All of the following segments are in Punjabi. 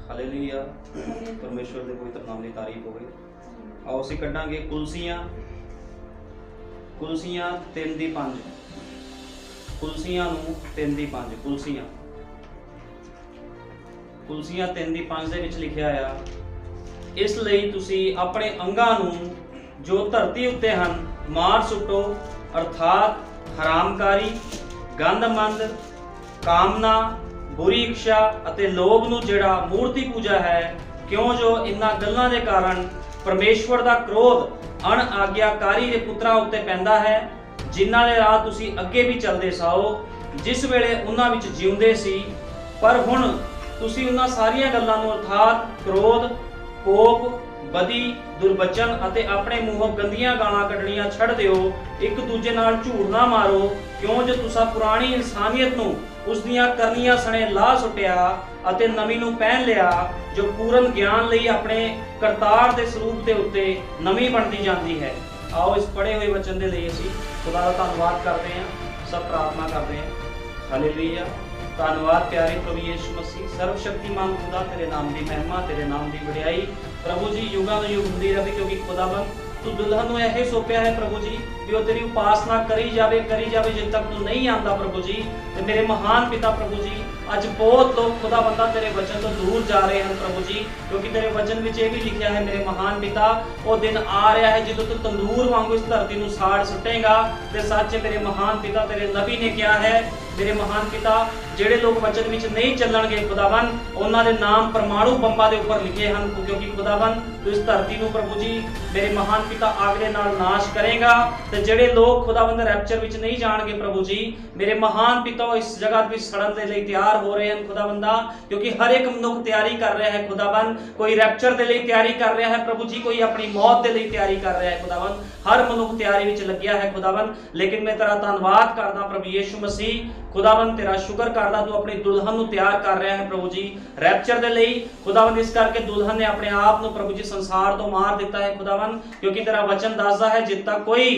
हालेलुया। परमेश्वर के पवित्र नाम की तारीफ होवे। आओ असीं कड्डांगे कुलसियां 3 दी 5। कुलसियां नूं 3 दी 5 कुलसियां 3 दी 5 दे विच लिखिया आ, इस लई तुसीं अपने अंगां नूं जो धरती उत्ते हन मार सुट्टो, अर्थात हरामकारी, गंदमंद, कामना, बुरी इच्छा अते लोभ नूं जिहड़ा मूर्ति पूजा है, क्यों जो इन्हां गल्लां दे कारण परमेश्वर दा क्रोध अणआग्याकारी दे पुत्तरां उत्ते पैंदा है, जिन्हां दे राह तुसीं अगे भी चलदे साओ, जिस वेले उन्हां विच जिउंदे सी। पर हुण तुसीं उन्हां सारीआं गल्लां नूं अर्थात क्रोध, कोप, बदी, दुर्बचन अते अपने मूहों गंदियां गालां कढणियां छड़ दिओ। एक दूजे नाल झूठ ना मारो, क्यों जो तुसां पुरानी इंसानियत नूं उस दियां करनियां सणे ला सुटिया अते नवीं नूं पहन लिया, जो पूर्ण ज्ञान लई अपने करतार दे स्वरूप दे उत्ते नवीं बनदी जांदी है। आओ इस पढ़े हुए वचन दे लई असीं खुदा दा धन्नवाद करदे हां, सब प्रार्थना करदे हां। हालेलुया। धन्नवाद प्यारे प्रभु यीशु मसीह। सर्वशक्तिमान खुदा, तेरे नाम की महिमा, तेरे नाम की वडियाई प्रभु जी युगां नूं युग हुंदी रहे, क्योंकि खुदावन तू दुल्हन नूं यह सौंपिया है प्रभु जी भी वो तेरी उपासना करी जावे जब तक तू नहीं आंदा प्रभु जी। ते मेरे महान पिता प्रभु जी, अज बहुत लोग खुदा बंदा तेरे वचन तो दूर जा रहे हैं प्रभु जी, क्योंकि तेरे वचन विच भी लिखिया है मेरे महान पिता, वो दिन आ रहा है जो तू तंदूर वांगू इस धरती नूं साड़ सुटेगा। ते सच मेरे महान पिता, तेरे नबी ने क्या है मेरे महान पिता, जेड़े लोग वचन विच नहीं चलणगे खुदावन, उन्हां दे नाम परमाणु बंबां दे उपर लिखे हैं, क्योंकि खुदावन तू इस धरती नूं प्रभु जी मेरे महान पिता आगले नाल नाश करेगा। ते जेड़े लोग खुदावन रैप्चर विच नहीं जाणगे प्रभु जी मेरे महान पिता, इस जगत विच सड़न दे लई तैयार हो रहे हैं खुदावंदा, क्योंकि हर एक मनुख तैयारी कर रहा है खुदावन। कोई रैप्चर दे लई तैयारी कर रहा है प्रभु जी, कोई अपनी मौत दे लई तैयारी कर रहा है खुदावन। हर मनुख तैयारी विच लग्या है खुदावन। लेकिन मैं तेरा धन्नवाद करदा प्रभु यीशु मसीह, खुदावन तेरा शुक्र करदा तू अपनी दुल्हन नूं तैयार कर रहा है प्रभु जी रैप्चर दे लई खुदावन। इस करके दुल्हन ने अपने आप नूं प्रभु जी संसार तो मार दिता है खुदावन, क्योंकि तेरा वचन दसदा है जिद तक कोई,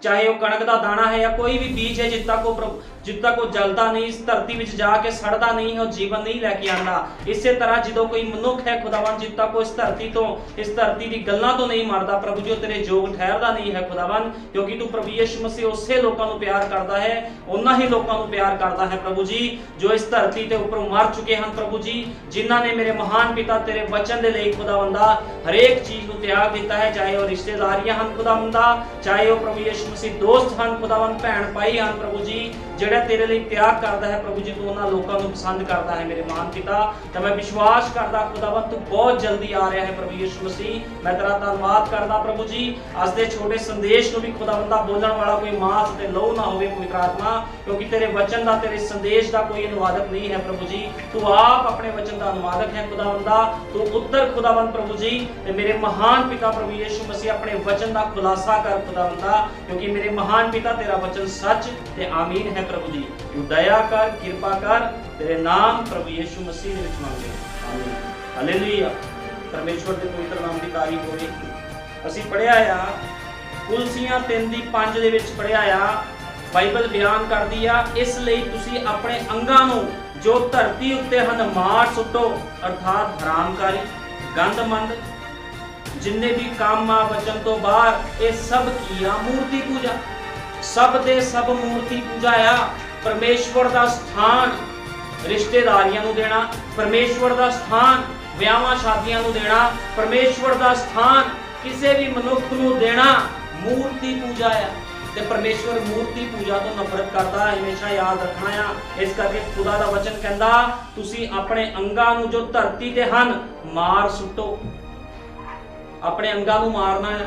चाहे वो कणक का दाना है या कोई भी बीज है, जिद तक वो जलता नहीं, इस धरती में जाके सड़ता नहीं है, और जीवन नहीं लैके आंदा। इसे तरह जो कोई मनुख है खुदावन, जिद तक वो इस धरती की गल्लां तो नहीं मरदा प्रभु जी, तेरे जोग ठहरदा नहीं है खुदावन, क्योंकि तू प्रभु यीशु मसीह उसे लोगों को प्यार करता है, उन्हां ही लोगों को प्यार करता है प्रभु जी जो इस धरती के उपर मर चुके हैं प्रभु जी, जिन्हां ने मेरे महान पिता तेरे वचन दे लई खुदावंदा हरेक चीज को त्याग दिता है, चाहे वो रिश्तेदारियां हैं खुदावंदा, चाहे वो प्रभु यीशु मसीह दोस्त हैं खुदावन, भैन भाई हैं प्रभु जी, जेड़ा तेरे लिए त्याग करता है प्रभु जी, तू उन्हां लोगों को पसंद करता है मेरे महान पिता। तो मैं विश्वास करदा खुदावन तू बहुत जल्दी आ रहा है प्रभु यीशु मसीह। मैं तेरा धन्नवाद करदा प्रभु जी, अज दे छोटे संदेश को भी खुदावंदा बोलण वाला कोई मांस ते लहू ना होवे पवित्र आत्मा, क्योंकि तेरे वचन दा, तेरे संदेश दा कोई अनुवादक नहीं है प्रभु जी, तू आप अपने वचन दा अनुवादक है खुदावंदा। तू उत्तर खुदावन प्रभु जी ते मेरे महान पिता प्रभु यीशु मसीह अपने वचन दा खुलासा कर खुदावंदा, क्योंकि मेरे महान पिता तेरा वचन सच ते आमीन है प्रभु जी। तू दया कर, कृपा कर, तेरे नाम प्रभु यीशु मसीह दे विच मंगदे आमीन। हालेलुया। परमेश्वर दे पवित्र नाम दी तारीफ होवे। ਅਸੀਂ पढ़िया आ कुलसियां 3 दी 5 दे विच पढ़िया आ, बाइबल बयान करदी आ, इस लई तुसी अपने अंगां नूं जो धरती उत्ते हन मार सुट्टो, अर्थात हरामकारी, गंदमंद, जिन्ने भी काम वचन तो बाहर, ये सब की आ मूर्ति पूजा, सब दे सब मूर्ति पूजा आ। परमेश्वर दा स्थान रिश्तेदारियां नूं देना, परमेश्वर दा स्थान विआहां शादियां नूं देना, परमेश्वर दा स्थान किसी भी मनुख नूं देना मूर्ति पूजा है। ते परमेश्वर मूर्ति पूजा तो नफरत करता है, हमेशा याद रखना है। इस करके खुदा दा वचन कहंदा तुसी अपने अंगां नूं जो धरती ते हन मार सुट्टो, अपने अंगां नूं मारना है।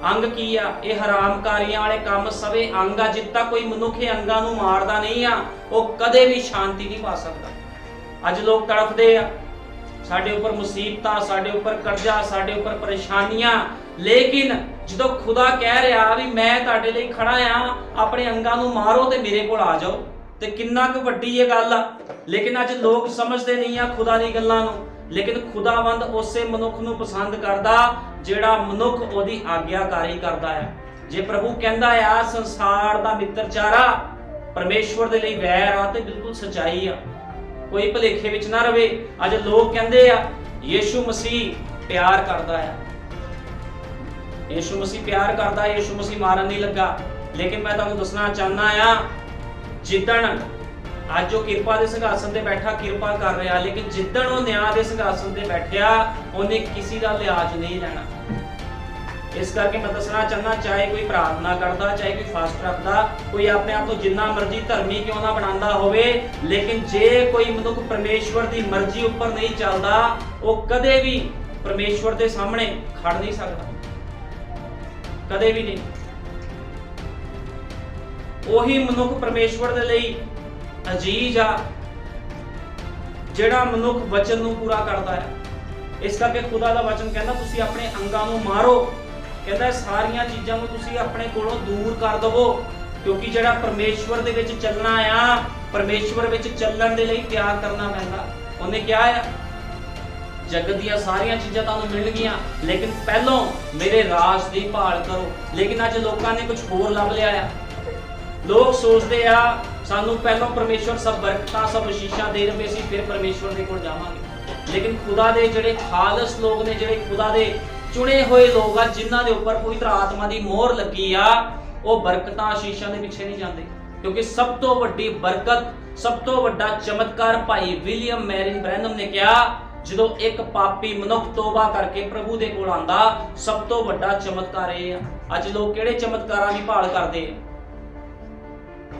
अंग की आ, ये हरामकारियां वाले काम सवे अंग आ, जिद तक कोई मनुख अंगां नूं मारदा नहीं आ, वो कदे भी शांति नहीं पा सकता। अज लोग तड़फदे आ, साडे उपर मुसीबतां, साडे उपर कर्जा, साडे उपर परेशानियां, लेकिन जो खुदा कह रहा भी मैं तुहाडे लई खड़ा आ, अपने अंगां नूं मारो ते मेरे कोल आ जाओ, ते किन्ना क वड्डी ये गल आ। लेकिन अज लोग समझदे नहीं आ खुदा दी गल्लां नूं। लेकिन खुदावंद उसे मनुख नूं पसंद करदा जेड़ा मनुख ओदी आग्याकारी करदा है। जे प्रभु कहंदा आ संसार दा मित्रचारा परमेश्वर दे लई वैर आ, ते बिल्कुल सच्चाई आ। कोई भुलेखे विच ना रवे। अज लोग कहंदे आ यीशु मसीह प्यार करदा है, यीशु मसीह प्यार करदा, यीशु मसीह मारन नहीं लगा। लेकिन मैं तुहानूं दसना चाहना आ, जिद्दण अज वो किरपा के संघासन ते बैठा किरपा कर रहा, लेकिन जिद्दण वो न्याय के संघासन ते बैठिया उन्हें किसी का लिहाज नहीं लेना। इस करके मैं दसना चाहना, चाहे कोई प्रार्थना करता, चाहे कोई फास्ट रखता, कोई अपने आप को जिन्ना मर्जी धर्मी क्यों ना बनाता होवे, लेकिन जे कोई मनुख परमेश्वर की मर्जी उपर नहीं चलता, वो कदे भी परमेश्वर के सामने खड़ नहीं सकता, कदे भी नहीं। ਉਹੀ ਮਨੁੱਖ परमेश्वर ਦੇ ਲਈ ਅਜੀਜ਼ ਆ ਜਿਹੜਾ ਮਨੁੱਖ ਵਚਨ ਨੂੰ ਪੂਰਾ ਕਰਦਾ ਹੈ। ਇਸ ਕਰਕੇ ਖੁਦਾ ਦਾ ਵਚਨ ਕਹਿੰਦਾ ਤੁਸੀਂ ਆਪਣੇ ਅੰਗਾਂ ਨੂੰ ਮਾਰੋ, ਕਹਿੰਦਾ ਸਾਰੀਆਂ ਚੀਜ਼ਾਂ ਨੂੰ ਤੁਸੀਂ ਆਪਣੇ ਕੋਲੋਂ ਦੂਰ ਕਰ ਦਵੋ, ਕਿਉਂਕਿ ਜਿਹੜਾ परमेश्वर ਦੇ ਵਿੱਚ ਚੱਲਣਾ ਆ, परमेश्वर ਵਿੱਚ ਚੱਲਣ ਦੇ ਲਈ ਤਿਆਗ ਕਰਨਾ ਪੈਂਦਾ। ਉਹਨੇ ਕਿਹਾ ਆ जगत ਦੀਆਂ ਸਾਰੀਆਂ ਚੀਜ਼ਾਂ ਤੁਹਾਨੂੰ ਮਿਲਣਗੀਆਂ, लेकिन ਪਹਿਲੋਂ ਮੇਰੇ ਰਾਜ ਦੀ ਭਾਲ ਕਰੋ। लेकिन ਅੱਜ ਲੋਕਾਂ ਨੇ ਕੁਝ ਹੋਰ ਲੱਭ ਲਿਆ ਆ। लोग सोचते आ सानू पहलों परमेश्वर सब बरकतां सब आशीषां दे रहे सी, फिर परमेश्वर दे कोल जावांगे। लेकिन खुदा दे जिहड़े खालस लोग ने, जिहड़े खुदा दे चुने हुए लोग आ, जिन्हां दे उपर पवित्र आत्मा दी मोहर लगी आ, वो बरकतां आशीषां दे पिछे नहीं जांदे। क्योंकि सब तो वड्डी बरकत, सब तो वड्डा चमत्कार भाई विलियम मैरिन ब्रैनम ने कहा, जो एक पापी मनुख तौबा करके प्रभु दे कोल आंदा, सब तो वड्डा चमत्कार ये आ। अज लोग किहड़े चमत्कारां दी भाल करदे आ?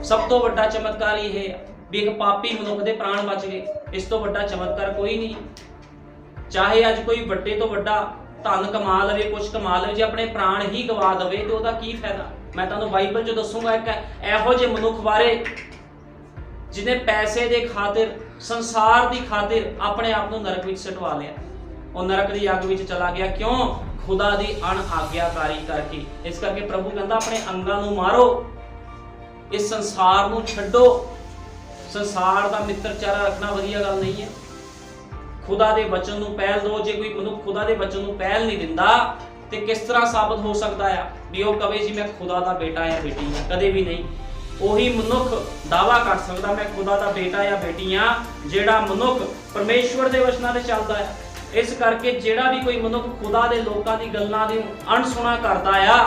सब तो वड्डा चमत्कार यह है भी एक पापी मनुख दे प्राण बच गए। इस तो वड्डा चमत्कार कोई नहीं। चाहे अज कोई वड्डे तो वड्डा धन कमा लवे, कुछ कमा लवे, जे अपने प्राण ही गवा दवे तो उसका की फायदा। मैं तुहानूं बाइबल च दसूंगा एक इहो जिहे मनुख बारे जिन्हें पैसे दे खातिर, संसार दी खातिर अपने आप नूं नरक विच सटवा लिया। वो नरक दी अग विच चला गया। क्यों? खुदा दी अण आग्याकारी करके। इस करके प्रभु कहंदा अपने अंगां नूं मारो, इस संसार नूं छड्डो। संसार दा मित्रचारा रखना वधिया गल नहीं है। खुदा दे वचन नूं पहल दो। जे कोई मनुख खुदा दे वचन नूं पहल नहीं दिंदा ते किस तरह साबित हो सकदा है भी वो कहे जी मैं खुदा दा बेटा या बेटी हां? कदे भी नहीं। ਉਹੀ मनुख दावा कर सकदा मैं खुदा दा बेटा या बेटी हां ਜਿਹੜਾ मनुख परमेश्वर ਦੇ ਵਚਨਾਂ ਤੇ ਚੱਲਦਾ ਹੈ। ਇਸ ਕਰਕੇ ਜਿਹੜਾ ਵੀ ਕੋਈ ਮਨੁੱਖ खुदा ਦੇ ਲੋਕਾਂ ਦੀ ਗੱਲਾਂ ਦੀ ਅਣਸੁਣਾ ਕਰਦਾ ਆ,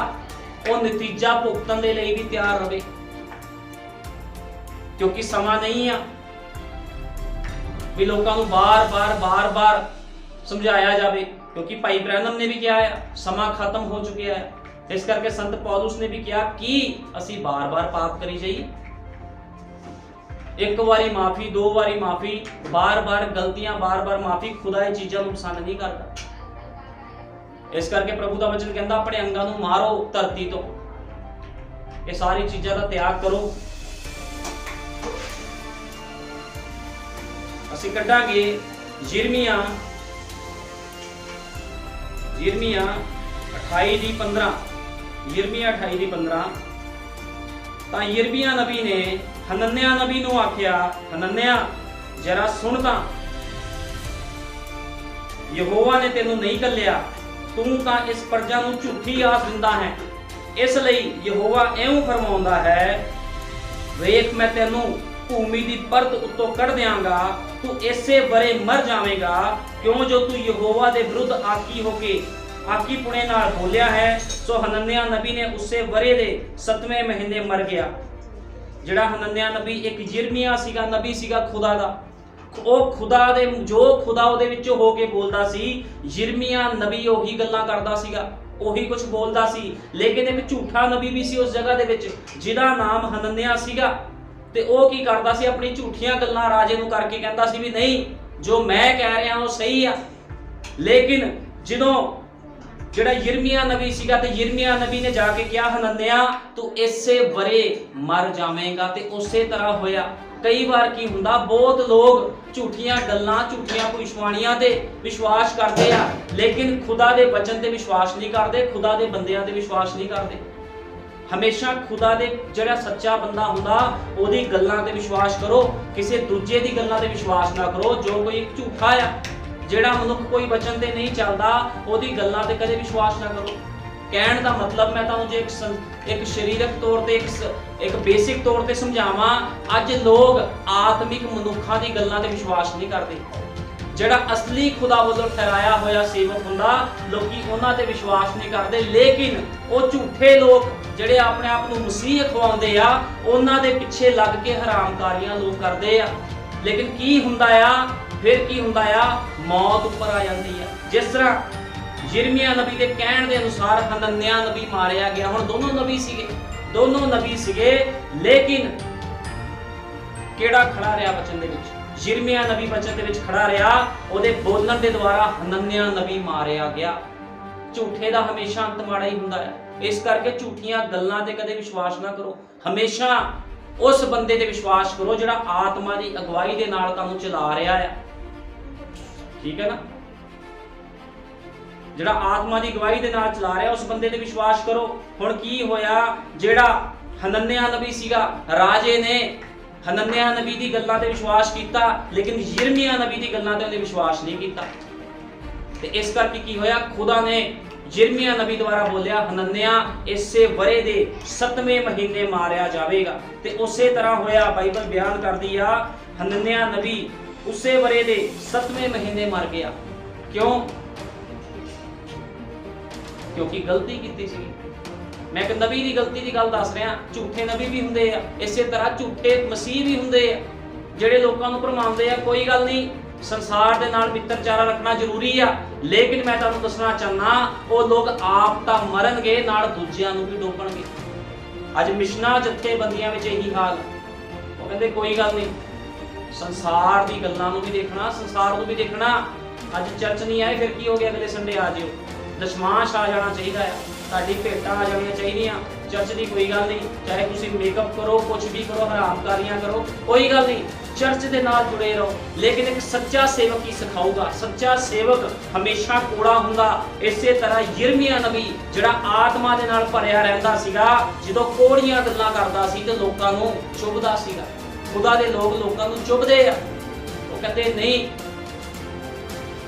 ਉਹ ਨਤੀਜਾ ਭੁਗਤਣ ਦੇ ਲਈ ਵੀ ਤਿਆਰ ਰਹੇ, क्योंकि समा नहीं आ भी लोगों को बार बार समझाया जाए। क्योंकि भाई ब्रैनम ने भी कहा है समा खत्म हो चुका है। इस करके संत पौलुस ने भी कहा कि असी बार बार पाप करी जाइए। एक बारी माफी, दो बारी माफी, बार बार गलतियां, बार बार माफी खुदा ये चीज़ों को पसंद नहीं करता। इस करके प्रभु का वचन कहता अपने अंगां नूं मारो धरती तो, ये सारी चीज़ों का त्याग करो। ਅਸੀਂ ਕੱਢਾਂਗੇ ਯਿਰਮੀਆ 28 ਦੀ 15। ਯਿਰਮੀਆ 28 ਦੀ 15। ਤਾਂ ਯਿਰਮੀਆ ਨਬੀ ਨੇ ਹਨਨਿਆ ਨਬੀ ਨੂੰ ਆਖਿਆ, ਹਨਨਿਆ ਜਰਾ ਸੁਣ ਤਾਂ, ਯਹੋਵਾ ਨੇ ਤੈਨੂੰ ਨਹੀਂ ਕੱਲਿਆ, ਤੂੰ ਤਾਂ ਇਸ ਪ੍ਰਜਾ ਨੂੰ ਝੂਠੀ ਆਸ ਦਿੰਦਾ ਹੈ। ਇਸ ਲਈ ਯਹੋਵਾ ਇਉਂ ਫਰਮਾਉਂਦਾ ਹੈ, ਵੇਖ ਮੈਂ ਤੈਨੂੰ भूमि की परत उत्तों कढ़ देंगा, तू ऐसे बरे मर जावेगा, क्यों जो तू यहोवा दे विरुद्ध आकी होके आकी पुणे नाल बोलिया है। सो हनन्याह नबी ने उससे बरे दे 7वें महीने मर गया। जिहड़ा हनन्याह नबी एक यिर्मयाह सीगा, नबी सीगा खुदा दा, ਉਹ खुदा दे जो खुदा ਉਹਦੇ ਵਿੱਚ ਹੋ ਕੇ ਬੋਲਦਾ ਸੀ, यिर्मयाह नबी ਉਹੀ ਗੱਲਾਂ ਕਰਦਾ ਸੀਗਾ, ਉਹੀ ਕੁਝ ਬੋਲਦਾ ਸੀ। ਲੇਕਿਨ ਇੱਕ ਝੂਠਾ ਨਬੀ ਵੀ ਸੀ ਉਸ ਜਗ੍ਹਾ ਦੇ ਵਿੱਚ ਜਿਹਦਾ ਨਾਮ ਹਨਨਿਆਹ ਸੀਗਾ। ਤੇ ਉਹ ਕੀ ਕਰਦਾ ਸੀ? ਆਪਣੀ ਝੂਠੀਆਂ ਗੱਲਾਂ ਰਾਜੇ ਨੂੰ ਕਰਕੇ ਕਹਿੰਦਾ ਸੀ ਵੀ ਨਹੀਂ ਜੋ ਮੈਂ ਕਹਿ ਰਿਹਾ ਉਹ ਸਹੀ ਆ। ਲੇਕਿਨ ਜਦੋਂ ਜਿਹੜਾ ਯਿਰਮੀਆ ਨਬੀ ਸੀਗਾ ਤੇ ਯਿਰਮੀਆ ਨਬੀ ਨੇ ਜਾ ਕੇ ਕਿਹਾ ਹਨਨਿਆਹ ਤੂੰ ਇਸੇ ਬਰੇ ਮਰ ਜਾਵੇਂਗਾ, ਤੇ ਉਸੇ ਤਰ੍ਹਾਂ ਹੋਇਆ। ਕਈ ਵਾਰ ਕੀ ਹੁੰਦਾ, ਬਹੁਤ ਲੋਕ ਝੂਠੀਆਂ ਗੱਲਾਂ, ਝੂਠੀਆਂ ਭਵਿਸ਼ਵਾਣੀਆਂ ਤੇ ਵਿਸ਼ਵਾਸ ਕਰਦੇ ਆ, ਲੇਕਿਨ ਖੁਦਾ ਦੇ ਵਚਨ ਤੇ ਵਿਸ਼ਵਾਸ ਨਹੀਂ ਕਰਦੇ, ਖੁਦਾ ਦੇ ਬੰਦਿਆਂ ਤੇ ਵਿਸ਼ਵਾਸ ਨਹੀਂ ਕਰਦੇ। हमेशा खुदा दे जिहड़ा सच्चा बंदा हुंदा ओदी गल्लां ते विश्वास करो, किसी दूजे दी गल्लां ते विश्वास ना करो। जो कोई झूठा आ, जिहड़ा मनुख कोई वचन ते नहीं चलदा, ओदी गल्लां ते कदे विश्वास ना करो। ਕਹਿਣ ਦਾ ਮਤਲਬ ਮੈਂ ਤੁਹਾਨੂੰ ਜੇ ਇੱਕ ਸਰੀਰਕ ਤੌਰ ਤੇ ਇੱਕ ਬੇਸਿਕ ਤੌਰ ਤੇ ਸਮਝਾਵਾਂ, ਅੱਜ ਲੋਕ ਆਤਮਿਕ ਮਨੁੱਖਾਂ ਦੀ ਗੱਲਾਂ ਤੇ ਵਿਸ਼ਵਾਸ ਨਹੀਂ ਕਰਦੇ। ਜਿਹੜਾ ਅਸਲੀ ਖੁਦਾ ਵੱਲੋਂ ਠਹਿਰਾਇਆ ਹੋਇਆ ਸੇਵਕ ਹੁੰਦਾ, ਲੋਕੀ ਉਹਨਾਂ ਤੇ ਵਿਸ਼ਵਾਸ ਨਹੀਂ ਕਰਦੇ। ਲੇਕਿਨ ਉਹ ਝੂਠੇ ਲੋਕ ਜਿਹੜੇ ਆਪਣੇ ਆਪ ਨੂੰ ਮਸੀਹ ਖਵਾਉਂਦੇ ਆ, ਉਹਨਾਂ ਦੇ ਪਿੱਛੇ ਲੱਗ ਕੇ ਹਰਾਮਕਾਰੀਆਂ ਲੋਕ ਕਰਦੇ ਆ। ਲੇਕਿਨ ਕੀ ਹੁੰਦਾ ਆ ਫਿਰ? ਕੀ ਹੁੰਦਾ ਆ? ਮੌਤ ਉੱਪਰ ਆ ਜਾਂਦੀ ਆ। ਜਿਸ ਤਰ੍ਹਾਂ ਯਿਰਮੀਆ ਨਬੀ ਦੇ ਕਹਿਣ ਦੇ ਅਨੁਸਾਰ ਹਨਨਿਆ ਨਬੀ ਮਾਰਿਆ ਗਿਆ। ਹੁਣ ਦੋਨੋਂ ਨਬੀ ਸੀਗੇ, ਲੇਕਿਨ ਕਿਹੜਾ ਖੜਾ ਰਿਹਾ ਵਚਨ ਦੇ ਵਿੱਚ? ਯਿਰਮੀਆ ਨਬੀ ਵਚਨ ਦੇ ਵਿੱਚ ਖੜਾ ਰਿਹਾ, ਉਹਦੇ ਬੋਲਣ ਦੇ ਦੁਆਰਾ ਹਨਨਿਆ ਨਬੀ ਮਾਰਿਆ ਗਿਆ। ਝੂਠੇ ਦਾ ਹਮੇਸ਼ਾ ਅੰਤ ਮਾੜਾ ਹੀ ਹੁੰਦਾ ਹੈ। ਇਸ ਕਰਕੇ ਝੂਠੀਆਂ ਗੱਲਾਂ ਤੇ ਕਦੇ ਵਿਸ਼ਵਾਸ ਨਾ ਕਰੋ। ਹਮੇਸ਼ਾ ਉਸ ਬੰਦੇ ਤੇ ਵਿਸ਼ਵਾਸ ਕਰੋ ਜਿਹੜਾ ਆਤਮਾ ਦੀ ਅਗਵਾਈ ਦੇ ਨਾਲ ਤੁਹਾਨੂੰ ਚਲਾ ਰਿਹਾ ਹੈ। ਠੀਕ ਹੈ ਨਾ? ਜਿਹੜਾ ਆਤਮਾ ਦੀ ਅਗਵਾਈ ਦੇ ਨਾਲ ਚਲਾ ਰਿਹਾ, ਉਸ ਬੰਦੇ ਤੇ ਵਿਸ਼ਵਾਸ ਕਰੋ। ਹੁਣ ਕੀ ਹੋਇਆ? ਜਿਹੜਾ ਹਨਨਿਆ ਨਬੀ ਸੀਗਾ, ਰਾਜੇ ਨੇ ਹਨਨਿਆ ਨਬੀ ਦੀ ਗੱਲਾਂ ਤੇ ਵਿਸ਼ਵਾਸ ਕੀਤਾ, ਲੇਕਿਨ ਯਿਰਮੀਆ ਨਬੀ ਦੀ ਗੱਲਾਂ ਤੇ ਉਹਨੇ ਵਿਸ਼ਵਾਸ ਨਹੀਂ ਕੀਤਾ। ਤੇ ਇਸ ਕਰਕੇ ਕੀ ਹੋਇਆ? ਖੁਦਾ ਨੇ ਯਿਰਮੀਆ ਨਬੀ ਦੁਆਰਾ ਬੋਲਿਆ, ਹਨਨਿਆ ਇਸੇ ਵਰੇ ਦੇ 7ਵੇਂ ਮਹੀਨੇ ਮਾਰਿਆ ਜਾਵੇਗਾ। ਤੇ ਉਸੇ ਤਰ੍ਹਾਂ ਹੋਇਆ। ਬਾਈਬਲ ਬਿਆਨ ਕਰਦੀ ਆ, ਹਨਨਿਆ ਨਬੀ ਉਸੇ ਵਰੇ ਦੇ 7ਵੇਂ ਮਹੀਨੇ ਮਰ ਗਿਆ। ਕਿਉਂ? ਕਿਉਂਕਿ ਗਲਤੀ ਕੀਤੀ ਸੀ। ਮੈਂ ਇੱਕ ਨਬੀ ਦੀ ਗਲਤੀ ਦੀ ਗੱਲ ਦੱਸ ਰਿਹਾ। ਝੂਠੇ ਨਬੀ ਵੀ ਹੁੰਦੇ ਆ, ਇਸੇ ਤਰ੍ਹਾਂ ਝੂਠੇ ਮਸੀਹ ਵੀ ਹੁੰਦੇ ਆ ਜਿਹੜੇ ਲੋਕਾਂ ਨੂੰ ਭਰਮਾਉਂਦੇ ਆ। ਕੋਈ ਗੱਲ ਨਹੀਂ, ਸੰਸਾਰ ਦੇ ਨਾਲ ਮਿੱਤਰਚਾਰਾ ਰੱਖਣਾ ਜ਼ਰੂਰੀ ਆ, ਲੇਕਿਨ ਮੈਂ ਤੁਹਾਨੂੰ ਦੱਸਣਾ ਚਾਹੁੰਦਾ, ਉਹ ਲੋਕ ਆਪ ਤਾਂ ਮਰਨਗੇ, ਨਾਲ ਦੂਜਿਆਂ ਨੂੰ ਵੀ ਡੋਬਣਗੇ। ਅੱਜ ਮਿਸ਼ਨਾਂ ਜਥੇਬੰਦੀਆਂ ਵਿੱਚ ਇਹੀ ਹਾਲ। ਉਹ ਕਹਿੰਦੇ ਕੋਈ ਗੱਲ ਨਹੀਂ, ਸੰਸਾਰ ਦੀ ਗੱਲਾਂ ਨੂੰ ਵੀ ਦੇਖਣਾ, ਸੰਸਾਰ ਨੂੰ ਵੀ ਦੇਖਣਾ। ਅੱਜ ਚਰਚ ਨਹੀਂ ਆਏ, ਫਿਰ ਕੀ ਹੋ ਗਿਆ? ਅਗਲੇ ਸੰਡੇ ਆ ਜਿਓ। ਦਸ਼ਮਾਂਸ਼ ਆ ਜਾਣਾ ਚਾਹੀਦਾ ਆ, ਤੁਹਾਡੀ ਭੇਟਾਂ ਆ ਜਾਣੀਆਂ ਚਾਹੀਦੀਆਂ। ਚਰਚ ਦੀ ਕੋਈ ਗੱਲ ਨਹੀਂ, ਚਾਹੇ ਤੁਸੀਂ ਮੇਕਅਪ ਕਰੋ, ਕੁਝ ਵੀ ਕਰੋ, ਹਰਾਮਕਾਰੀਆਂ ਕਰੋ, ਕੋਈ ਗੱਲ ਨਹੀਂ, ਚਰਚ ਦੇ ਨਾਲ ਜੁੜੇ ਰਹੋ। ਲੇਕਿਨ ਇੱਕ ਸੱਚਾ ਸੇਵਕ ਹੀ ਸਿਖਾਊਗਾ। ਸੱਚਾ ਸੇਵਕ ਹਮੇਸ਼ਾ ਕੋੜਾ ਹੁੰਦਾ। ਇਸੇ ਤਰ੍ਹਾਂ ਯਿਰਮੀਆ ਨਬੀ ਜਿਹੜਾ ਆਤਮਾ ਦੇ ਨਾਲ ਭਰਿਆ ਰਹਿੰਦਾ ਸੀਗਾ, ਜਦੋਂ ਕੋੜੀਆਂ ਗੱਲਾਂ ਕਰਦਾ ਸੀ ਤੇ ਲੋਕਾਂ ਨੂੰ ਚੁਭਦਾ ਸੀਗਾ। ਖੁਦਾ ਦੇ ਲੋਕ ਲੋਕਾਂ ਨੂੰ ਚੁਭਦੇ ਆ। ਉਹ ਕਹਿੰਦੇ ਨਹੀਂ,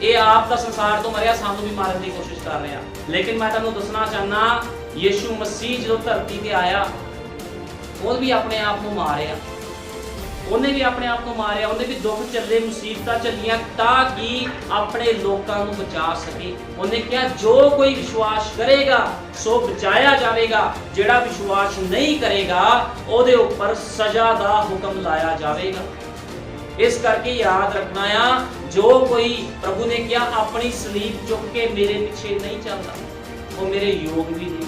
ਇਹ ਆਪ ਤਾਂ ਸੰਸਾਰ ਤੋਂ ਮਰਿਆ, ਸਾਨੂੰ ਵੀ ਮਾਰਨ ਦੀ ਕੋਸ਼ਿਸ਼ ਕਰ ਰਿਹਾ। ਲੇਕਿਨ ਮੈਂ ਤੁਹਾਨੂੰ ਦੱਸਣਾ ਚਾਹਨਾ, ਯਿਸੂ ਮਸੀਹ ਜਦੋਂ ਧਰਤੀ ਤੇ ਆਇਆ, ਉਹ ਵੀ ਆਪਣੇ ਆਪ ਨੂੰ ਮਾਰਿਆ। ਉਹਨੇ ਵੀ ਆਪਣੇ ਆਪ ਨੂੰ ਮਾਰਿਆ। ਉਹਨੇ ਵੀ ਦੁੱਖ ਚੱਲੇ, ਮੁਸੀਬਤਾਂ ਚੱਲੀਆਂ, ਤਾਂ ਕਿ ਆਪਣੇ ਲੋਕਾਂ ਨੂੰ ਬਚਾ ਸਕੇ। ਉਹਨੇ ਕਿਹਾ ਜੋ ਕੋਈ ਵਿਸ਼ਵਾਸ ਕਰੇਗਾ ਸੋ ਬਚਾਇਆ ਜਾਵੇਗਾ, ਜਿਹੜਾ ਵਿਸ਼ਵਾਸ ਨਹੀਂ ਕਰੇਗਾ ਉਹਦੇ ਉੱਪਰ ਸਜ਼ਾ ਦਾ ਹੁਕਮ ਲਾਇਆ ਜਾਵੇਗਾ। ਇਸ ਕਰਕੇ ਯਾਦ ਰੱਖਣਾ ਆ, ਜੋ ਕੋਈ, ਪ੍ਰਭੂ ਨੇ ਕਿਹਾ, ਆਪਣੀ ਸਲੀਬ ਚੁੱਕ ਕੇ ਮੇਰੇ ਪਿੱਛੇ ਨਹੀਂ ਚੱਲਦਾ, ਉਹ ਮੇਰੇ ਯੋਗ ਵੀ ਨਹੀਂ।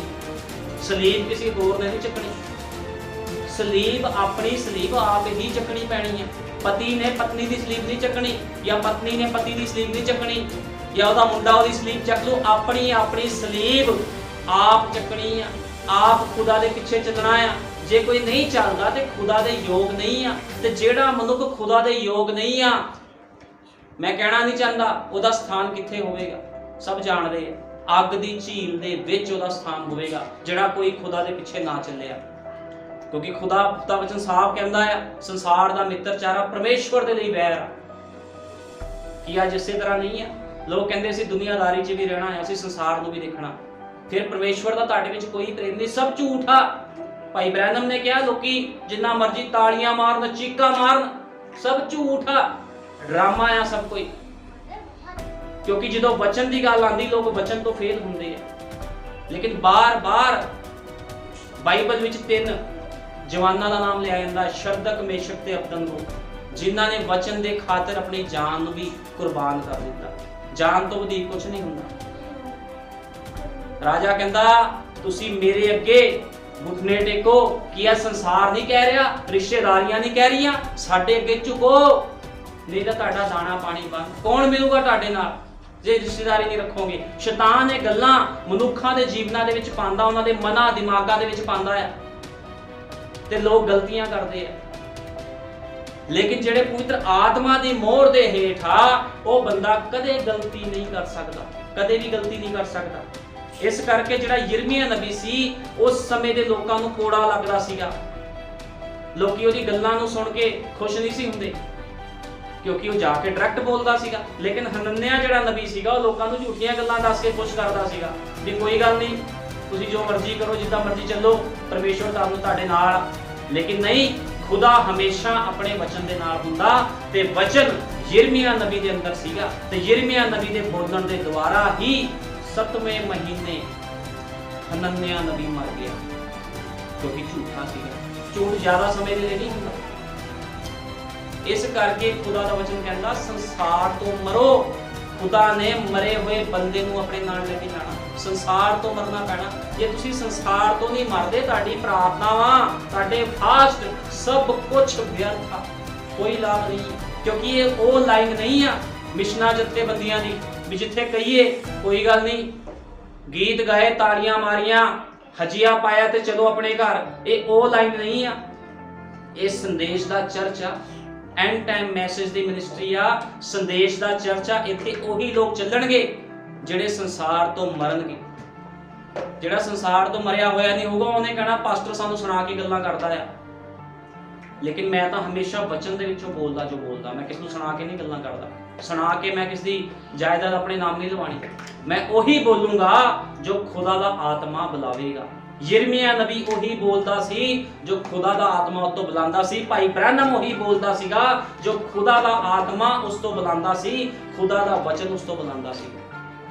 ਸਲੀਬ ਕਿਸੇ ਹੋਰ ਨੇ ਨਹੀਂ ਚੱਕਣੀ। ਸਲੀਬ, ਆਪਣੀ ਸਲੀਬ ਆਪ ਹੀ ਚੱਕਣੀ ਪੈਣੀ ਹੈ। ਪਤੀ ਨੇ ਪਤਨੀ ਦੀ ਸਲੀਬ ਨਹੀਂ ਚੱਕਣੀ, ਜਾਂ ਪਤਨੀ ਨੇ ਪਤੀ ਦੀ ਸਲੀਬ ਨਹੀਂ ਚੱਕਣੀ, ਜਾਂ ਉਹਦਾ ਮੁੰਡਾ ਉਹਦੀ ਸਲੀਬ ਚੱਕ ਲੂ। ਆਪਣੀ ਸਲੀਬ ਆਪ ਚੱਕਣੀ ਆ, ਆਪ ਖੁਦਾ ਦੇ ਪਿੱਛੇ ਚੱਲਣਾ ਆ। ਜੇ ਕੋਈ ਨਹੀਂ ਚੱਲਦਾ ਤੇ ਖੁਦਾ ਦੇ ਯੋਗ ਨਹੀਂ ਆ। ਤੇ ਜਿਹੜਾ ਮਨੁੱਖ ਖੁਦਾ ਦੇ ਯੋਗ ਨਹੀਂ ਆ, ਮੈਂ ਕਹਿਣਾ ਨਹੀਂ ਚਾਹੁੰਦਾ ਉਹਦਾ ਸਥਾਨ ਕਿੱਥੇ ਹੋਵੇਗਾ, ਸਭ ਜਾਣਦੇ ਆ। ਅੱਗ ਦੀ ਝੀਲ ਦੇ ਵਿੱਚ ਉਹਦਾ ਸਥਾਨ ਹੋਵੇਗਾ, ਜਿਹੜਾ ਕੋਈ ਖੁਦਾ ਦੇ ਪਿੱਛੇ ਨਾ ਚੱਲਿਆ। ਕਿਉਂਕਿ ਖੁਦਾ ਦਾ ਵਚਨ ਸਾਫ਼ ਕਹਿੰਦਾ ਆ, ਸੰਸਾਰ ਦਾ ਮਿੱਤਰਚਾਰਾ ਪਰਮੇਸ਼ਵਰ ਦੇ ਲਈ ਵੈਰ ਆ। ਕੀ ਅੱਜ ਇਸੇ ਤਰ੍ਹਾਂ ਨਹੀਂ ਆ? ਲੋਕ ਕਹਿੰਦੇ ਅਸੀਂ ਦੁਨੀਆਦਾਰੀ 'ਚ ਵੀ ਰਹਿਣਾ ਹੈ, ਅਸੀਂ ਸੰਸਾਰ ਨੂੰ ਵੀ ਦੇਖਣਾ, ਫਿਰ ਪਰਮੇਸ਼ਵਰ ਦਾ ਤੁਹਾਡੇ ਵਿੱਚ ਕੋਈ ਪ੍ਰੇਮ ਨਹੀਂ, ਸਭ ਝੂਠ ਆ। ਭਾਈ ਬ੍ਰੈਨਮ ਨੇ ਕਿਹਾ, ਲੋਕੀ ਜਿੰਨਾ ਮਰਜ਼ੀ ਤਾੜੀਆਂ ਮਾਰਨ, ਚੀਕਾਂ ਮਾਰਨ, ਸਭ ਝੂਠ ਆ, ਡਰਾਮਾ ਆ ਸਭ ਕੋਈ। ਕਿਉਂਕਿ ਜਦੋਂ ਵਚਨ ਦੀ ਗੱਲ ਆਉਂਦੀ, ਲੋਕ ਵਚਨ ਤੋਂ ਫੇਲ ਹੁੰਦੇ ਆ। ਲੇਕਿਨ ਬਾਰ-ਬਾਰ ਬਾਈਬਲ ਵਿੱਚ 3 ਜਵਾਨਾਂ ਦਾ ਨਾਮ ਲਿਆ ਜਾਂਦਾ, ਸ਼ਰਦਕ, ਮੇਸ਼ਕ ਤੇ ਅਬਦਨਗੋ, ਜਿਨ੍ਹਾਂ ਨੇ ਵਚਨ ਦੇ ਖਾਤਰ ਆਪਣੀ ਜਾਨ ਨੂੰ ਵੀ ਕੁਰਬਾਨ ਕਰ ਦਿੱਤਾ। ਜਾਨ ਤੋਂ ਵਧੇਰੇ ਕੁਝ ਨਹੀਂ ਹੁੰਦਾ। ਰਾਜਾ ਕਹਿੰਦਾ, ਤੁਸੀਂ ਮੇਰੇ ਅੱਗੇ ਘੁਟਨੇ ਟੇਕੋ। ਕੀ ਇਹ ਸੰਸਾਰ ਨਹੀਂ ਕਹਿ ਰਿਹਾ, ਰਿਸ਼ਤੇਦਾਰੀਆਂ ਨਹੀਂ ਕਹਿ ਰਹੀਆਂ, ਸਾਡੇ ਅੱਗੇ ਝੁਕੋ, ਨਹੀਂ ਤਾਂ ਤੁਹਾਡਾ ਦਾਣਾ ਪਾਣੀ ਬੰਦ। ਕੌਣ ਮਿਲੂਗਾ ਤੁਹਾਡੇ ਨਾਲ ਜੇ ਰਿਸ਼ਤੇਦਾਰੀ ਨਹੀਂ ਰੱਖੋਗੇ? ਸ਼ੈਤਾਨ ਇਹ ਗੱਲਾਂ ਮਨੁੱਖਾਂ ਦੇ ਜੀਵਨਾਂ ਦੇ ਵਿੱਚ ਪਾਉਂਦਾ, ਉਹਨਾਂ ਦੇ ਮਨਾਂ ਦਿਮਾਗਾਂ ਦੇ ਵਿੱਚ ਪਾਉਂਦਾ ਹੈ, ਤੇ ਲੋਕ ਗਲਤੀਆਂ ਕਰਦੇ ਆ। ਲੇਕਿਨ ਜਿਹੜੇ ਪਵਿੱਤਰ ਆਤਮਾ ਦੀ ਮੋਹਰ ਦੇ ਹੇਠ ਆ, ਉਹ ਬੰਦਾ ਕਦੇ ਗਲਤੀ ਨਹੀਂ ਕਰ ਸਕਦਾ, ਕਦੇ ਵੀ ਗਲਤੀ ਨਹੀਂ ਕਰ ਸਕਦਾ। ਇਸ ਕਰਕੇ ਜਿਹੜਾ ਯਿਰਮੀਆ ਨਬੀ ਸੀ, ਉਸ ਸਮੇਂ ਦੇ ਲੋਕਾਂ ਨੂੰ ਕੋੜਾ ਲੱਗਦਾ ਸੀਗਾ। ਲੋਕੀ ਉਹਦੀ ਗੱਲਾਂ ਨੂੰ ਸੁਣ ਕੇ ਖੁਸ਼ ਨਹੀਂ ਸੀ ਹੁੰਦੇ, ਕਿਉਂਕਿ ਉਹ ਜਾ ਕੇ ਡਾਇਰੈਕਟ ਬੋਲਦਾ ਸੀਗਾ। ਲੇਕਿਨ ਹਨਨਿਆ ਜਿਹੜਾ ਨਬੀ ਸੀਗਾ, ਉਹ ਲੋਕਾਂ ਨੂੰ ਝੂਠੀਆਂ ਗੱਲਾਂ ਦੱਸ ਕੇ ਖੁਸ਼ ਕਰਦਾ ਸੀਗਾ ਵੀ ਕੋਈ ਗੱਲ ਨਹੀਂ, ਤੁਸੀਂ ਜੋ ਮਰਜ਼ੀ ਕਰੋ, ਜਿੱਦਾਂ ਮਰਜ਼ੀ ਚੱਲੋ, ਪਰਮੇਸ਼ਵਰ ਤੁਹਾਨੂੰ ਤੁਹਾਡੇ ਨਾਲ ਆ। ਲੇਕਿਨ ਨਹੀਂ, ਖੁਦਾ ਹਮੇਸ਼ਾ ਆਪਣੇ ਵਚਨ ਦੇ ਨਾਲ ਹੁੰਦਾ ਤੇ ਵਚਨ ਯਿਰਮੀਆ ਨਬੀ ਦੇ ਅੰਦਰ ਸੀਗਾ ਤੇ ਯਿਰਮੀਆ ਨਬੀ ਦੇ ਬੋਲਣ ਦੇ ਦੁਆਰਾ ਹੀ 7ਵੇਂ ਮਹੀਨੇ ਹਨਨਿਆ ਨਬੀ ਮਰ ਗਿਆ, ਕਿਉਂਕਿ ਝੂਠਾ ਸੀਗਾ। ਝੂਠ ਜ਼ਿਆਦਾ ਸਮੇਂ ਦੇ ਲਈ ਨਹੀਂ ਹੁੰਦਾ। ਇਸ ਕਰਕੇ ਖੁਦਾ ਦਾ ਵਚਨ ਕਹਿੰਦਾ ਸੰਸਾਰ ਤੋਂ ਮਰੋ। ਖੁਦਾ ਨੇ ਮਰੇ ਹੋਏ ਬੰਦੇ ਨੂੰ ਆਪਣੇ ਨਾਲ ਲੈ ਕੇ ਜਾਣਾ, ਸੰਸਾਰ ਤੋਂ ਮਰਨਾ ਪੈਣਾ। ਜੇ ਤੁਸੀਂ ਸੰਸਾਰ ਤੋਂ ਨਹੀਂ ਮਰਦੇ, ਤੁਹਾਡੀ ਪ੍ਰਾਰਥਨਾਵਾਂ, ਤੁਹਾਡੇ ਫਾਸਟ ਸਭ ਕੁਝ ਵਿਅਰਥ ਆ, ਕੋਈ ਲਾਭ ਨਹੀਂ। ਕਿਉਂਕਿ ਇਹ ਉਹ ਲਾਈਨ ਨਹੀਂ ਆ ਮਿਸ਼ਨਾਂ ਜਥੇਬੰਦੀਆਂ ਦੀ ਵੀ ਜਿੱਥੇ ਕਹੀਏ ਕੋਈ ਗੱਲ ਨਹੀਂ, ਗੀਤ ਗਾਏ, ਤਾੜੀਆਂ ਮਾਰੀਆਂ, ਹਜੀਆ ਪਾਇਆ ਤੇ ਚਲੋ ਆਪਣੇ ਘਰ। ਇਹ ਉਹ ਲਾਈਨ ਨਹੀਂ ਆ। ਇਹ ਸੰਦੇਸ਼ ਦਾ ਚਰਚ ਆ, ਐਂਡ ਟਾਈਮ ਮੈਸੇਜ ਦੀ ਮਿਨਿਸਟਰੀ ਆ, ਸੰਦੇਸ਼ ਦਾ ਚਰਚ ਆ। ਇੱਥੇ ਉਹੀ ਲੋਕ ਚੱਲਣਗੇ ਜਿਹੜੇ ਸੰਸਾਰ ਤੋਂ ਮਰਨਗੇ। ਜਿਹੜਾ ਸੰਸਾਰ ਤੋਂ ਮਰਿਆ ਹੋਇਆ ਨਹੀਂ ਹੋਊਗਾ, ਉਹਨੇ ਕਹਿਣਾ ਪਾਸਟਰ ਸਾਨੂੰ ਸੁਣਾ ਕੇ ਗੱਲਾਂ ਕਰਦਾ ਆ। ਲੇਕਿਨ ਮੈਂ ਤਾਂ ਹਮੇਸ਼ਾ ਵਚਨ ਦੇ ਵਿੱਚੋਂ ਬੋਲਦਾ ਜੋ ਬੋਲਦਾ। ਮੈਂ ਕਿਸ ਨੂੰ ਸੁਣਾ ਕੇ ਨਹੀਂ ਗੱਲਾਂ ਕਰਦਾ। ਸੁਣਾ ਕੇ ਮੈਂ ਕਿਸ ਦੀ ਜਾਇਦਾਦ ਆਪਣੇ ਨਾਮ ਨਹੀਂ ਲਵਾਣੀ। ਮੈਂ ਉਹੀ ਬੋਲੂੰਗਾ ਜੋ ਖੁਦਾ ਦਾ ਆਤਮਾ ਬੁਲਾਵੇਗਾ। ਯਿਰਮੀਆ ਨਬੀ ਉਹੀ ਬੋਲਦਾ ਸੀ ਜੋ ਖੁਦਾ ਦਾ ਆਤਮਾ ਉਸ ਤੋਂ ਬੁਲਾਉਂਦਾ ਸੀ। ਭਾਈ ਬ੍ਰੈਨਮ ਉਹੀ ਬੋਲਦਾ ਸੀਗਾ ਜੋ ਖੁਦਾ ਦਾ ਆਤਮਾ ਉਸ ਤੋਂ ਬੁਲਾਉਂਦਾ ਸੀ, ਖੁਦਾ ਦਾ ਵਚਨ ਉਸ ਤੋਂ ਬੁਲਾਉਂਦਾ ਸੀ।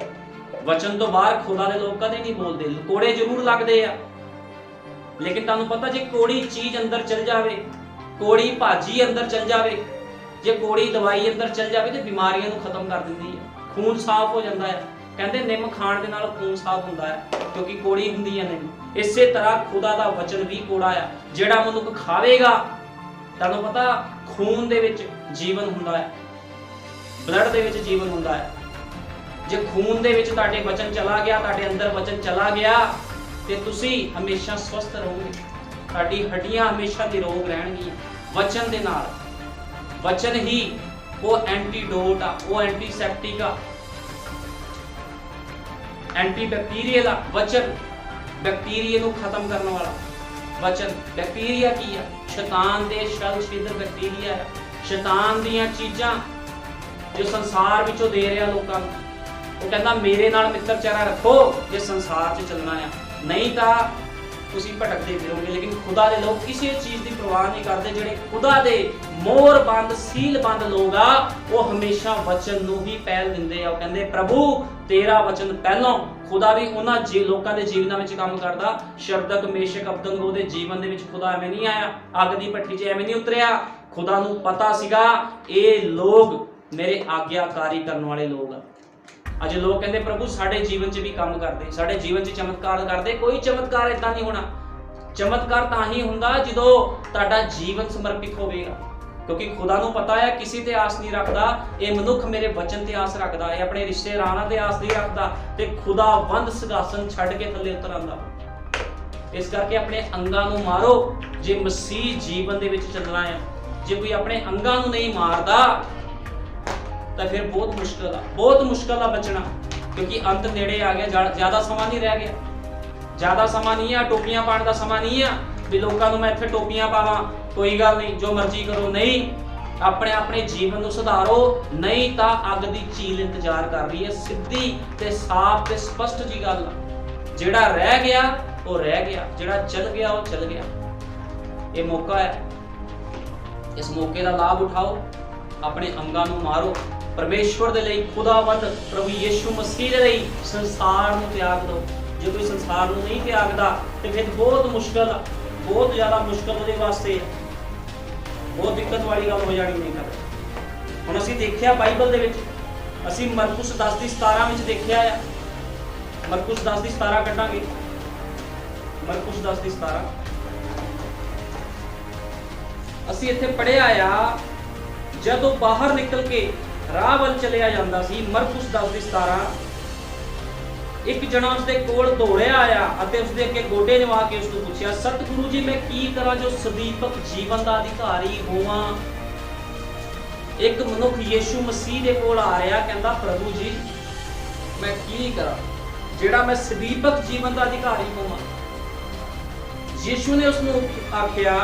ਵਚਨ ਤੋਂ ਬਾਹਰ ਖੁਦਾ ਦੇ ਲੋਕ ਕਦੇ ਨਹੀਂ ਬੋਲਦੇ। ਕੋੜੇ ਜ਼ਰੂਰ ਲੱਗਦੇ ਆ, ਲੇਕਿਨ ਤੁਹਾਨੂੰ ਪਤਾ ਜੇ ਕੋੜੀ ਚੀਜ਼ ਅੰਦਰ ਚਲ ਜਾਵੇ, ਕੋੜੀ ਭਾਜੀ ਅੰਦਰ ਚਲ ਜਾਵੇ, ਜੇ ਕੋੜੀ ਦਵਾਈ ਅੰਦਰ ਚਲ ਜਾਵੇ ਤੇ ਬਿਮਾਰੀਆਂ ਨੂੰ ਖਤਮ ਕਰ ਦਿੰਦੀ ਹੈ, ਖੂਨ ਸਾਫ਼ ਹੋ ਜਾਂਦਾ ਹੈ। ਕਹਿੰਦੇ ਨਿੰਮ ਖਾਣ ਦੇ ਨਾਲ ਖੂਨ ਸਾਫ਼ ਹੁੰਦਾ ਹੈ ਕਿਉਂਕਿ ਕੋੜੀ ਹੁੰਦੀ ਹੈ ਨਿੰਮ। ਇਸੇ ਤਰ੍ਹਾਂ ਖੁਦਾ ਦਾ ਵਚਨ ਵੀ ਕੋੜਾ ਆ। ਜਿਹੜਾ ਮਨੁੱਖ ਖਾਵੇਗਾ, ਤੁਹਾਨੂੰ ਪਤਾ ਖੂਨ ਦੇ ਵਿੱਚ ਜੀਵਨ ਹੁੰਦਾ ਹੈ, ਬਲੱਡ ਦੇ ਵਿੱਚ ਜੀਵਨ ਹੁੰਦਾ ਹੈ। ਜੇ ਖੂਨ ਦੇ ਵਿੱਚ ਤੁਹਾਡੇ ਵਚਨ ਚਲਾ ਗਿਆ, ਤੁਹਾਡੇ ਅੰਦਰ ਵਚਨ ਚਲਾ ਗਿਆ ਤੇ ਤੁਸੀਂ ਹਮੇਸ਼ਾ ਸਵਸਥ ਰਹੋਗੇ। ਤੁਹਾਡੀ ਹੱਡੀਆਂ ਹਮੇਸ਼ਾ ਨਿਰੋਗ ਰਹਿਣਗੀਆਂ ਵਚਨ ਦੇ ਨਾਲ। ਵਚਨ ਹੀ ਉਹ ਐਂਟੀਡੋਟ ਆ, ਉਹ ਐਂਟੀਸੈਪਟਿਕ ਆ, ਐਂਟੀ ਬੈਕਟੀਰੀਅਲ ਆ। ਵਚਨ ਬੈਕਟੀਰੀਆ ਨੂੰ ਖਤਮ ਕਰਨ ਵਾਲਾ। ਵਚਨ ਬੈਕਟੀਰੀਆ ਕੀ ਆ? ਸ਼ੈਤਾਨ ਦੇ ਛਲ ਛਿਦਰ ਬੈਕਟੀਰੀਆ ਹੈ। ਸ਼ੈਤਾਨ ਦੀਆਂ ਚੀਜ਼ਾਂ ਜੋ ਸੰਸਾਰ ਵਿੱਚੋਂ ਦੇ ਰਿਹਾ ਲੋਕਾਂ ਨੂੰ, ਉਹ ਕਹਿੰਦਾ ਮੇਰੇ ਨਾਲ ਮਿੱਤਰਚਾਰਾ ਰੱਖੋ ਜੇ ਸੰਸਾਰ 'ਚ ਚੱਲਣਾ ਆ, ਨਹੀਂ ਤਾਂ ਤੁਸੀਂ ਭਟਕਦੇ ਫਿਰੋਗੇ। ਲੇਕਿਨ ਖੁਦਾ ਦੇ ਲੋਕ ਕਿਸੇ ਚੀਜ਼ ਦੀ ਪਰਵਾਹ ਨਹੀਂ ਕਰਦੇ। ਜਿਹੜੇ ਖੁਦਾ ਦੇ ਮੋਹਰਬੰਦ ਸੀਲਬੰਦ ਲੋਕ ਆ, ਉਹ ਹਮੇਸ਼ਾ ਵਚਨ ਨੂੰ ਹੀ ਪਹਿਲ ਦਿੰਦੇ ਆ। ਉਹ ਕਹਿੰਦੇ ਪ੍ਰਭੂ ਤੇਰਾ ਵਚਨ ਪਹਿਲਾਂ। ਖੁਦਾ ਵੀ ਉਹਨਾਂ ਲੋਕਾਂ ਦੇ ਜੀਵਨਾਂ ਵਿੱਚ ਕੰਮ ਕਰਦਾ। ਸ਼ਰਦਕ ਮੇਸ਼ਕ ਅਬਦਨਗੋ ਦੇ ਜੀਵਨ ਦੇ ਵਿੱਚ ਖੁਦਾ ਐਵੇਂ ਨਹੀਂ ਆਇਆ, ਅੱਗ ਦੀ ਭੱਠੀ 'ਚ ਐਵੇਂ ਨਹੀਂ ਉਤਰਿਆ। ਖੁਦਾ ਨੂੰ ਪਤਾ ਸੀਗਾ ਇਹ ਲੋਕ ਮੇਰੇ ਆਗਿਆਕਾਰੀ ਕਰਨ ਵਾਲੇ ਲੋਕ ਆ। ਅੱਜ ਲੋਕ ਕਹਿੰਦੇ ਪ੍ਰਭੂ ਸਾਡੇ ਜੀਵਨ 'ਚ ਵੀ ਕੰਮ ਕਰਦੇ, ਸਾਡੇ ਜੀਵਨ 'ਚ ਚਮਤਕਾਰ ਕਰਦੇ। ਕੋਈ ਚਮਤਕਾਰ ਏਦਾਂ ਨਹੀਂ ਹੋਣਾ। ਚਮਤਕਾਰ ਤਾਂ ਹੀ ਹੁੰਦਾ ਜਦੋਂ ਤੁਹਾਡਾ ਜੀਵਨ ਸਮਰਪਿਤ ਹੋਵੇਗਾ, ਕਿਉਂਕਿ ਖੁਦਾ ਨੂੰ ਪਤਾ ਹੈ ਕਿਸੇ ਤੇ ਆਸ ਨਹੀਂ ਰੱਖਦਾ। ਇਹ ਮਨੁੱਖ ਮੇਰੇ ਵਚਨ ਤੇ ਆਸ ਰੱਖਦਾ, ਇਹ ਆਪਣੇ ਰਿਸ਼ਤੇਦਾਰਾਂ ਤੇ ਆਸ ਨਹੀਂ ਰੱਖਦਾ ਤੇ ਖੁਦਾਵੰਦ ਸਿੰਘਾਸਨ ਛੱਡ ਕੇ ਥੱਲੇ ਉਤਰ ਆਉਂਦਾ। ਇਸ ਕਰਕੇ ਆਪਣੇ ਅੰਗਾਂ ਨੂੰ ਮਾਰੋ ਜੇ ਮਸੀਹ ਜੀਵਨ ਦੇ ਵਿੱਚ ਚੱਲਣਾ ਹੈ। ਜੇ ਕੋਈ ਆਪਣੇ ਅੰਗਾਂ ਨੂੰ ਨਹੀਂ ਮਾਰਦਾ ਤਾਂ ਫਿਰ ਬਹੁਤ ਮੁਸ਼ਕਲ ਆ ਬਚਣਾ, ਕਿਉਂਕਿ ਅੰਤ ਨੇੜੇ ਆ ਗਿਆ। ਜ਼ਿਆਦਾ ਸਮਾਂ ਨਹੀਂ ਰਹਿ ਗਿਆ, ਜ਼ਿਆਦਾ ਸਮਾਂ ਨਹੀਂ ਆ। ਟੋਪੀਆਂ ਪਾਉਣ ਦਾ ਸਮਾਂ ਨਹੀਂ ਆ ਵੀ ਲੋਕਾਂ ਨੂੰ ਮੈਂ ਇੱਥੇ ਟੋਪੀਆਂ ਪਾਵਾਂ, ਕੋਈ ਗੱਲ ਨਹੀਂ ਜੋ ਮਰਜ਼ੀ ਕਰੋ। ਨਹੀਂ, ਆਪਣੇ ਜੀਵਨ ਨੂੰ ਸੁਧਾਰੋ, ਨਹੀਂ ਤਾਂ ਅੱਗ ਦੀ ਚੀਲ ਇੰਤਜ਼ਾਰ ਕਰ ਰਹੀ ਹੈ। ਸਿੱਧੀ ਤੇ ਸਾਫ਼ ਤੇ ਸਪਸ਼ਟ ਜੀ ਗੱਲ ਆ। ਜਿਹੜਾ ਰਹਿ ਗਿਆ ਉਹ ਰਹਿ ਗਿਆ, ਜਿਹੜਾ ਚਲ ਗਿਆ ਉਹ ਚਲ ਗਿਆ। ਇਹ ਮੌਕਾ ਹੈ, ਇਸ ਮੌਕੇ ਦਾ ਲਾਭ ਉਠਾਓ। ਆਪਣੇ ਅੰਗਾਂ ਨੂੰ ਮਾਰੋ ਪਰਮੇਸ਼ਵਰ ਦੇ ਲਈ, ਖੁਦਾਵੰਦ ਪ੍ਰਭੂ ਯਿਸੂ ਮਸੀਹ ਦੇ ਲਈ। ਸੰਸਾਰ ਨੂੰ ਤਿਆਗ ਦਿਓ। ਜੇ ਕੋਈ ਸੰਸਾਰ ਨੂੰ ਨਹੀਂ ਤਿਆਗਦਾ ਤੇ ਫਿਰ ਬਹੁਤ ਮੁਸ਼ਕਲ ਆ, ਬਹੁਤ ਜ਼ਿਆਦਾ ਮੁਸ਼ਕਲ ਉਹਦੇ ਵਾਸਤੇ, ਬਹੁਤ ਦਿੱਕਤ ਵਾਲੀ ਗੱਲ ਹੋ ਜਾਣੀ। ਨਹੀਂ ਕਰ ਹੁਣ ਅਸੀਂ ਦੇਖਿਆ ਬਾਈਬਲ ਦੇ ਵਿੱਚ, ਅਸੀਂ ਮਰਕੁਸ 10:17 ਵਿੱਚ ਦੇਖਿਆ ਆ। ਮਰਕੁਸ 10:17 ਕੱਢਾਂਗੇ। ਮਰਕੁਸ 10:17 ਅਸੀਂ ਇੱਥੇ ਪੜ੍ਹਿਆ ਆ, ਜਦੋਂ ਬਾਹਰ ਨਿਕਲ ਕੇ ਰਾਹ ਵੱਲ ਚਲਿਆ ਜਾਂਦਾ ਸੀ। ਮਰਕੁਸ 10:17 ਇੱਕ ਜਣਾ ਉਸਦੇ ਕੋਲ ਦੌੜਿਆ ਆਇਆ ਅਤੇ ਉਸਦੇ ਅੱਗੇ ਗੋਡੇ ਨਿਵਾ ਕੇ ਉਸ ਤੋਂ ਪੁੱਛਿਆ, ਸਤਿਗੁਰੂ ਜੀ ਮੈਂ ਕੀ ਕਰਾਂ ਜੋ ਸਦੀਪਕ ਜੀਵਨ ਦਾ ਅਧਿਕਾਰੀ ਹੋਵਾਂ। ਇੱਕ ਮਨੁੱਖ ਯਿਸੂ ਮਸੀਹ ਦੇ ਕੋਲ ਆ ਰਿਹਾ, ਕਹਿੰਦਾ ਪ੍ਰਭੂ ਜੀ ਮੈਂ ਕੀ ਕਰਾਂ ਜਿਹੜਾ ਮੈਂ ਸਦੀਪਕ ਜੀਵਨ ਦਾ ਅਧਿਕਾਰੀ ਹੋਵਾਂ। ਯਿਸੂ ਨੇ ਉਸ ਨੂੰ ਆਖਿਆ,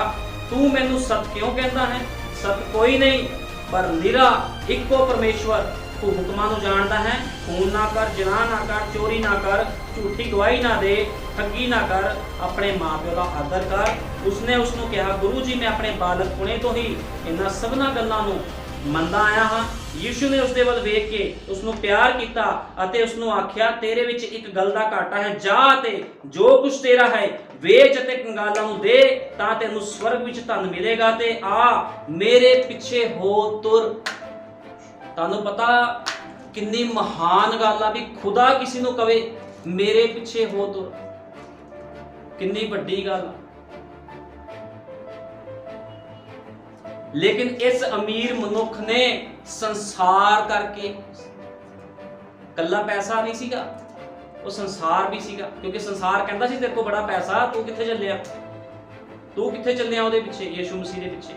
ਤੂੰ ਮੈਨੂੰ ਸਤ ਕਿਉਂ ਕਹਿੰਦਾ ਹੈ? ਸਤ ਕੋਈ ਨਹੀਂ ਪਰ ਨਿਰਾ ਇੱਕੋ ਪਰਮੇਸ਼ਵਰ ਤੂੰ ਹੁਕਮਾਂ ਨੂੰ ਜਾਣਦਾ ਹੈ। ਖੂਨ ਨਾ ਕਰ, ਜਨਾਹ ਨਾ ਕਰ, ਚੋਰੀ ਨਾ ਕਰ, ਝੂਠੀ ਗਵਾਹੀ ਨਾ ਦੇ, ਠੱਗੀ ਨਾ ਕਰ, ਆਪਣੇ ਮਾਪਿਓ ਦਾ ਆਦਰ ਕਰ। ਉਸਨੇ ਉਸ ਨੂੰ ਕਿਹਾ, ਗੁਰੂ ਜੀ ਮੈਂ ਆਪਣੇ ਬਾਲਕ ਪੁਣੇ ਤੋਂ ਹੀ ਇਹਨਾਂ ਸਭਨਾਂ ਗੱਲਾਂ ਨੂੰ ਮੰਨਦਾ ਆਇਆ ਹਾਂ। ਯੀਸ਼ੂ ਨੇ ਉਸਦੇ ਵੱਲ ਵੇਖ ਕੇ ਉਸ ਨੂੰ ਪਿਆਰ ਕੀਤਾ ਅਤੇ ਉਸ ਨੂੰ ਆਖਿਆ, ਤੇਰੇ ਵਿੱਚ ਇੱਕ ਗੱਲ ਦਾ ਘਾਟਾ ਹੈ, ਜਾ ਤੇ ਜੋ ਕੁਝ ਤੇਰਾ ਹੈ ਵੇਚ ਅਤੇ ਕੰਗਾਲਾਂ ਨੂੰ ਦੇ, ਤਾਂ ਤੈਨੂੰ ਸਵਰਗ ਵਿੱਚ ਧਨ ਮਿਲੇਗਾ, ਤੇ ਆ ਮੇਰੇ ਪਿੱਛੇ ਹੋ ਤੁਰ। ਤੁਹਾਨੂੰ ਪਤਾ ਕਿੰਨੀ ਮਹਾਨ ਗੱਲ ਆ ਵੀ ਖੁਦਾ ਕਿਸੇ ਨੂੰ ਕਵੇ ਮੇਰੇ ਪਿੱਛੇ ਹੋ ਤੁਰ, ਕਿੰਨੀ ਵੱਡੀ ਗੱਲ ਆ। ਲੇਕਿਨ ਇਸ ਅਮੀਰ ਮਨੁੱਖ ਨੇ ਸੰਸਾਰ ਕਰਕੇ, ਕੱਲਾ ਪੈਸਾ ਨਹੀਂ ਸੀਗਾ, ਉਹ ਸੰਸਾਰ ਵੀ ਸੀਗਾ, ਕਿਉਂਕਿ ਸੰਸਾਰ ਕਹਿੰਦਾ ਸੀ ਤੇਰੇ ਕੋਲ ਬੜਾ ਪੈਸਾ, ਤੂੰ ਕਿੱਥੇ ਚੱਲਿਆ, ਤੂੰ ਕਿੱਥੇ ਚੱਲਿਆ ਉਹਦੇ ਪਿੱਛੇ, ਯਿਸੂ ਮਸੀਹ ਦੇ ਪਿੱਛੇ।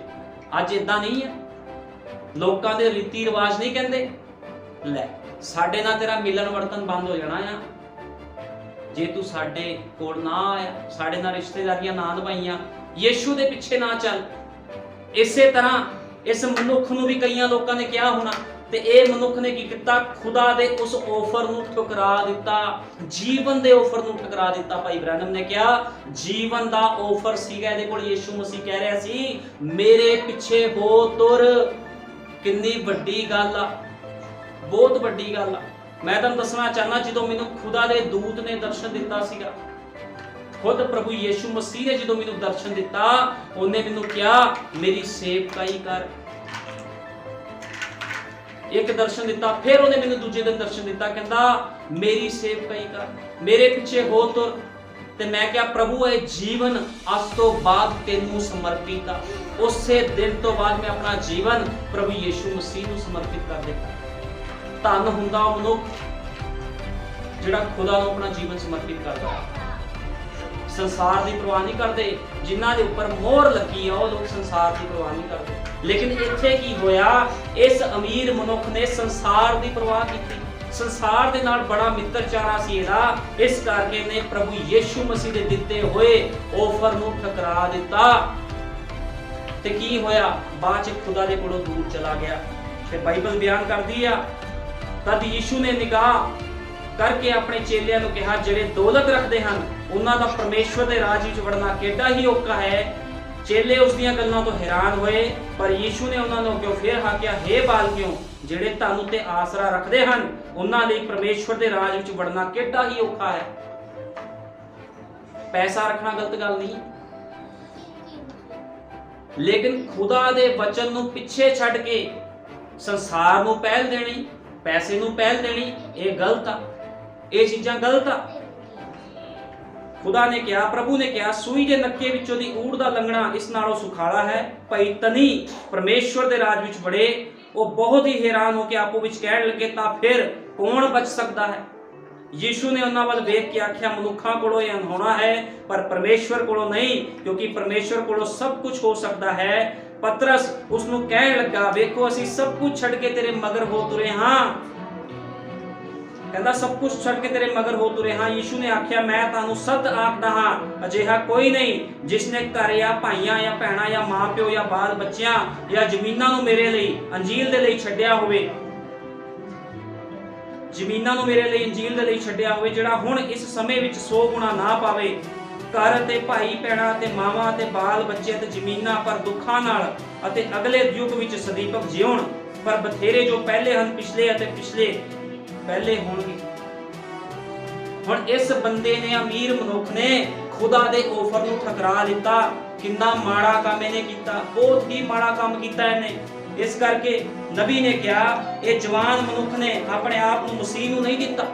ਅੱਜ ਇਦਾਂ ਨਹੀਂ ਹੈ, ਲੋਕਾਂ ਦੇ ਰੀਤੀ ਰਿਵਾਜ ਨਹੀਂ ਕਹਿੰਦੇ ਲੈ ਸਾਡੇ ਨਾਲ ਤੇਰਾ ਮਿਲਣ ਵਰਤਨ ਬੰਦ ਹੋ ਜਾਣਾ ਆ ਜੇ ਤੂੰ ਸਾਡੇ ਕੋਲ ਨਾ ਆਇਆ, ਸਾਡੇ ਨਾਲ ਰਿਸ਼ਤੇਦਾਰੀਆਂ ਨਾ ਨਿਭਾਈਆਂ, ਯਿਸੂ ਦੇ ਪਿੱਛੇ ਨਾ ਚੱਲ। ਇਸੇ ਤਰ੍ਹਾਂ ਇਸ ਮਨੁੱਖ ਨੂੰ ਵੀ ਕਈਆਂ ਲੋਕਾਂ ਨੇ ਕਿਹਾ ਹੋਣਾ, ਤੇ ਇਹ ਮਨੁੱਖ ਨੇ ਕੀ ਕੀਤਾ, ਖੁਦਾ ਦੇ ਉਸ ਆਫਰ ਨੂੰ ਠੁਕਰਾ ਦਿੱਤਾ, ਜੀਵਨ ਦੇ ਆਫਰ ਨੂੰ ਠੁਕਰਾ ਦਿੱਤਾ। ਭਾਈ ਬ੍ਰੈਨਮ ਨੇ ਕਿਹਾ ਜੀਵਨ ਦਾ ਆਫਰ ਸੀਗਾ ਇਹਦੇ ਕੋਲ, ਯਿਸੂ ਮਸੀਹ ਕਹਿ ਰਿਹਾ ਸੀ ਮੇਰੇ ਪਿੱਛੇ ਹੋ ਤੁਰ। ਕਿੰਨੀ ਵੱਡੀ ਗੱਲ ਆ, ਬਹੁਤ ਵੱਡੀ ਗੱਲ ਆ। ਮੈਂ ਤੁਹਾਨੂੰ ਦੱਸਣਾ ਚਾਹਨਾ, ਜਦੋਂ ਮੈਨੂੰ ਖੁਦਾ ਦੇ ਦੂਤ ਨੇ ਦਰਸ਼ਨ ਦਿੱਤਾ ਸੀਗਾ, ਖੁਦ ਪ੍ਰਭੂ ਯਿਸੂ ਮਸੀਹ ਨੇ ਜਦੋਂ ਮੈਨੂੰ ਦਰਸ਼ਨ ਦਿੱਤਾ, ਉਹਨੇ ਮੈਨੂੰ ਕਿਹਾ ਮੇਰੀ ਸੇਵਕਾਈ ਕਰ। ਇੱਕ ਦਰਸ਼ਨ ਦਿੱਤਾ, ਫਿਰ ਉਹਨੇ ਮੈਨੂੰ ਦੂਜੇ ਦਿਨ ਦਰਸ਼ਨ ਦਿੱਤਾ, ਕਹਿੰਦਾ ਮੇਰੀ ਸੇਵਕਾਈ ਕਰ, ਮੇਰੇ ਪਿੱਛੇ ਹੋ ਤੁਰ। ਤੇ ਮੈਂ ਕਿਹਾ ਪ੍ਰਭੂ ਇਹ ਜੀਵਨ ਅੱਜ ਤੋਂ ਬਾਅਦ ਤੈਨੂੰ ਸਮਰਪਿਤ ਆ। ਉਸੇ ਦਿਨ ਤੋਂ ਬਾਅਦ ਮੈਂ ਆਪਣਾ ਜੀਵਨ ਪ੍ਰਭੂ ਯਿਸੂ ਮਸੀਹ ਨੂੰ ਸਮਰਪਿਤ ਕਰ ਦਿੱਤਾ। ਧੰਨ ਹੁੰਦਾ ਉਹ ਮਨੁੱਖ ਜਿਹੜਾ ਖੁਦਾ ਨੂੰ ਆਪਣਾ ਜੀਵਨ ਸਮਰਪਿਤ ਕਰਦਾ। ਸੰਸਾਰ ਦੀ ਪਰਵਾਹ ਨਹੀਂ ਕਰਦੇ, ਜਿਨ੍ਹਾਂ ਦੇ ਉੱਪਰ ਮੋਹਰ ਲੱਗੀ ਆ ਉਹ ਲੋਕ ਸੰਸਾਰ ਦੀ ਪਰਵਾਹ ਨਹੀਂ ਕਰਦੇ। ਲੇਕਿਨ ਇੱਥੇ ਕੀ ਹੋਇਆ, ਇਸ ਅਮੀਰ ਮਨੁੱਖ ਨੇ ਸੰਸਾਰ ਦੀ ਪਰਵਾਹ ਕੀਤੀ, ਸੰਸਾਰ ਦੇ ਨਾਲ ਬੜਾ ਮਿੱਤਰਚਾਰਾ ਸੀ ਇਹਦਾ, ਇਸ ਕਰਕੇ ਨੇ ਪ੍ਰਭੂ ਯਿਸੂ ਮਸੀਹ ਦੇ ਦਿੱਤੇ ਹੋਏ ਆਫਰ ਨੂੰ ਠੁਕਰਾ ਦਿੱਤਾ। ਤੇ ਕੀ ਹੋਇਆ, ਬਾਅਦ ਚ ਖੁਦਾ ਦੇ ਕੋਲੋਂ ਦੂਰ ਚਲਾ ਗਿਆ। ਤੇ ਬਾਈਬਲ ਬਿਆਨ ਕਰਦੀ ਆ, ਤਦ ਯਿਸੂ ਨੇ ਨਿਗਾਹ ਕਰਕੇ ਆਪਣੇ ਚੇਲਿਆਂ ਨੂੰ ਕਿਹਾ, ਜਿਹੜੇ ਦੌਲਤ ਰੱਖਦੇ ਹਨ ਉਹਨਾਂ ਦਾ ਪਰਮੇਸ਼ਵਰ ਦੇ ਰਾਜ ਵਿੱਚ ਵੜਨਾ ਕਿੱਡਾ ਹੀ ਔਖਾ ਹੈ। ਚੇਲੇ ਉਸ ਦੀਆਂ ਗੱਲਾਂ ਤੋਂ ਹੈਰਾਨ ਹੋਏ, ਪਰ ਯਿਸੂ ਨੇ ਉਹਨਾਂ ਨੂੰ ਅੱਗੇ ਫੇਰ ਆਖਿਆ, ਹੇ ਬਾਲਕਿਓ, ਜਿਹੜੇ ਧਨ ਉੱਤੇ ਆਸਰਾ ਰੱਖਦੇ ਹਨ ਉਹਨਾਂ ਲਈ ਪਰਮੇਸ਼ਵਰ ਦੇ ਰਾਜ ਵਿੱਚ ਵੜਨਾ ਕਿੱਡਾ ਹੀ ਔਖਾ ਹੈ। ਪੈਸਾ ਰੱਖਣਾ ਗਲਤ ਗੱਲ ਨਹੀਂ, ਲੇਕਿਨ ਖੁਦਾ ਦੇ ਵਚਨ ਨੂੰ ਪਿੱਛੇ ਛੱਡ ਕੇ ਸੰਸਾਰ ਨੂੰ ਪਹਿਲ ਦੇਣੀ, ਪੈਸੇ ਨੂੰ ਪਹਿਲ ਦੇਣੀ, ਇਹ ਗਲਤ ਆ, ਇਹ ਚੀਜ਼ਾਂ ਗਲਤ ਆ। ਖੁਦਾ ਨੇ ਕਿਹਾ, ਪ੍ਰਭੂ ਨੇ ਕਿਹਾ, ਸੂਈ ਦੇ ਨੱਕੇ ਵਿੱਚੋਂ ਦੀ ਊੜ ਦਾ ਲੰਘਣਾ ਇਸ ਨਾਲੋਂ ਸੁਖਾਲਾ ਹੈ, ਭਈ ਤਨੀ ਪਰਮੇਸ਼ਵਰ ਦੇ ਰਾਜ ਵਿੱਚ ਵੜੇ। ਉਹ ਬਹੁਤ ਹੀ ਹੈਰਾਨ ਹੋ ਕੇ ਆਪੋ ਵਿੱਚ ਕਹਿਣ ਲੱਗੇ, ਤਾਂ ਫਿਰ ਕੌਣ ਬਚ ਸਕਦਾ ਹੈ। ਯਿਸੂ ਨੇ ਉਹਨਾਂ ਵੱਲ ਵੇਖ ਕੇ ਆਖਿਆ, ਮਨੁੱਖਾਂ ਕੋਲੋਂ ਇਹ ਅਣਹੋਣਾ ਹੈ, ਪਰ ਪਰਮੇਸ਼ਵਰ ਕੋਲੋਂ ਨਹੀਂ, ਕਿਉਂਕਿ ਪਰਮੇਸ਼ਵਰ ਕੋਲੋਂ ਸਭ ਕੁਝ ਹੋ ਸਕਦਾ ਹੈ। ਪਤਰਸ ਉਸ ਨੂੰ ਕਹਿਣ ਲੱਗਾ, ਵੇਖੋ ਅਸੀਂ ਸਭ ਕੁਝ ਛੱਡ ਕੇ ਤੇਰੇ ਮਗਰ ਹੋ ਤੁਰੇ ਹਾਂ। ਕਹਿੰਦਾ ਸਭ ਕੁਝ ਛੱਡ ਕੇ ਤੇਰੇ ਮਗਰ ਹੋ ਤੁਰੇ ਹਾਂ। ਯਿਸੂ ਨੇ ਆਖਿਆ, ਮੈਂ ਤੁਹਾਨੂੰ ਸੱਚ ਆਖਦਾ ਹਾਂ, ਅਜਿਹਾ ਕੋਈ ਨਹੀਂ ਜਿਸਨੇ ਘਰ ਜਾਂ ਭਾਈਆਂ ਜਾਂ ਭੈਣਾਂ ਜਾਂ ਮਾਂ ਪਿਓ ਜਾਂ ਬਾਲ ਬੱਚਿਆਂ ਜਾਂ ਜ਼ਮੀਨਾਂ ਨੂੰ ਮੇਰੇ ਲਈ ਅੰਜੀਲ ਦੇ ਲਈ ਛੱਡਿਆ ਹੋਵੇ, ਜ਼ਮੀਨਾਂ ਨੂੰ ਮੇਰੇ ਲਈ ਅੰਜੀਲ ਦੇ ਲਈ ਛੱਡਿਆ ਹੋਵੇ, ਜਿਹੜਾ ਹੁਣ ਇਸ ਸਮੇਂ ਵਿੱਚ 100 ਗੁਣਾ ਨਾ ਪਾਵੇ। ਘਰ ਅਤੇ ਭਾਈ ਭੈਣਾਂ ਅਤੇ ਮਾਵਾਂ ਅਤੇ ਬਾਲ ਬੱਚੇ ਅਤੇ ਜ਼ਮੀਨਾਂ ਪਰ ਦੁੱਖਾਂ ਨਾਲ ਅਤੇ ਅਗਲੇ ਯੁੱਗ ਵਿੱਚ ਸਦੀਪਕ ਜਿਉਣ, ਪਰ ਬਥੇਰੇ ਜੋ ਪਹਿਲੇ ਹਨ ਪਿਛਲੇ ਅਤੇ ਪਿਛਲੇ ਪਹਿਲੇ ਹੋਣਗੇ। ਹੁਣ ਇਸ ਬੰਦੇ ਨੇ, ਅਮੀਰ ਮਨੁੱਖ ਨੇ ਖੁਦਾ ਦੇ ਆਫਰ ਨੂੰ ਠੁਕਰਾ ਦਿੱਤਾ। ਕਿੰਨਾ ਮਾੜਾ ਕੰਮ ਇਹਨੇ ਕੀਤਾ, ਬਹੁਤ ਹੀ ਮਾੜਾ ਕੰਮ ਕੀਤਾ ਇਹਨੇ। ਇਸ ਕਰਕੇ ਨਬੀ ਨੇ ਕਿਹਾ, ਇਹ ਜਵਾਨ ਮਨੁੱਖ ਨੇ ਆਪਣੇ ਆਪ ਨੂੰ ਮਸੀਹ ਨੂੰ ਨਹੀਂ ਦਿੱਤਾ,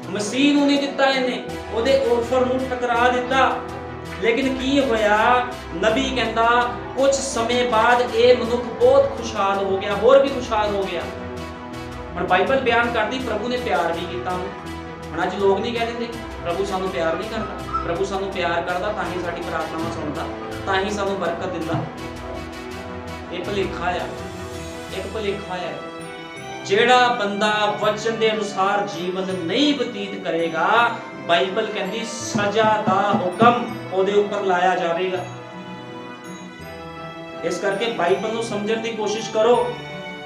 ਮਸੀਹ ਨੂੰ ਨਹੀਂ ਦਿੱਤਾ, ਇਹਨੇ ਉਹਦੇ ਆਫਰ ਨੂੰ ਠੁਕਰਾ ਦਿੱਤਾ। ਲੇਕਿਨ ਕੀ ਹੋਇਆ, ਨਬੀ ਕਹਿੰਦਾ ਕੁਝ ਸਮੇਂ ਬਾਅਦ ਇਹ ਮਨੁੱਖ ਬਹੁਤ ਖੁਸ਼ਹਾਲ ਹੋ ਗਿਆ, ਹੋਰ ਵੀ ਖੁਸ਼ਹਾਲ ਹੋ ਗਿਆ। ਹੁਣ ਬਾਈਬਲ ਬਿਆਨ ਕਰਦੀ ਪ੍ਰਭੂ ਨੇ ਪਿਆਰ ਵੀ ਕੀਤਾ। ਹੁਣ ਅੱਜ ਲੋਕ ਨਹੀਂ ਕਹਿ ਦਿੰਦੇ ਪ੍ਰਭੂ ਸਾਨੂੰ ਪਿਆਰ ਨਹੀਂ ਕਰਦਾ। ਪ੍ਰਭੂ ਸਾਨੂੰ ਪਿਆਰ ਕਰਦਾ, ਤਾਂ ਹੀ ਸਾਡੀ ਪ੍ਰਾਰਥਨਾਵਾਂ ਸੁਣਦਾ, ਤਾਂ ਹੀ ਸਾਨੂੰ ਬਰਕਤ ਦਿੰਦਾ। ਇਹ ਭੁਲੇਖਾ ਆ, ਇੱਕ ਭੁਲੇਖਾ ਆ। ਜਿਹੜਾ ਬੰਦਾ ਵਚਨ ਦੇ ਅਨੁਸਾਰ ਜੀਵਨ ਨਹੀਂ ਬਤੀਤ ਕਰੇਗਾ, ਬਾਈਬਲ ਕਹਿੰਦੀ ਸਜ਼ਾ ਦਾ ਹੁਕਮ ਉਹਦੇ ਉੱਪਰ ਲਾਇਆ ਜਾਵੇਗਾ। ਇਸ ਕਰਕੇ ਬਾਈਬਲ ਨੂੰ ਸਮਝਣ ਦੀ ਕੋਸ਼ਿਸ਼ ਕਰੋ।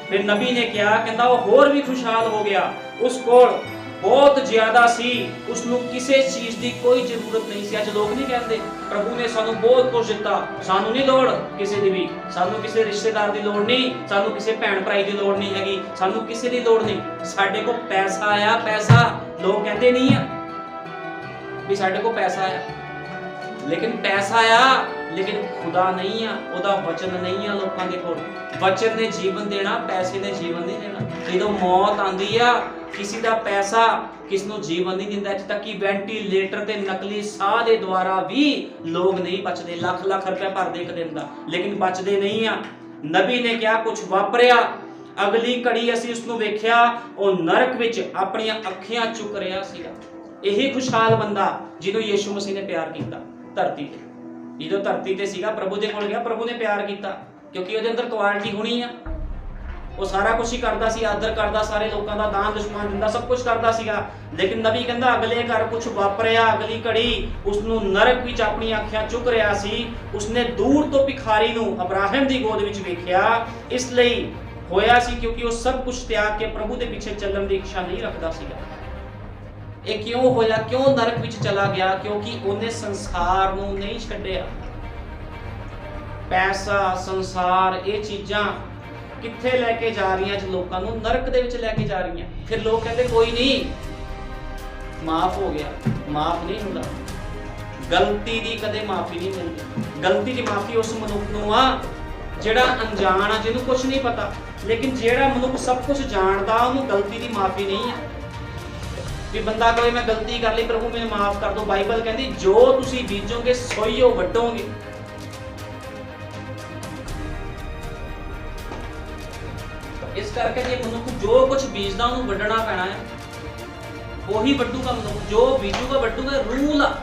ਫਿਰ ਨਬੀ ਨੇ ਕਿਹਾ, ਕਹਿੰਦਾ ਉਹ ਹੋਰ ਵੀ ਖੁਸ਼ਹਾਲ ਹੋ ਗਿਆ। ਉਸ ਕੋਲ ਬਹੁਤ ਜ਼ਿਆਦਾ ਸੀ, ਉਸ ਨੂੰ ਕਿਸੇ ਚੀਜ਼ ਦੀ ਕੋਈ ਜ਼ਰੂਰਤ ਨਹੀਂ ਸੀ। ਅੱਜ ਲੋਕ ਨਹੀਂ ਕਹਿੰਦੇ ਪ੍ਰਭੂ ਨੇ ਸਾਨੂੰ ਬਹੁਤ ਕੁਝ ਦਿੱਤਾ, ਸਾਨੂੰ ਨਹੀਂ ਲੋੜ ਕਿਸੇ ਦੀ ਵੀ, ਸਾਨੂੰ ਕਿਸੇ ਰਿਸ਼ਤੇਦਾਰ ਦੀ ਲੋੜ ਨਹੀਂ, ਸਾਨੂੰ ਕਿਸੇ ਭੈਣ ਭਰਾਈ ਦੀ ਲੋੜ ਨਹੀਂ ਹੈਗੀ, ਸਾਨੂੰ ਕਿਸੇ ਦੀ ਲੋੜ ਨਹੀਂ। ਸਾਡੇ ਕੋਲ ਪੈਸਾ ਆਇਆ, ਪੈਸਾ ਲੋਕ ਕਹਿੰਦੇ ਨਹੀਂ ਆ ਵੀ ਸਾਡੇ ਕੋਲ ਪੈਸਾ ਆਇਆ, ਲੇਕਿਨ ਪੈਸਾ ਆ ਲੇਕਿਨ ਖੁਦਾ ਨਹੀਂ ਆ, ਉਹਦਾ ਵਚਨ ਨਹੀਂ ਆ ਲੋਕਾਂ ਦੇ ਕੋਲ। ਵਚਨ ਨੇ ਜੀਵਨ ਦੇਣਾ, ਪੈਸੇ ਨੇ ਜੀਵਨ ਨਹੀਂ ਦੇਣਾ। ਜਦੋਂ ਮੌਤ ਆਂਦੀ ਆ, ਕਿਸੇ ਦਾ ਪੈਸਾ ਕਿਸ ਨੂੰ ਜੀਵਨ ਨਹੀਂ ਦਿੰਦਾ। ਇੱਥੇ ਤੱਕ ਕਿ ਵੈਂਟੀਲੇਟਰ ਤੇ ਨਕਲੀ ਸਾਹ ਦੇ ਦੁਆਰਾ ਵੀ ਲੋਕ ਨਹੀਂ ਬਚਦੇ। ਲੱਖ ਲੱਖ ਰੁਪਏ ਭਰਦੇ ਇੱਕ ਦਿਨ ਦਾ, ਲੇਕਿਨ ਬਚਦੇ ਨਹੀਂ ਆ। ਨਬੀ ਨੇ ਕਿਹਾ ਕੁਝ ਵਾਪਰਿਆ, ਅਗਲੀ ਘੜੀ ਅਸੀਂ ਉਸ ਨੂੰ ਵੇਖਿਆ, ਉਹ ਨਰਕ ਵਿੱਚ ਆਪਣੀਆਂ ਅੱਖੀਆਂ ਚੁੱਕ ਰਿਹਾ ਸੀਗਾ। ਇਹੀ ਖੁਸ਼ਹਾਲ ਬੰਦਾ ਜਿਹਨੂੰ ਯਿਸੂ ਮਸੀਹ ਨੇ ਪਿਆਰ ਕੀਤਾ ਧਰਤੀ ਤੇ। ਜਦੋਂ ਧਰਤੀ ਤੇ ਸੀਗਾ, ਪ੍ਰਭੂ ਦੇ ਕੋਲ ਗਿਆ, ਪ੍ਰਭੂ ਨੇ ਪਿਆਰ ਕੀਤਾ, ਕਿਉਂਕਿ ਉਹਦੇ ਅੰਦਰ ਕੁਆਲਿਟੀ ਹੋਣੀ ਆ। ਉਹ ਸਾਰਾ ਕੁਝ ਹੀ ਕਰਦਾ ਸੀ, ਆਦਰ ਕਰਦਾ, ਸਾਰੇ ਲੋਕਾਂ ਦਾ ਦਾਨ ਦੁਸ਼ਮਣ ਦਿੰਦਾ, ਸਭ ਕੁਝ ਕਰਦਾ ਸੀਗਾ। ਲੇਕਿਨ ਨਬੀ ਕਹਿੰਦਾ ਅਗਲੇ ਘਰ ਕੁਝ ਵਾਪਰਿਆ, ਅਗਲੀ ਘੜੀ ਉਸ ਨੂੰ ਨਰਕ ਵਿੱਚ ਆਪਣੀਆਂ ਅੱਖਾਂ ਚੁੱਕ ਰਿਹਾ ਸੀ। ਉਸਨੇ ਦੂਰ ਤੋਂ ਭਿਖਾਰੀ ਨੂੰ ਅਬਰਾਹਮ ਦੀ ਗੋਦ ਵਿੱਚ ਵੇਖਿਆ। ਇਸ ਲਈ ਹੋਇਆ ਸੀ ਕਿਉਂਕਿ ਉਹ ਸਭ ਕੁਝ ਤਿਆਗ ਕੇ ਪ੍ਰਭੂ ਦੇ ਪਿੱਛੇ ਚੱਲਣ ਦੀ ਇੱਛਾ ਨਹੀਂ ਰੱਖਦਾ ਸੀਗਾ। ਇਹ ਕਿਉਂ ਹੋਇਆ? ਕਿਉਂ ਨਰਕ ਵਿੱਚ ਚਲਾ ਗਿਆ? ਕਿਉਂਕਿ ਉਹਨੇ ਸੰਸਾਰ ਨੂੰ ਨਹੀਂ ਛੱਡਿਆ। ਪੈਸਾ, ਸੰਸਾਰ, ਇਹ ਚੀਜ਼ਾਂ ਕਿੱਥੇ ਲੈ ਕੇ ਜਾ ਰਹੀਆਂ ਅੱਜ ਲੋਕਾਂ ਨੂੰ? ਨਰਕ ਦੇ ਵਿੱਚ ਲੈ ਕੇ ਜਾ ਰਹੀਆਂ। ਫਿਰ ਲੋਕ ਕਹਿੰਦੇ ਕੋਈ ਨਹੀਂ, ਮਾਫ ਹੋ ਗਿਆ। ਮਾਫ ਨਹੀਂ ਹੁੰਦਾ, ਗਲਤੀ ਦੀ ਕਦੇ ਮਾਫੀ ਨਹੀਂ ਮਿਲਦੀ। ਗਲਤੀ ਦੀ ਮਾਫੀ ਉਸ ਮਨੁੱਖ ਨੂੰ ਆ ਜਿਹੜਾ ਅਣਜਾਣ ਆ, ਜਿਹਨੂੰ ਕੁਝ ਨਹੀਂ ਪਤਾ। ਲੇਕਿਨ ਜਿਹੜਾ ਮਨੁੱਖ ਸਭ ਕੁਝ ਜਾਣਦਾ, ਉਹਨੂੰ ਗਲਤੀ ਦੀ ਮਾਫੀ ਨਹੀਂ ਹੈ। ਵੀ ਬੰਦਾ ਕਹੇ ਮੈਂ ਗਲਤੀ ਕਰ ਲਈ, ਪ੍ਰਭੂ ਮੈਨੂੰ ਮਾਫ ਕਰ ਦਿਓ। ਬਾਈਬਲ ਕਹਿੰਦੀ ਜੋ ਤੁਸੀਂ ਬੀਜੋਗੇ ਸੋਈਓ ਵੱਢੋਗੇ। ਇਸ ਕਰਕੇ ਜੇ ਮਨੁੱਖ ਜੋ ਕੁਝ ਬੀਜਦਾ ਉਹਨੂੰ ਵੱਢਣਾ ਪੈਣਾ ਹੈ, ਉਹੀ ਵੱਢੂਗਾ। ਮਨੁੱਖ ਜੋ ਬੀਜੂਗਾ ਵੱਢੂਗਾ, ਰੂਲ ਆ।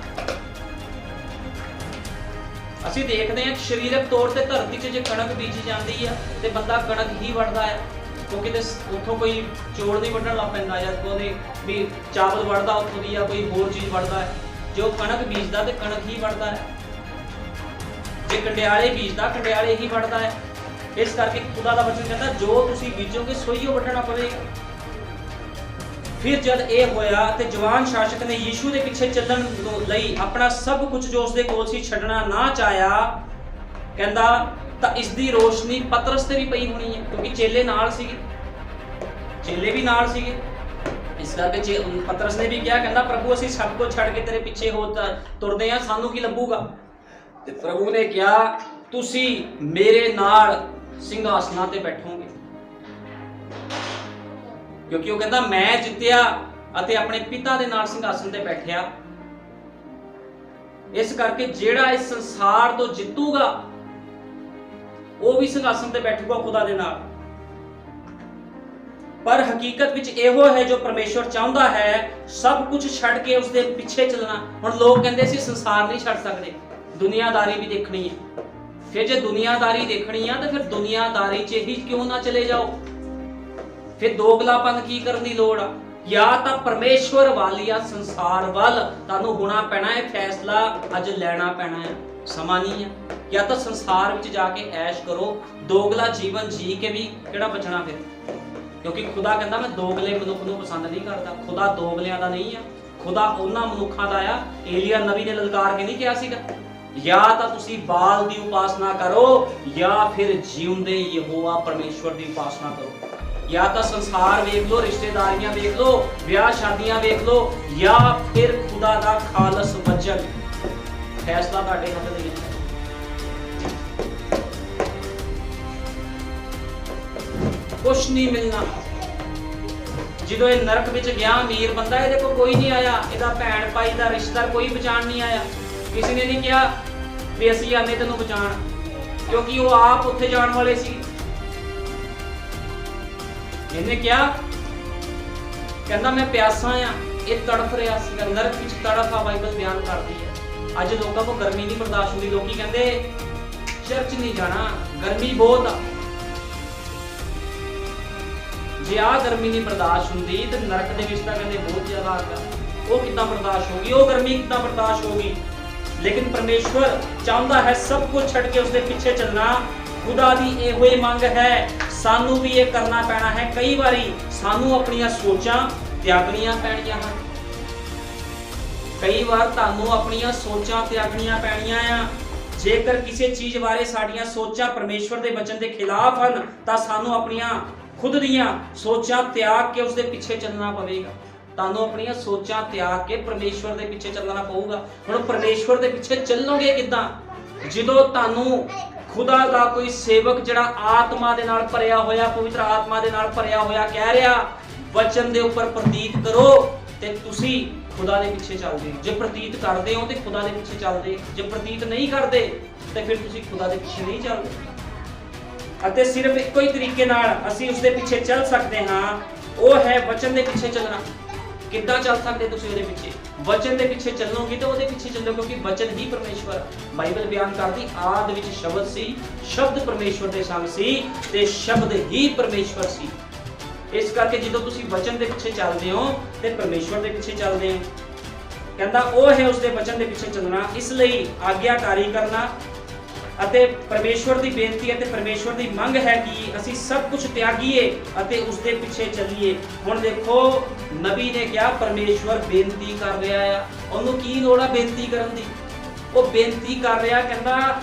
ਅਸੀਂ ਦੇਖਦੇ ਹਾਂ ਸਰੀਰਕ ਤੌਰ ਤੇ ਧਰਤੀ 'ਚ ਜੇ ਕਣਕ ਬੀਜੀ ਜਾਂਦੀ ਆ ਤੇ ਬੰਦਾ ਕਣਕ ਹੀ ਵੱਢਦਾ ਹੈ। ਕਿਉਂਕਿ ਉੱਥੋਂ ਕੋਈ ਚੌਲ ਨਹੀਂ ਵੱਢਣ ਲੱਗ ਪੈਂਦਾ, ਜਾਂ ਉਹਦੇ ਵੀ ਚਾਵਲ ਵੱਢਦਾ ਉੱਥੋਂ ਦੀ, ਜਾਂ ਕੋਈ ਹੋਰ ਚੀਜ਼ ਵੱਢਦਾ ਹੈ। ਜੋ ਕਣਕ ਬੀਜਦਾ ਤੇ ਕਣਕ ਹੀ ਵੱਢਦਾ ਹੈ। ਜੇ ਕੰਡਿਆਲੇ ਬੀਜਦਾ, ਕੰਡਿਆਲੇ ਹੀ ਵੱਢਦਾ ਹੈ। ਇਸ ਕਰਕੇ ਖੁਦਾ ਦਾ ਵਚਨ ਕਹਿੰਦਾ ਜੋ ਤੁਸੀਂ ਬੀਜੋਗੇ ਸੋਈਓ ਵੱਢਣਾ ਪਵੇਗਾ। ਫਿਰ ਜਦ ਇਹ ਹੋਇਆ ਤੇ ਜਵਾਨ ਸ਼ਾਸਕ ਨੇ ਯੀਸ਼ੂ ਦੇ ਪਿੱਛੇ ਚੱਲਣ ਲਈ ਆਪਣਾ ਸਭ ਕੁਝ ਜੋ ਉਸਦੇ ਕੋਲ ਸੀ ਛੱਡਣਾ ਨਾ ਚਾਹਿਆ। ਕਹਿੰਦਾ ਤਾਂ ਇਸ ਦੀ ਰੋਸ਼ਨੀ ਪਤਰਸ ਤੇ ਵੀ ਪਈ ਹੋਣੀ ਹੈ, ਕਿਉਂਕਿ ਚੇਲੇ ਨਾਲ ਸੀਗੇ, ਚੇਲੇ ਵੀ ਨਾਲ ਸੀਗੇ। ਇਸ ਕਰਕੇ ਪਤਰਸ ਨੇ ਵੀ ਕਿਹਾ, ਕਹਿੰਦਾ ਪ੍ਰਭੂ ਅਸੀਂ ਸਭ ਕੁਝ ਛੱਡ ਕੇ ਤੇਰੇ ਪਿੱਛੇ ਹੋ ਤੁਰਦੇ ਆ, ਸਾਨੂੰ ਕੀ ਲੱਭੂਗਾ? ਤੇ ਪ੍ਰਭੂ ਨੇ ਕਿਹਾ ਤੁਸੀਂ ਮੇਰੇ ਨਾਲ ਸਿੰਘਾਸਨਾਂ ਤੇ ਬੈਠੋਗੇ। ਕਿਉਂਕਿ ਉਹ ਕਹਿੰਦਾ ਮੈਂ ਜਿੱਤਿਆ ਅਤੇ ਆਪਣੇ ਪਿਤਾ ਦੇ ਨਾਲ ਸਿੰਘਾਸਨ ਤੇ ਬੈਠਿਆ। ਇਸ ਕਰਕੇ ਜਿਹੜਾ ਇਸ ਸੰਸਾਰ ਤੋਂ ਜਿੱਤੂਗਾ ਉਹ ਵੀ ਸਿੰਘਾਸਨ ਤੇ ਬੈਠੂਗਾ ਖੁਦਾ ਦੇ ਨਾਲ। ਪਰ ਹਕੀਕਤ ਵਿੱਚ ਇਹੋ ਹੈ ਜੋ ਪਰਮੇਸ਼ਵਰ ਚਾਹੁੰਦਾ ਹੈ, ਸਭ ਕੁਝ ਛੱਡ ਕੇ ਉਸਦੇ ਪਿੱਛੇ ਚੱਲਣਾ। ਹੁਣ ਲੋਕ ਕਹਿੰਦੇ ਸੀ ਸੰਸਾਰ ਨਹੀਂ ਛੱਡ ਸਕਦੇ, ਦੁਨੀਆਦਾਰੀ ਵੀ ਦੇਖਣੀ ਹੈ। ਫਿਰ ਜੇ ਦੁਨੀਆਦਾਰੀ ਦੇਖਣੀ ਆ ਤਾਂ ਫਿਰ ਦੁਨੀਆਦਾਰੀ 'ਚ ਹੀ ਕਿਉਂ ਨਾ ਚਲੇ ਜਾਓ? ਫਿਰ ਦੋਗਲਾਪਨ ਕੀ ਕਰਨ ਦੀ ਲੋੜ ਆ? ਜਾਂ ਤਾਂ ਪਰਮੇਸ਼ਵਰ ਵੱਲ ਜਾਂ ਸੰਸਾਰ ਵੱਲ ਤੁਹਾਨੂੰ ਹੋਣਾ ਪੈਣਾ ਹੈ ਫੈਸਲਾ। ਅੱਜ ਲੈਣਾ ਪੈਣਾ ਹੈ, ਸਮਾਂ ਨਹੀਂ ਹੈ। ਜਾਂ ਤਾਂ ਸੰਸਾਰ ਵਿੱਚ ਜਾ ਕੇ ਐਸ਼ ਕਰੋ, ਦੋਗਲਾ ਜੀਵਨ ਜੀ ਕੇ ਵੀ ਕਿਹੜਾ ਬਚਣਾ ਫਿਰ? ਕਿਉਂਕਿ ਖੁਦਾ ਕਹਿੰਦਾ ਮੈਂ ਦੋਗਲੇ ਮਨੁੱਖ ਨੂੰ ਪਸੰਦ ਨਹੀਂ ਕਰਦਾ। ਖੁਦਾ ਦੋਗਲਿਆਂ ਦਾ ਨਹੀਂ ਆ, ਖੁਦਾ ਉਹਨਾਂ ਮਨੁੱਖਾਂ ਦਾ ਆ। ਏਲੀਆ ਨਬੀ ਨੇ ਲਲਕਾਰ ਕੇ ਨਹੀਂ ਕਿਹਾ ਸੀਗਾ, ਜਾਂ ਤਾਂ ਤੁਸੀਂ ਬਾਲ ਦੀ ਉਪਾਸਨਾ ਕਰੋ ਜਾਂ ਫਿਰ ਜਿਉਂਦੇ ਯਹੋਵਾ ਪਰਮੇਸ਼ਵਰ ਦੀ ਉਪਾਸਨਾ ਕਰੋ। ਜਾਂ ਤਾਂ ਸੰਸਾਰ ਵੇਖ ਲਓ, ਰਿਸ਼ਤੇਦਾਰੀਆਂ ਵੇਖ ਲਓ, ਵਿਆਹ ਸ਼ਾਦੀਆਂ ਵੇਖ ਲਓ, ਜਾਂ ਫਿਰ ਖੁਦਾ ਦਾ ਖਾਲਸ ਵਚਨ। ਫੈਸਲਾ ਤੁਹਾਡੇ ਹੱਥ ਦੇ ਵਿੱਚ ਹੈ। ਕੁਛ ਨਹੀਂ ਮਿਲਣਾ। ਜਦੋਂ ਇਹ ਨਰਕ ਵਿੱਚ ਗਿਆ ਅਮੀਰ ਬੰਦਾ, ਇਹਦੇ ਕੋਲ ਕੋਈ ਨਹੀਂ ਆਇਆ, ਇਹਦਾ ਭੈਣ ਭਾਈ ਦਾ ਰਿਸ਼ਤਾ ਕੋਈ ਬਚਾਣ ਨਹੀਂ ਆਇਆ। ਕਿਸੇ ਨੇ ਨਹੀਂ ਕਿਹਾ ਵੀ ਅਸੀਂ ਆਨੇ ਤੈਨੂੰ ਬਚਾਣ, ਕਿਉਂਕਿ ਉਹ ਆਪ ਉੱਥੇ ਜਾਣ ਵਾਲੇ ਸੀ। ਇਹਨੇ ਕਿਹਾ, ਕਹਿੰਦਾ ਮੈਂ ਪਿਆਸਾ ਆ। ਇਹ ਤੜਫ ਰਿਹਾ ਸੀਗਾ, ਨਰਕ ਵਿੱਚ ਤੜਫ ਆ, ਬਾਈਬਲ ਬਿਆਨ ਕਰਦੀ ਹੈ। ਅੱਜ ਲੋਕਾਂ ਕੋਲ ਗਰਮੀ ਨਹੀਂ ਬਰਦਾਸ਼ਤ ਹੁੰਦੀ। ਲੋਕੀ ਕਹਿੰਦੇ ਚਰਚ ਨਹੀਂ ਜਾਣਾ, ਗਰਮੀ ਬਹੁਤ ਆ। ਜੇ ਆ ਗਰਮੀ ਨਹੀਂ ਬਰਦਾਸ਼ਤ ਹੁੰਦੀ ਤੇ ਨਰਕ ਦੇ ਵਿੱਚ ਤਾਂ ਕਹਿੰਦੇ ਬਹੁਤ ਜ਼ਿਆਦਾ ਆਗਾ। ਉਹ ਕਿੱਦਾਂ ਬਰਦਾਸ਼ਤ ਹੋਗੀ? ਉਹ ਗਰਮੀ ਕਿੱਦਾਂ ਬਰਦਾਸ਼ਤ ਹੋਗੀ? ਲੇਕਿਨ ਪਰਮੇਸ਼ਵਰ ਚਾਹੁੰਦਾ ਹੈ ਸਭ ਕੁਝ ਛੱਡ ਕੇ ਉਸਦੇ ਪਿੱਛੇ ਚੱਲਣਾ। ਖੁਦਾ ਦੀ ਇਹੋ ਹੀ ਮੰਗ ਹੈ, ਸਾਨੂੰ ਵੀ ਇਹ ਕਰਨਾ ਪੈਣਾ ਹੈ। ਕਈ ਵਾਰੀ ਸਾਨੂੰ ਆਪਣੀਆਂ ਸੋਚਾਂ ਤਿਆਗਣੀਆਂ ਪੈਣੀਆਂ ਹਨ। ਕਈ ਵਾਰ ਤੁਹਾਨੂੰ ਆਪਣੀਆਂ ਸੋਚਾਂ ਤਿਆਗਣੀਆਂ ਪੈਣੀਆਂ ਆ। ਜੇਕਰ ਕਿਸੇ ਚੀਜ਼ ਬਾਰੇ ਸਾਡੀਆਂ ਸੋਚਾਂ ਪਰਮੇਸ਼ਵਰ ਦੇ ਵਚਨ ਦੇ ਖਿਲਾਫ ਹਨ ਤਾਂ ਸਾਨੂੰ ਆਪਣੀਆਂ ਖੁਦ ਦੀਆਂ ਸੋਚਾਂ ਤਿਆਗ ਕੇ ਉਸ ਦੇ ਪਿੱਛੇ ਚੱਲਣਾ ਪਵੇਗਾ। ਤੁਹਾਨੂੰ ਆਪਣੀਆਂ ਸੋਚਾਂ ਤਿਆਗ ਕੇ ਪਰਮੇਸ਼ਵਰ ਦੇ ਪਿੱਛੇ ਚੱਲਣਾ ਪਊਗਾ। ਹੁਣ ਪਰਮੇਸ਼ਵਰ ਦੇ ਪਿੱਛੇ ਚੱਲੋਗੇ ਕਿੱਦਾਂ? ਜਦੋਂ ਤੁਹਾਨੂੰ ਖੁਦਾ ਦਾ ਕੋਈ ਸੇਵਕ ਜਿਹੜਾ ਆਤਮਾ ਦੇ ਨਾਲ ਭਰਿਆ ਹੋਇਆ, ਪਵਿੱਤਰ ਆਤਮਾ ਦੇ ਨਾਲ ਭਰਿਆ ਹੋਇਆ ਕਹਿ ਰਿਹਾ ਵਚਨ ਦੇ ਉੱਪਰ ਪ੍ਰਤੀਤ ਕਰੋ, ਤੇ ਤੁਸੀਂ ਖੁਦਾ ਦੇ ਪਿੱਛੇ ਚੱਲਦੇ ਹੋ। ਜੇ ਪ੍ਰਤੀਤ ਕਰਦੇ ਹੋ ਤੇ ਖੁਦਾ ਦੇ ਪਿੱਛੇ ਚੱਲਦੇ, ਜੇ ਪ੍ਰਤੀਤ ਨਹੀਂ ਕਰਦੇ ਤੇ ਫਿਰ ਤੁਸੀਂ ਖੁਦਾ ਦੇ ਪਿੱਛੇ ਨਹੀਂ ਚੱਲਦੇ। ਅਤੇ ਸਿਰਫ ਇੱਕੋ ਹੀ ਤਰੀਕੇ ਨਾਲ ਅਸੀਂ ਉਸ ਦੇ ਪਿੱਛੇ ਚੱਲ ਸਕਦੇ ਹਾਂ, ਉਹ ਹੈ ਵਚਨ ਦੇ ਪਿੱਛੇ ਚੱਲਣਾ। ਕਿੱਦਾਂ ਚੱਲ ਸਕਦੇ ਤੁਸੀਂ ਉਹਦੇ ਪਿੱਛੇ? ਵਚਨ ਦੇ ਪਿੱਛੇ ਚੱਲੋਗੇ ਤਾਂ ਉਹਦੇ ਪਿੱਛੇ ਚੱਲੋ, ਕਿਉਂਕਿ ਵਚਨ ਹੀ ਪਰਮੇਸ਼ਵਰ। ਬਾਈਬਲ ਬਿਆਨ ਕਰਦੀ ਆਦਿ ਵਿੱਚ ਸ਼ਬਦ ਸੀ, ਸ਼ਬਦ ਪਰਮੇਸ਼ਵਰ ਦੇ ਸੰਗ ਸੀ ਤੇ ਸ਼ਬਦ ਹੀ ਪਰਮੇਸ਼ਵਰ ਸੀ। ਇਸ ਕਰਕੇ ਜਦੋਂ ਤੁਸੀਂ ਵਚਨ ਦੇ ਪਿੱਛੇ ਚੱਲਦੇ ਹੋ ਤੇ ਪਰਮੇਸ਼ਵਰ ਦੇ ਪਿੱਛੇ ਚੱਲਦੇ ਹੋ। ਕਹਿੰਦਾ ਉਹ ਹੈ ਉਸ ਦੇ ਵਚਨ ਦੇ ਪਿੱਛੇ ਚੱਲਣਾ। ਇਸ ਲਈ ਆਗਿਆਕਾਰੀ ਕਰਨਾ ਅਤੇ ਪਰਮੇਸ਼ਵਰ ਦੀ ਬੇਨਤੀ ਅਤੇ ਪਰਮੇਸ਼ਵਰ ਦੀ ਮੰਗ ਹੈ ਕਿ ਅਸੀਂ ਸਭ ਕੁਝ ਤਿਆਗੀਏ ਅਤੇ ਉਸ ਦੇ ਪਿੱਛੇ ਚੱਲੀਏ। ਹੁਣ ਦੇਖੋ ਨਬੀ ਨੇ ਕਿਹਾ ਪਰਮੇਸ਼ਵਰ ਬੇਨਤੀ ਕਰ ਰਿਹਾ ਆ। ਉਹਨੂੰ ਕੀ ਲੋੜ ਆ ਬੇਨਤੀ ਕਰਨ ਦੀ? ਉਹ ਬੇਨਤੀ ਕਰ ਰਿਹਾ, ਕਹਿੰਦਾ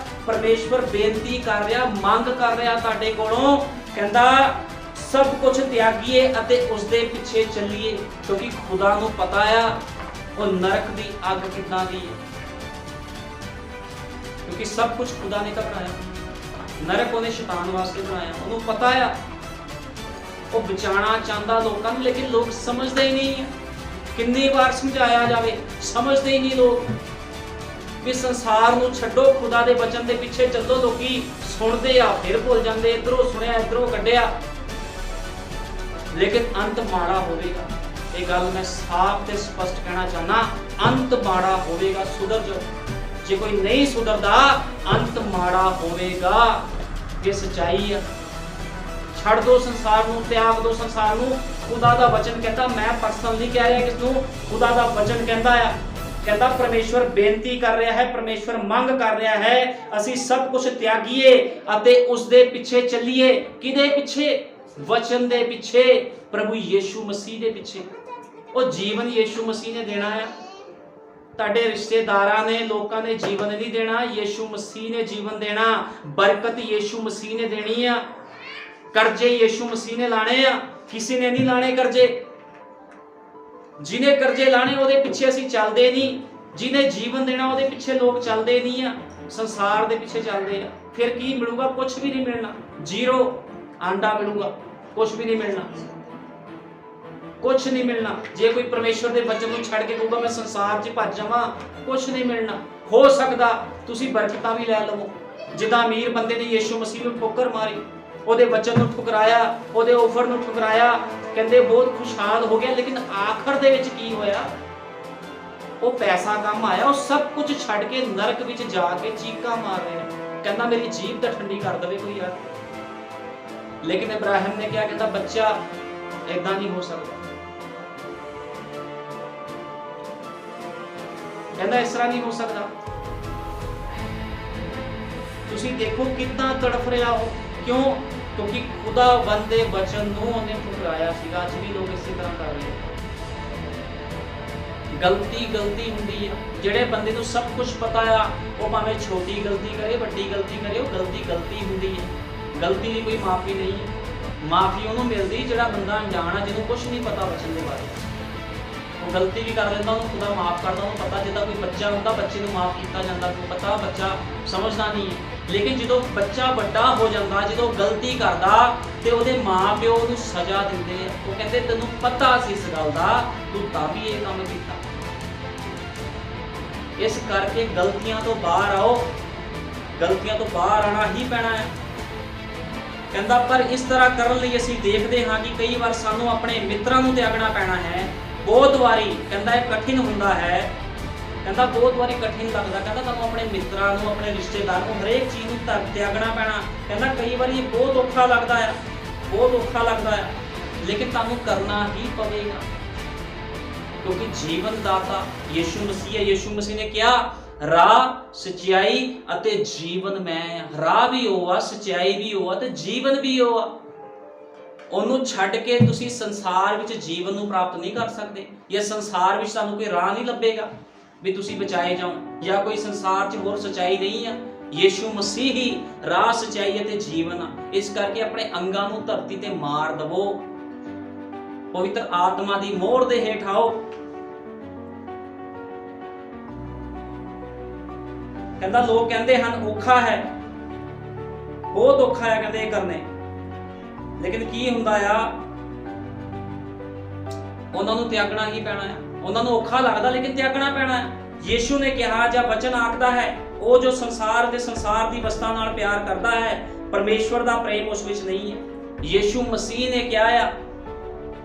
ਪਰਮੇਸ਼ਵਰ ਬੇਨਤੀ ਕਰ ਰਿਹਾ, ਮੰਗ ਕਰ ਰਿਹਾ ਤੁਹਾਡੇ ਕੋਲੋਂ। ਕਹਿੰਦਾ ਸਭ ਕੁਝ ਤਿਆਗੀਏ ਅਤੇ ਉਸ ਦੇ ਪਿੱਛੇ ਚੱਲੀਏ, ਕਿਉਂਕਿ ਖੁਦਾ ਨੂੰ ਪਤਾ ਆ ਉਹ ਨਰਕ ਦੀ ਅੱਗ ਕਿੱਦਾਂ ਦੀ ਹੈ। ਕਿਉਂਕਿ ਸਭ ਕੁਝ ਖੁਦਾ ਨੇ ਤਾਂ ਬਣਾਇਆ, ਨਰਕ ਉਹਨੇ ਸ਼ੈਤਾਨ ਵਾਸਤੇ ਬਣਾਇਆ। ਉਹਨੂੰ ਪਤਾ ਆ ਉਹ ਬਚਾਉਣਾ ਚਾਹੁੰਦਾ ਲੋਕਾਂ ਨੂੰ, ਲੇਕਿਨ ਲੋਕ ਸਮਝਦੇ ਹੀ ਨਹੀਂ। ਕਿੰਨੀ ਵਾਰ ਸਮਝਾਇਆ ਜਾਵੇ, ਸਮਝਦੇ ਹੀ ਨਹੀਂ ਲੋਕ ਵੀ ਸੰਸਾਰ ਨੂੰ ਛੱਡੋ, ਖੁਦਾ ਦੇ ਵਚਨ ਦੇ ਪਿੱਛੇ ਚੱਲੋ। ਲੋਕੀ ਸੁਣਦੇ ਆ ਫਿਰ ਭੁੱਲ ਜਾਂਦੇ, ਇਧਰੋਂ ਸੁਣਿਆ ਇਧਰੋਂ ਕੱਢਿਆ, ਲੇਕਿਨ ਅੰਤ ਮਾੜਾ ਹੋਵੇਗਾ। ਇਹ ਗੱਲ ਮੈਂ ਸਾਫ਼ ਤੇ ਸਪਸ਼ਟ ਕਹਿਣਾ ਚਾਹਨਾ, ਅੰਤ ਮਾੜਾ ਹੋਵੇਗਾ। ਸੁਧਰ ਜਾਓ। ਜੇ ਕੋਈ ਨਹੀਂ ਸੁਧਰਦਾ ਅੰਤ ਮਾੜਾ ਹੋਵੇਗਾ। ਇਹ ਸੱਚਾਈ ਆ। ਛੱਡ ਦੋ ਸੰਸਾਰ ਨੂੰ, ਤਿਆਗ ਦੋ ਸੰਸਾਰ ਨੂੰ। ਖੁਦਾ ਦਾ ਵਚਨ ਕਹਿੰਦਾ, ਮੈਂ ਪਰਸਨਲੀ ਕਹਿ ਰਿਹਾ ਕਿਸ ਨੂੰ? ਖੁਦਾ ਦਾ ਵਚਨ ਕਹਿੰਦਾ ਆ, ਕਹਿੰਦਾ ਪਰਮੇਸ਼ਵਰ ਬੇਨਤੀ ਕਰ ਰਿਹਾ ਹੈ, ਪਰਮੇਸ਼ਵਰ ਮੰਗ ਕਰ ਰਿਹਾ ਹੈ ਅਸੀਂ ਸਭ ਕੁਝ ਤਿਆਗੀਏ ਅਤੇ ਉਸ ਦੇ ਪਿੱਛੇ ਚੱਲੀਏ। ਕਿਹਦੇ ਪਿੱਛੇ? ਵਚਨ ਦੇ ਪਿੱਛੇ, ਪ੍ਰਭੂ ਯੀਸ਼ੂ ਮਸੀਹ ਦੇ ਪਿੱਛੇ। ਉਹ ਜੀਵਨ ਯੀਸ਼ੂ ਮਸੀਹ ਨੇ ਦੇਣਾ ਹੈ। ਤੁਹਾਡੇ ਰਿਸ਼ਤੇਦਾਰਾਂ ਨੇ, ਲੋਕਾਂ ਨੇ ਜੀਵਨ ਨਹੀਂ ਦੇਣਾ, ਯੀਸ਼ੂ ਮਸੀਹ ਨੇ ਜੀਵਨ ਦੇਣਾ। ਬਰਕਤ ਯੀਸ਼ੂ ਮਸੀਹ ਨੇ ਦੇਣੀ ਆ। ਕਰਜ਼ੇ ਯੀਸ਼ੂ ਮਸੀਹ ਨੇ ਲਾਣੇ ਆ, ਕਿਸੇ ਨੇ ਨਹੀਂ ਲਾਣੇ ਕਰਜ਼ੇ। ਜਿਹਨੇ ਕਰਜ਼ੇ ਲਾਣੇ ਉਹਦੇ ਪਿੱਛੇ ਅਸੀਂ ਚੱਲਦੇ ਨਹੀਂ। ਜਿਹਨੇ ਜੀਵਨ ਦੇਣਾ ਉਹਦੇ ਪਿੱਛੇ ਲੋਕ ਚੱਲਦੇ ਨਹੀਂ ਆ, ਸੰਸਾਰ ਦੇ ਪਿੱਛੇ ਚੱਲਦੇ ਆ। ਫਿਰ ਕੀ ਮਿਲੂਗਾ? ਕੁਝ ਵੀ ਨਹੀਂ ਮਿਲਣਾ। ਜ਼ੀਰੋ ਆਂਡਾ ਮਿਲੂਗਾ, ਕੁਝ ਵੀ ਨਹੀਂ ਮਿਲਣਾ, ਕੁਝ ਨਹੀਂ ਮਿਲਣਾ। ਜੇ ਕੋਈ ਪਰਮੇਸ਼ਵਰ ਦੇ ਵਚਨ ਨੂੰ ਛੱਡ ਕੇ ਕਹੂਗਾ ਮੈਂ ਸੰਸਾਰ 'ਚ ਭੱਜ ਜਾਵਾਂ, ਕੁਝ ਨਹੀਂ ਮਿਲਣਾ। ਹੋ ਸਕਦਾ ਤੁਸੀਂ ਬਰਕਤਾਂ ਵੀ ਲੈ ਲਵੋ, ਜਿੱਦਾਂ ਅਮੀਰ ਬੰਦੇ ਨੇ ਯੀਸ਼ੂ ਮਸੀਹ ਨੂੰ ਠੋਕਰ ਮਾਰੀ, ਉਹਦੇ ਵਚਨ ਨੂੰ ਠੁਕਰਾਇਆ, ਉਹਦੇ ਆਫਰ ਨੂੰ ਠੁਕਰਾਇਆ, ਕਹਿੰਦੇ ਬਹੁਤ ਖੁਸ਼ਹਾਲ ਹੋ ਗਿਆ, ਲੇਕਿਨ ਆਖਰ ਦੇ ਵਿੱਚ ਕੀ ਹੋਇਆ? ਉਹ ਪੈਸਾ ਕੰਮ ਆਇਆ, ਉਹ ਸਭ ਕੁਝ ਛੱਡ ਕੇ ਨਰਕ ਵਿੱਚ ਜਾ ਕੇ ਚੀਕਾਂ ਮਾਰ ਰਿਹਾ, ਕਹਿੰਦਾ ਮੇਰੀ ਜੀਭ ਤਾਂ ਠੰਡੀ ਕਰ ਦੇਵੇ ਕੋਈ ਯਾਰ। ਲੇਕਿਨ ਇਬਰਾਹਿਮ ਨੇ ਕਿਹਾ, ਕਹਿੰਦਾ ਬੱਚਾ ਏਦਾਂ ਨਹੀਂ ਹੋ ਸਕਦਾ, ਕਹਿੰਦਾ ਇਸ ਤਰ੍ਹਾਂ ਨਹੀਂ ਹੋ ਸਕਦਾ। ਤੁਸੀਂ ਦੇਖੋ ਕਿੰਨਾ ਤੜਫ ਰਿਹਾ ਹੋ। ਕਿਉਂ? ਕਿਉਂਕਿ ਖੁਦਾਵੰਦ ਦੇ ਵਚਨ ਨੂੰ ਉਹਨੇ ਠੁਕਰਾਇਆ ਸੀਗਾ। ਅੱਜ ਵੀ ਲੋਕ ਇਸੇ ਤਰ੍ਹਾਂ ਕਰ ਰਹੇ ਆ। ਗਲਤੀ ਹੁੰਦੀ ਆ। ਜਿਹੜੇ ਬੰਦੇ ਨੂੰ ਸਭ ਕੁਝ ਪਤਾ ਆ, ਉਹ ਭਾਵੇਂ ਛੋਟੀ ਗਲਤੀ ਕਰੇ ਵੱਡੀ ਗਲਤੀ ਕਰੇ, ਉਹ ਗਲਤੀ ਹੁੰਦੀ ਹੈ। ਗਲਤੀ ਦੀ ਕੋਈ ਮਾਫੀ ਨਹੀਂ ਹੈ। ਮਾਫੀ ਉਹਨੂੰ ਮਿਲਦੀ ਜਿਹੜਾ ਬੰਦਾ ਅਣਜਾਣ ਆ, ਜਿਹਨੂੰ ਕੁਝ ਨਹੀਂ ਪਤਾ ਵਚਨ ਦੇ ਬਾਰੇ। ਉਹ ਗਲਤੀ ਵੀ ਕਰ ਦਿੰਦਾ, ਉਹਨੂੰ ਖੁਦਾ ਮਾਫ ਕਰਦਾ। ਉਹਨੂੰ ਪਤਾ, ਜਿੱਦਾਂ ਕੋਈ ਬੱਚਾ ਹੁੰਦਾ, ਬੱਚੇ ਨੂੰ ਮਾਫ ਕੀਤਾ ਜਾਂਦਾ, ਉਹਨੂੰ ਪਤਾ ਬੱਚਾ ਸਮਝਦਾ ਨਹੀਂ ਹੈ। ਲੇਕਿਨ ਜਦੋਂ ਬੱਚਾ ਵੱਡਾ ਹੋ ਜਾਂਦਾ, ਜਦੋਂ ਗਲਤੀ ਕਰਦਾ ਤੇ ਉਹਦੇ ਮਾਂ-ਪਿਓ ਉਹਨੂੰ ਸਜ਼ਾ ਦਿੰਦੇ ਆ। ਉਹ ਕਹਿੰਦੇ ਤੈਨੂੰ ਪਤਾ ਸੀ ਇਸ ਗੱਲ ਦਾ, ਤੂੰ ਤਾਂ ਵੀ ਇਹ ਕੰਮ ਕੀਤਾ। ਇਸ ਕਰਕੇ ਗਲਤੀਆਂ ਤੋਂ ਬਾਹਰ ਆਓ। ਗਲਤੀਆਂ ਤੋਂ ਬਾਹਰ ਆਣਾ ਹੀ ਪੈਣਾ ਹੈ। ਕਹਿੰਦਾ ਪਰ ਇਸ ਤਰ੍ਹਾਂ ਕਰਨ ਲਈ ਅਸੀਂ ਦੇਖਦੇ ਹਾਂ ਕਿ ਕਈ ਵਾਰ ਸਾਨੂੰ ਆਪਣੇ ਮਿੱਤਰਾਂ ਨੂੰ ਤਿਆਗਣਾ ਪੈਣਾ ਹੈ। ਬਹੁਤ ਵਾਰੀ ਕਹਿੰਦਾ ਇਹ ਕਠਿਨ ਹੁੰਦਾ ਹੈ। ਕਹਿੰਦਾ ਬਹੁਤ ਵਾਰੀ ਕਠਿਨ ਲੱਗਦਾ। ਕਹਿੰਦਾ ਤੁਹਾਨੂੰ ਆਪਣੇ ਮਿੱਤਰਾਂ ਨੂੰ, ਆਪਣੇ ਰਿਸ਼ਤੇਦਾਰਾਂ ਨੂੰ, ਹਰੇਕ ਚੀਜ਼ ਨੂੰ ਤਿਆਗਣਾ ਪੈਣਾ। ਕਹਿੰਦਾ ਕਈ ਵਾਰੀ ਇਹ ਬਹੁਤ ਔਖਾ ਲੱਗਦਾ ਆ, ਬਹੁਤ ਔਖਾ ਲੱਗਦਾ ਆ, ਲੇਕਿਨ ਤੁਹਾਨੂੰ ਕਰਨਾ ਹੀ ਪਵੇਗਾ, ਕਿਉਂਕਿ ਜੀਵਨ ਦਾਤਾ ਯੀਸ਼ੂ ਮਸੀਹ ਹੈ। ਯੀਸ਼ੂ ਮਸੀਹ ਨੇ ਕਿਹਾ ਰਾਹ, ਸੱਚਾਈ ਅਤੇ ਜੀਵਨ ਮੈਂ। ਰਾਹ ਵੀ ਉਹ ਆ, ਸੱਚਾਈ ਵੀ ਉਹ ਆ ਤੇ ਜੀਵਨ ਵੀ ਉਹ ਆ। ਉਹਨੂੰ ਛੱਡ ਕੇ ਤੁਸੀਂ ਸੰਸਾਰ ਵਿੱਚ ਜੀਵਨ ਨੂੰ ਪ੍ਰਾਪਤ ਨਹੀਂ ਕਰ ਸਕਦੇ, ਜਾਂ ਸੰਸਾਰ ਵਿੱਚ ਤੁਹਾਨੂੰ ਕੋਈ ਰਾਹ ਨਹੀਂ ਲੱਭੇਗਾ ਵੀ ਤੁਸੀਂ ਬਚਾਏ ਜਾਓ, ਜਾਂ ਕੋਈ ਸੰਸਾਰ 'ਚ ਹੋਰ ਸੱਚਾਈ ਨਹੀਂ ਆ। ਯੀਸ਼ੂ ਮਸੀਹ ਹੀ ਰਾਹ, ਸੱਚਾਈ ਅਤੇ ਜੀਵਨ ਆ। ਇਸ ਕਰਕੇ ਆਪਣੇ ਅੰਗਾਂ ਨੂੰ ਧਰਤੀ ਤੇ ਮਾਰ ਦਵੋ, ਪਵਿੱਤਰ ਆਤਮਾ ਦੀ ਮੋਹਰ ਦੇ ਹੇਠ ਆਓ। ਕਹਿੰਦਾ ਲੋਕ ਕਹਿੰਦੇ ਹਨ ਔਖਾ ਹੈ, ਬਹੁਤ ਔਖਾ ਹੈ ਕਹਿੰਦੇ ਇਹ ਕਰਨੇ, ਲੇਕਿਨ ਕੀ ਹੁੰਦਾ ਆ, ਉਹਨਾਂ ਨੂੰ ਤਿਆਗਣਾ ਹੀ ਪੈਣਾ ਹੈ। ਉਹਨਾਂ ਨੂੰ ਔਖਾ ਲੱਗਦਾ ਲੇਕਿਨ ਤਿਆਗਣਾ ਪੈਣਾ ਹੈ। ਯੀਸ਼ੂ ਨੇ ਕਿਹਾ ਜਾਂ ਵਚਨ ਆਖਦਾ ਹੈ, ਉਹ ਜੋ ਸੰਸਾਰ ਤੇ ਸੰਸਾਰ ਦੀ ਵਸਤਾਂ ਨਾਲ ਪਿਆਰ ਕਰਦਾ ਹੈ, ਪਰਮੇਸ਼ਵਰ ਦਾ ਪ੍ਰੇਮ ਉਸ ਵਿੱਚ ਨਹੀਂ ਹੈ। ਯੀਸ਼ੂ ਮਸੀਹ ਨੇ ਕਿਹਾ ਆ,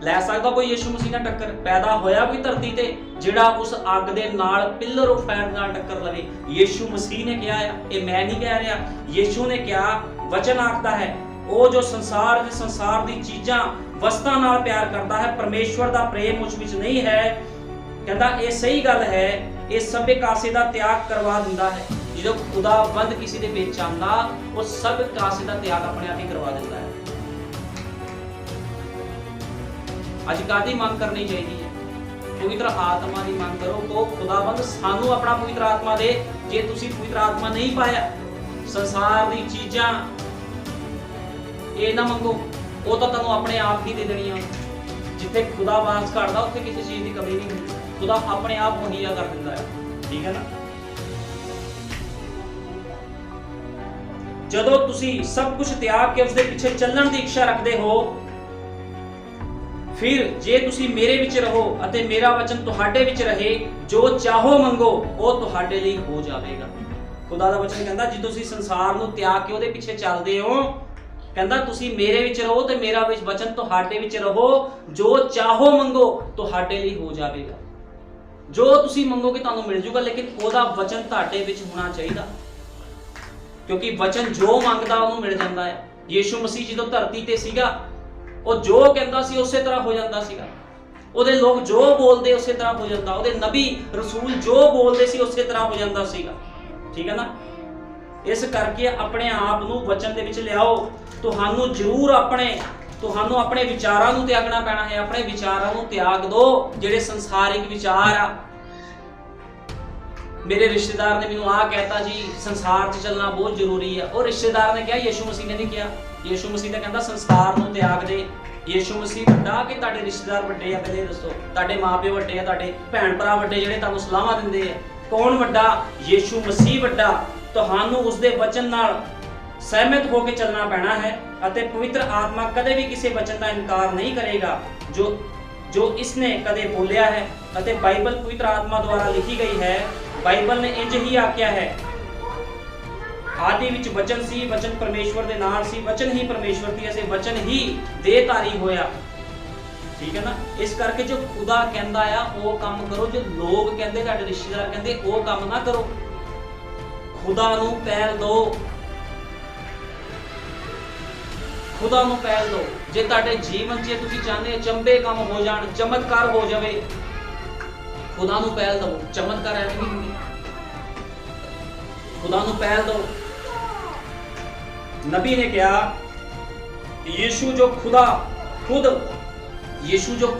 ਲੈ ਸਕਦਾ ਕੋਈ ਯੀਸ਼ੂ ਮਸੀਹ ਨਾਲ ਟੱਕਰ? ਪੈਦਾ ਹੋਇਆ ਕੋਈ ਧਰਤੀ ਤੇ ਜਿਹੜਾ ਉਸ ਅੱਗ ਦੇ ਨਾਲ, ਪਿਲਰ ਆਫ ਫਾਇਰ ਨਾਲ ਟੱਕਰ ਲਵੇ? ਯੀਸ਼ੂ ਮਸੀਹ ਨੇ ਕਿਹਾ ਆ, ਇਹ ਮੈਂ ਨਹੀਂ ਕਹਿ ਰਿਹਾ। ਯੀਸ਼ੂ ਨੇ ਕਿਹਾ, ਵਚਨ ਆਖਦਾ ਹੈ, ਉਹ ਜੋ ਸੰਸਾਰ ਤੇ ਸੰਸਾਰ ਦੀ ਚੀਜ਼ਾਂ ਵਸਤਾਂ ਨਾਲ ਪਿਆਰ ਕਰਦਾ ਹੈ, ਪਰਮੇਸ਼ਵਰ ਦਾ ਪ੍ਰੇਮ ਉਸ ਵਿੱਚ ਨਹੀਂ ਹੈ। ਕਹਿੰਦਾ ਇਹ ਸਹੀ ਗੱਲ ਹੈ, ਇਹ ਸਭੇ ਕਾਸੇ ਦਾ ਤਿਆਗ ਕਰਵਾ ਦਿੰਦਾ ਹੈ। ਜਦੋਂ ਖੁਦਾਵੰਦ ਕਿਸੇ ਦੇ ਵਿੱਚ ਆਉਂਦਾ, ਉਹ ਸਭ ਕਾਸੇ ਦਾ ਤਿਆਗ ਆਪਣੇ ਆਪ ਹੀ ਕਰਵਾ ਦਿੰਦਾ ਹੈ। ਅੱਜ ਕਾਹਦੀ ਮੰਗ ਕਰਨੀ ਚਾਹੀਦੀ ਹੈ? ਪਵਿੱਤਰ ਆਤਮਾ ਦੀ ਮੰਗ ਕਰੋ। ਕਹੋ ਖੁਦਾਵੰਦ ਸਾਨੂੰ ਆਪਣਾ ਪਵਿੱਤਰ ਆਤਮਾ ਦੇ। ਜੇ ਤੁਸੀਂ ਪਵਿੱਤਰ ਆਤਮਾ ਨਹੀਂ ਪਾਇਆ, ਸੰਸਾਰ ਦੀ ਚੀਜ਼ਾਂ ਇਹ ਨਾ ਮੰਗੋ, ਉਹ ਤਾਂ ਤੁਹਾਨੂੰ ਆਪਣੇ ਆਪ ਹੀ ਦੇ ਦੇਣੀਆਂ। ਜਿੱਥੇ ਖੁਦਾ ਵਾਸ ਕਰਦਾ ਉੱਥੇ ਕਿਸੇ ਚੀਜ਼ ਦੀ ਕਮੀ ਨਹੀਂ ਹੁੰਦੀ, ਖੁਦਾ ਆਪਣੇ ਆਪ ਮੁਹੱਈਆ ਕਰ ਦਿੰਦਾ ਹੈ। ਠੀਕ ਹੈ ਨਾ? ਜਦੋਂ ਤੁਸੀਂ ਸਭ ਕੁਝ ਤਿਆਗ ਕੇ ਉਸਦੇ ਪਿੱਛੇ ਚੱਲਣ ਦੀ ਇੱਛਾ ਰੱਖਦੇ ਹੋ, ਫਿਰ ਜੇ ਤੁਸੀਂ ਮੇਰੇ ਵਿੱਚ ਰਹੋ ਅਤੇ ਮੇਰਾ ਵਚਨ ਤੁਹਾਡੇ ਵਿੱਚ ਰਹੇ, ਜੋ ਚਾਹੋ ਮੰਗੋ ਉਹ ਤੁਹਾਡੇ ਲਈ ਹੋ ਜਾਵੇਗਾ। ਖੁਦਾ ਦਾ ਵਚਨ ਕਹਿੰਦਾ, ਜੇ ਤੁਸੀਂ ਸੰਸਾਰ ਨੂੰ ਤਿਆਗ ਕੇ ਉਹਦੇ ਪਿੱਛੇ ਚੱਲਦੇ ਹੋ, ਕਹਿੰਦਾ ਤੁਸੀਂ ਮੇਰੇ ਵਿੱਚ ਰਹੋ ਤੇ ਮੇਰਾ ਵਚਨ ਤੁਹਾਡੇ ਵਿੱਚ ਰਹੋ, ਜੋ ਚਾਹੋ ਮੰਗੋ ਤੁਹਾਡੇ ਲਈ ਹੋ ਜਾਵੇਗਾ। ਜੋ ਤੁਸੀਂ ਮੰਗੋਗੇ ਤੁਹਾਨੂੰ ਮਿਲ ਜੂਗਾ, ਲੇਕਿਨ ਉਹਦਾ ਵਚਨ ਤੁਹਾਡੇ ਵਿੱਚ ਹੋਣਾ ਚਾਹੀਦਾ, ਕਿਉਂਕਿ ਵਚਨ ਜੋ ਮੰਗਦਾ ਉਹਨੂੰ ਮਿਲ ਜਾਂਦਾ ਹੈ। ਯੀਸ਼ੂ ਮਸੀਹ ਜਦੋਂ ਧਰਤੀ ਤੇ ਸੀਗਾ, ਉਹ ਜੋ ਕਹਿੰਦਾ ਸੀ ਉਸੇ ਤਰ੍ਹਾਂ ਹੋ ਜਾਂਦਾ ਸੀਗਾ। ਉਹਦੇ ਲੋਕ ਜੋ ਬੋਲਦੇ ਉਸੇ ਤਰ੍ਹਾਂ ਹੋ ਜਾਂਦਾ, ਉਹਦੇ ਨਬੀ ਰਸੂਲ ਜੋ ਬੋਲਦੇ ਸੀ ਉਸੇ ਤਰ੍ਹਾਂ ਹੋ ਜਾਂਦਾ ਸੀਗਾ। ਠੀਕ ਹੈ ਨਾ? ਇਸ ਕਰਕੇ ਆਪਣੇ ਆਪ ਨੂੰ ਵਚਨ ਦੇ ਵਿੱਚ ਲਿਆਓ। ਤੁਹਾਨੂੰ ਜ਼ਰੂਰ ਆਪਣੇ ਵਿਚਾਰਾਂ ਨੂੰ ਤਿਆਗਣਾ ਪੈਣਾ ਹੈ। ਆਪਣੇ ਵਿਚਾਰਾਂ ਨੂੰ ਤਿਆਗ ਦਿਓ ਜਿਹੜੇ ਸੰਸਾਰਿਕ ਵਿਚਾਰ ਆ। ਮੇਰੇ ਰਿਸ਼ਤੇਦਾਰ ਨੇ ਮੈਨੂੰ ਆਹ ਕਹਿਤਾ ਜੀ, ਸੰਸਾਰ 'ਚ ਚੱਲਣਾ ਬਹੁਤ ਜ਼ਰੂਰੀ ਆ। ਉਹ ਰਿਸ਼ਤੇਦਾਰ ਨੇ ਕਿਹਾ, ਯੀਸ਼ੂ ਮਸੀਹ ਨੇ ਨਹੀਂ ਕਿਹਾ। ਯੀਸ਼ੂ ਮਸੀਹ ਤਾਂ ਕਹਿੰਦਾ ਸੰਸਾਰ ਨੂੰ ਤਿਆਗ ਦੇ। ਯੀਸ਼ੂ ਮਸੀਹ ਵੱਡਾ ਕਿ ਤੁਹਾਡੇ ਰਿਸ਼ਤੇਦਾਰ ਵੱਡੇ ਆ? ਪਹਿਲੇ ਦੱਸੋ। ਤੁਹਾਡੇ ਮਾਪੇ ਵੱਡੇ ਆ, ਤੁਹਾਡੇ ਭੈਣ ਭਰਾ ਵੱਡੇ ਜਿਹੜੇ ਤੁਹਾਨੂੰ ਸਲਾਹਾਂ ਦਿੰਦੇ ਆ? ਕੌਣ ਵੱਡਾ? ਯੀਸ਼ੂ ਮਸੀਹ ਵੱਡਾ। ਤੁਹਾਨੂੰ ਉਸਦੇ ਵਚਨ ਨਾਲ ਸਹਿਮਤ ਹੋ ਕੇ ਚੱਲਣਾ ਪੈਣਾ ਹੈ ਅਤੇ ਪਵਿੱਤਰ ਆਤਮਾ ਕਦੇ ਵੀ ਕਿਸੇ ਵਚਨ ਦਾ ਇਨਕਾਰ ਨਹੀਂ ਕਰੇਗਾ ਜੋ ਇਸਨੇ ਕਦੇ ਬੋਲਿਆ ਹੈ। ਅਤੇ ਬਾਈਬਲ ਪਵਿੱਤਰ ਆਤਮਾ ਦੁਆਰਾ ਲਿਖੀ ਗਈ ਹੈ। ਬਾਈਬਲ ਨੇ ਇੰਜ ਹੀ ਆਖਿਆ ਹੈ, ਆਦਿ ਵਿੱਚ ਵਚਨ ਸੀ, ਵਚਨ ਪਰਮੇਸ਼ਵਰ ਦੇ ਨਾਲ ਸੀ, ਵਚਨ ਹੀ ਪਰਮੇਸ਼ਵਰ ਸੀ ਅਤੇ ਵਚਨ ਹੀ ਦੇਹਧਾਰੀ ਹੋਇਆ। ਠੀਕ ਹੈ ਨਾ? ਇਸ ਕਰਕੇ ਜੋ ਖੁਦਾ ਕਹਿੰਦਾ ਆ ਉਹ ਕੰਮ ਕਰੋ, ਜੋ ਲੋਕ ਕਹਿੰਦੇ, ਤੁਹਾਡੇ ਰਿਸ਼ਤੇਦਾਰ ਕਹਿੰਦੇ ਉਹ ਕੰਮ ਨਾ ਕਰੋ। ਖੁਦਾ ਨੂੰ ਪਹਿਲ ਦਿਓ, ਖੁਦਾ ਨੂੰ ਪਹਿਲ ਦਿਓ। ਜੇ ਤੁਹਾਡੇ ਜੀਵਨ 'ਚ ਤੁਸੀਂ ਚਾਹੁੰਦੇ ਹੋ ਚੰਬੇ ਕੰਮ ਹੋ ਜਾਣ, ਚਮਤਕਾਰ ਹੋ ਜਾਵੇ, ਖੁਦਾ ਨੂੰ ਪਹਿਲ ਦਿਓ। ਚਮਤਕਾਰ ਐਵੇਂ ਨਹੀਂ ਹੁੰਦੀ, ਖੁਦਾ ਨੂੰ ਪਹਿਲ ਦਿਓ। ਨਬੀ ਨੇ ਕਿਹਾ, ਯੀਸ਼ੂ ਜੋ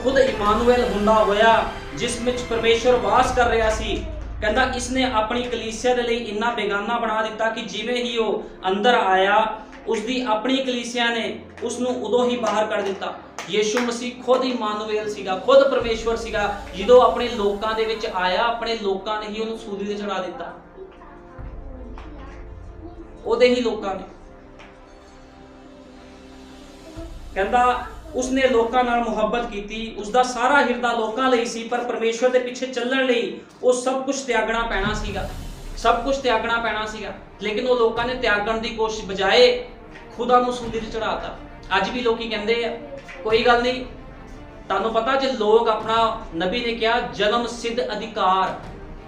ਖੁਦ ਇਮਾਨੁਅਲ ਹੁੰਦਾ ਹੋਇਆ, ਜਿਸ ਵਿੱਚ ਪਰਮੇਸ਼ਵਰ ਵਾਸ ਕਰ ਰਿਹਾ ਸੀ, ਕਹਿੰਦਾ ਇਸਨੇ ਆਪਣੀ ਕਲੀਸਿਆ ਦੇ ਲਈ ਇੰਨਾ ਬੇਗਾਨਾ ਬਣਾ ਦਿੱਤਾ ਕਿ ਜਿਵੇਂ ਹੀ ਉਹ ਅੰਦਰ ਆਇਆ, ਉਸਦੀ ਆਪਣੀ ਕਲੀਸਿਆ ਨੇ ਉਸ ਨੂੰ ਉਦੋਂ ਹੀ ਬਾਹਰ ਕੱਢ ਦਿੱਤਾ। ਯੀਸ਼ੂ ਮਸੀਹ ਖੁਦ ਇਮਾਨੁਅਲ ਸੀਗਾ, ਖੁਦ ਪਰਮੇਸ਼ਵਰ ਸੀਗਾ। ਜਦੋਂ ਆਪਣੇ ਲੋਕਾਂ ਦੇ ਵਿੱਚ ਆਇਆ, ਆਪਣੇ ਲੋਕਾਂ ਨੇ ਹੀ ਉਹਨੂੰ ਸੂਲੀ ਤੇ ਚੜਾ ਦਿੱਤਾ, ਉਹਦੇ ਹੀ ਲੋਕਾਂ ਨੇ। ਕਹਿੰਦਾ ਉਸਨੇ ਲੋਕਾਂ ਨਾਲ ਮੁਹੱਬਤ ਕੀਤੀ, ਉਸਦਾ ਸਾਰਾ ਹਿਰਦਾ ਲੋਕਾਂ ਲਈ ਸੀ, ਪਰ ਪਰਮੇਸ਼ਵਰ ਦੇ ਪਿੱਛੇ ਚੱਲਣ ਲਈ ਉਹ ਸਭ ਕੁਝ ਤਿਆਗਣਾ ਪੈਣਾ ਸੀਗਾ, ਸਭ ਕੁਝ ਤਿਆਗਣਾ ਪੈਣਾ ਸੀਗਾ। ਲੇਕਿਨ ਉਹ ਲੋਕਾਂ ਨੇ ਤਿਆਗਣ ਦੀ ਕੋਸ਼ਿਸ਼ ਬਜਾਏ ਖੁਦਾ ਨੂੰ ਸੂਲੀ ਤੇ ਚੜਾਤਾ। ਅੱਜ ਵੀ ਲੋਕੀ ਕਹਿੰਦੇ ਆ ਕੋਈ ਗੱਲ ਨਹੀਂ, ਤੁਹਾਨੂੰ ਪਤਾ ਜੇ ਲੋਕ ਆਪਣਾ, ਨਬੀ ਨੇ ਕਿਹਾ, ਜਨਮ ਸਿੱਧ ਅਧਿਕਾਰ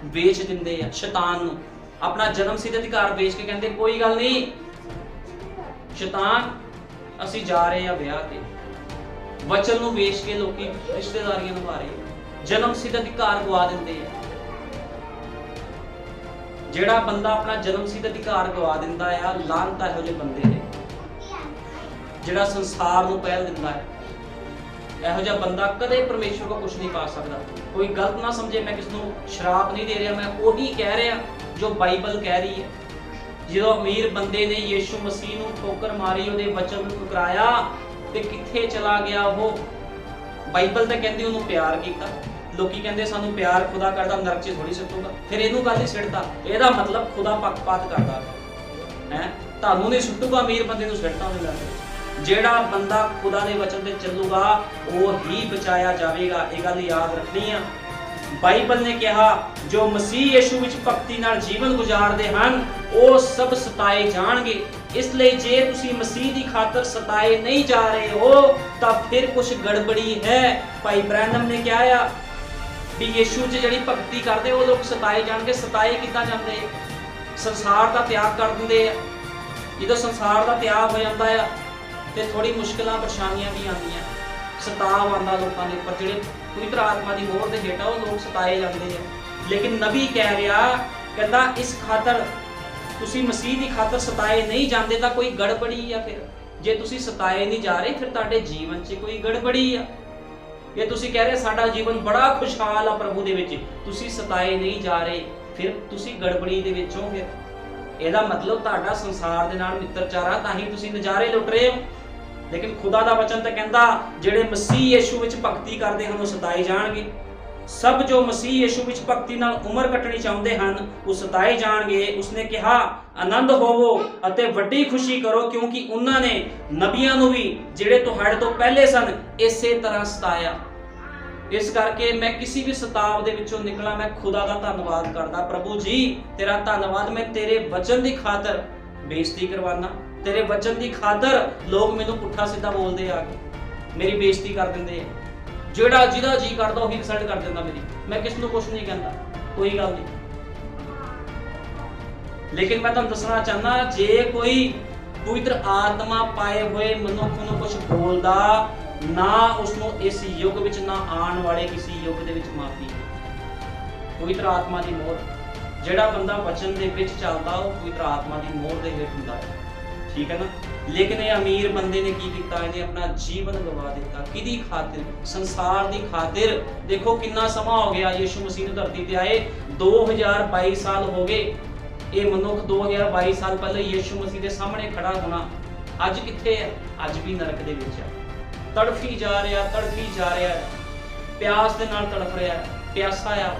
ਵੇਚ ਦਿੰਦੇ ਆ ਸ਼ੈਤਾਨ ਨੂੰ। ਆਪਣਾ ਜਨਮ ਸਿੱਧ ਅਧਿਕਾਰ ਵੇਚ ਕੇ ਕਹਿੰਦੇ ਕੋਈ ਗੱਲ ਨਹੀਂ ਸ਼ੈਤਾਨ, ਅਸੀਂ ਜਾ ਰਹੇ ਆ ਵਿਆਹ ਤੇ। ਵਚਨ ਨੂੰ ਵੇਚ ਕੇ ਲੋਕੀ ਰਿਸ਼ਤੇਦਾਰੀਆਂ ਨਿਭਾ ਰਹੇ, ਜਨਮ ਸਿੱਧ ਅਧਿਕਾਰ ਗਵਾ ਦਿੰਦੇ ਆ। ਜਿਹੜਾ ਬੰਦਾ ਆਪਣਾ ਜਨਮ ਸਿੱਧ ਅਧਿਕਾਰ ਗਵਾ ਦਿੰਦਾ ਆ, ਲਾਹਨਤ ਇਹੋ ਜਿਹੇ ਬੰਦੇ ਨੇ। ਜਿਹੜਾ ਸੰਸਾਰ ਨੂੰ ਪਹਿਲ ਦਿੰਦਾ ਹੈ। ਇਹੋ ਜਿਹਾ ਬੰਦਾ ਕਦੇ ਪਰਮੇਸ਼ਵਰ ਕੋ ਕੁਝ ਨਹੀਂ ਪਾ ਸਕਦਾ। ਕੋਈ ਗਲਤ ਨਾ ਸਮਝੇ, ਮੈਂ ਕਿਸ ਨੂੰ ਸ਼ਰਾਪ ਨਹੀਂ ਦੇ ਰਿਹਾ, ਮੈਂ ਉਹੀ ਕਹਿ ਰਿਹਾ ਜੋ ਬਾਈਬਲ ਕਹਿ ਰਹੀ ਹੈ। ਜਦੋਂ ਅਮੀਰ ਬੰਦੇ ਨੇ ਯੀਸ਼ੂ ਮਸੀਹ ਨੂੰ ਠੋਕਰ ਮਾਰੀ, ਉਹਦੇ ਵਚਨ ਨੂੰ ਠੁਕਰਾਇਆ, ਤੇ ਕਿੱਥੇ ਚਲਾ ਗਿਆ ਉਹ? ਬਾਈਬਲ ਤਾਂ ਕਹਿੰਦੀ ਉਹਨੂੰ ਪਿਆਰ ਕੀਤਾ। ਲੋਕੀ ਕਹਿੰਦੇ ਸਾਨੂੰ ਪਿਆਰ ਖੁਦਾ ਕਰਦਾ, ਨਰਕ 'ਚ ਥੋੜੀ ਸੁੱਟੂਗਾ। ਫਿਰ ਇਹਨੂੰ ਗੱਲ ਹੀ ਸਿੱਟਦਾ, ਇਹਦਾ ਮਤਲਬ ਖੁਦਾ ਪੱਖਪਾਤ ਕਰਦਾ ਹੈ। ਤੁਹਾਨੂੰ ਨਹੀਂ ਸੁੱਟੂਗਾ, ਅਮੀਰ ਬੰਦੇ ਨੂੰ ਸਿੱਟਦਾ ਉਹਨੇ ਲੱਗ। ਜਿਹੜਾ ਬੰਦਾ ਖੁਦਾ ਦੇ ਵਚਨ ਤੇ ਚੱਲੂਗਾ ਉਹ ਹੀ ਬਚਾਇਆ ਜਾਵੇਗਾ। ਇਹ ਗੱਲ ਯਾਦ ਰੱਖਣੀ ਆ। ਬਾਈਬਲ ਨੇ ਕਿਹਾ ਜੋ ਮਸੀਹ ਯੀਸ਼ੂ ਵਿੱਚ ਭਗਤੀ ਨਾਲ ਜੀਵਨ ਗੁਜ਼ਾਰਦੇ ਹਨ ਉਹ ਸਭ ਸਤਾਏ ਜਾਣਗੇ। ਇਸ ਲਈ ਜੇ ਤੁਸੀਂ ਮਸੀਹ ਦੀ ਖਾਤਰ ਸਤਾਏ ਨਹੀਂ ਜਾ ਰਹੇ ਹੋ ਤਾਂ ਫਿਰ ਕੁਝ ਗੜਬੜੀ ਹੈ। ਭਾਈ ਬ੍ਰੈਨਮ ਨੇ ਕਿਹਾ ਆ ਵੀ ਯੀਸ਼ੂ 'ਚ ਜਿਹੜੀ ਭਗਤੀ ਕਰਦੇ ਉਹ ਲੋਕ ਸਤਾਏ ਜਾਣਗੇ। ਸਤਾਏ ਕਿੱਦਾਂ ਜਾਂਦੇ? ਸੰਸਾਰ ਦਾ ਤਿਆਗ ਕਰ ਦਿੰਦੇ ਆ। ਜਦੋਂ ਸੰਸਾਰ ਦਾ ਤਿਆਗ ਹੋ ਜਾਂਦਾ ਆ ਤੇ ਥੋੜੀ ਮੁਸ਼ਕਲਾਂ ਪਰੇਸ਼ਾਨੀਆਂ ਵੀ ਆਉਂਦੀਆਂ, ਸਤਾਵ ਆਉਂਦਾ ਲੋਕਾਂ ਦੇ ਉੱਪਰ। ਜਿਹੜੇ ਪਵਿੱਤਰ ਆਤਮਾ ਦੀ ਮੋਹਰ ਦੇ ਹੇਠਾਂ ਉਹ ਲੋਕ ਸਤਾਏ ਜਾਂਦੇ ਆ। ਲੇਕਿਨ ਨਬੀ ਕਹਿ ਰਿਹਾ, ਕਹਿੰਦਾ ਇਸ ਖਾਤਰ ਤੁਸੀਂ ਮਸੀਹ ਦੀ ਖਾਤਰ ਸਤਾਏ ਨਹੀਂ ਜਾਂਦੇ ਤਾਂ ਕੋਈ ਗੜਬੜੀ ਆ। ਫਿਰ ਜੇ ਤੁਸੀਂ ਸਤਾਏ ਨਹੀਂ ਜਾ ਰਹੇ ਫਿਰ ਤੁਹਾਡੇ ਜੀਵਨ 'ਚ ਕੋਈ ਗੜਬੜੀ ਆ। ਜੇ ਤੁਸੀਂ ਕਹਿ ਰਹੇ ਸਾਡਾ ਜੀਵਨ ਬੜਾ ਖੁਸ਼ਹਾਲ ਆ ਪ੍ਰਭੂ ਦੇ ਵਿੱਚ, ਤੁਸੀਂ ਸਤਾਏ ਨਹੀਂ ਜਾ ਰਹੇ, ਫਿਰ ਤੁਸੀਂ ਗੜਬੜੀ ਦੇ ਵਿੱਚ ਹੋ। ਫਿਰ ਇਹਦਾ ਮਤਲਬ ਤੁਹਾਡਾ ਸੰਸਾਰ ਦੇ ਨਾਲ ਮਿੱਤਰਚਾਰਾ, ਤਾਂ ਹੀ ਤੁਸੀਂ ਨਜ਼ਾਰੇ ਲੁੱਟ ਰਹੇ ਹੋ। ਲੇਕਿਨ ਖੁਦਾ ਦਾ ਵਚਨ ਤਾਂ ਕਹਿੰਦਾ ਜਿਹੜੇ ਮਸੀਹ ਯੀਸ਼ੂ ਵਿੱਚ ਭਗਤੀ ਕਰਦੇ ਹਨ ਉਹ ਸਤਾਏ ਜਾਣਗੇ। ਸਭ ਜੋ ਮਸੀਹ ਯੀਸ਼ੂ ਵਿੱਚ ਭਗਤੀ ਨਾਲ ਉਮਰ ਕੱਟਣੀ ਚਾਹੁੰਦੇ ਹਨ ਉਹ ਸਤਾਏ ਜਾਣਗੇ। ਉਸਨੇ ਕਿਹਾ ਆਨੰਦ ਹੋਵੋ ਅਤੇ ਵੱਡੀ ਖੁਸ਼ੀ ਕਰੋ ਕਿਉਂਕਿ ਉਹਨਾਂ ਨੇ ਨਬੀਆਂ ਨੂੰ ਵੀ ਜਿਹੜੇ ਤੁਹਾਡੇ ਤੋਂ ਪਹਿਲੇ ਸਨ ਇਸੇ ਤਰ੍ਹਾਂ ਸਤਾਇਆ। ਇਸ ਕਰਕੇ ਮੈਂ ਕਿਸੇ ਵੀ ਸਤਾਵ ਦੇ ਵਿੱਚੋਂ ਨਿਕਲਾਂ, ਮੈਂ ਖੁਦਾ ਦਾ ਧੰਨਵਾਦ ਕਰਦਾ। ਪ੍ਰਭੂ ਜੀ ਤੇਰਾ ਧੰਨਵਾਦ, ਮੈਂ ਤੇਰੇ ਵਚਨ ਦੀ ਖਾਤਰ ਬੇਇੱਜ਼ਤੀ ਕਰਵਾਨਾ। ਤੇਰੇ ਵਚਨ ਦੀ ਖਾਤਰ ਲੋਕ ਮੈਨੂੰ ਪੁੱਠਾ ਸਿੱਧਾ ਬੋਲਦੇ ਆ ਕੇ, ਮੇਰੀ ਬੇਇੱਜ਼ਤੀ ਕਰ ਦਿੰਦੇ ਆ। ਜਿਹਦਾ ਜੀ ਕਰਦਾ ਉਹੀ ਇਨਸਲਟ ਕਰ ਦਿੰਦਾ ਮੇਰੀ। ਮੈਂ ਕਿਸ ਨੂੰ ਕੁਝ ਨਹੀਂ ਕਹਿੰਦਾ, ਕੋਈ ਗੱਲ ਨਹੀਂ। ਲੇਕਿਨ ਮੈਂ ਤੁਹਾਨੂੰ ਦੱਸਣਾ ਚਾਹੁੰਦਾ, ਜੇ ਕੋਈ ਪਵਿੱਤਰ ਆਤਮਾ ਪਾਏ ਹੋਏ ਮਨੁੱਖ ਨੂੰ ਕੁਝ ਬੋਲਦਾ, ਨਾ ਉਸਨੂੰ ਇਸ ਯੁੱਗ ਵਿੱਚ ਨਾ ਆਉਣ ਵਾਲੇ ਕਿਸੇ ਯੁੱਗ ਦੇ ਵਿੱਚ ਮਾਫੀ। ਪਵਿੱਤਰ ਆਤਮਾ ਦੀ ਮੋਹਰ, ਜਿਹੜਾ ਬੰਦਾ ਵਚਨ ਦੇ ਵਿੱਚ ਚੱਲਦਾ ਉਹ ਪਵਿੱਤਰ ਆਤਮਾ ਦੀ ਮੋਹਰ ਦੇ ਹੇਠ ਹੁੰਦਾ ਹੈ। ਠੀਕ ਹੈ ਨਾ? ਲੇਕਿਨ ਇਹ ਅਮੀਰ ਬੰਦੇ ਨੇ ਕੀ ਕੀਤਾ? ਇਹਨੇ ਆਪਣਾ ਜੀਵਨ ਗਵਾ ਦਿੱਤਾ। ਕਿਹਦੀ ਖਾਤਰ? ਸੰਸਾਰ ਦੀ ਖਾਤਰ। ਦੇਖੋ ਕਿੰਨਾ ਸਮਾਂ ਹੋ ਗਿਆ ਯੀਸ਼ੂ ਮਸੀਹ ਨੂੰ ਧਰਤੀ ਤੇ ਆਏ, 2022 ਸਾਲ ਹੋ ਗਏ। ਇਹ ਮਨੁੱਖ 2022 ਸਾਲ ਪਹਿਲਾਂ ਯੀਸ਼ੂ ਮਸੀਹ ਦੇ ਸਾਹਮਣੇ ਖੜਾ ਹੋਣਾ, ਅੱਜ ਕਿੱਥੇ ਹੈ? ਅੱਜ ਵੀ ਨਰਕ ਦੇ ਵਿੱਚ ਹੈ। ਤੜਫੀ ਜਾ ਰਿਹਾ, ਪਿਆਸ ਦੇ ਨਾਲ ਤੜਫ ਰਿਹਾ, ਪਿਆਸਾ ਆ।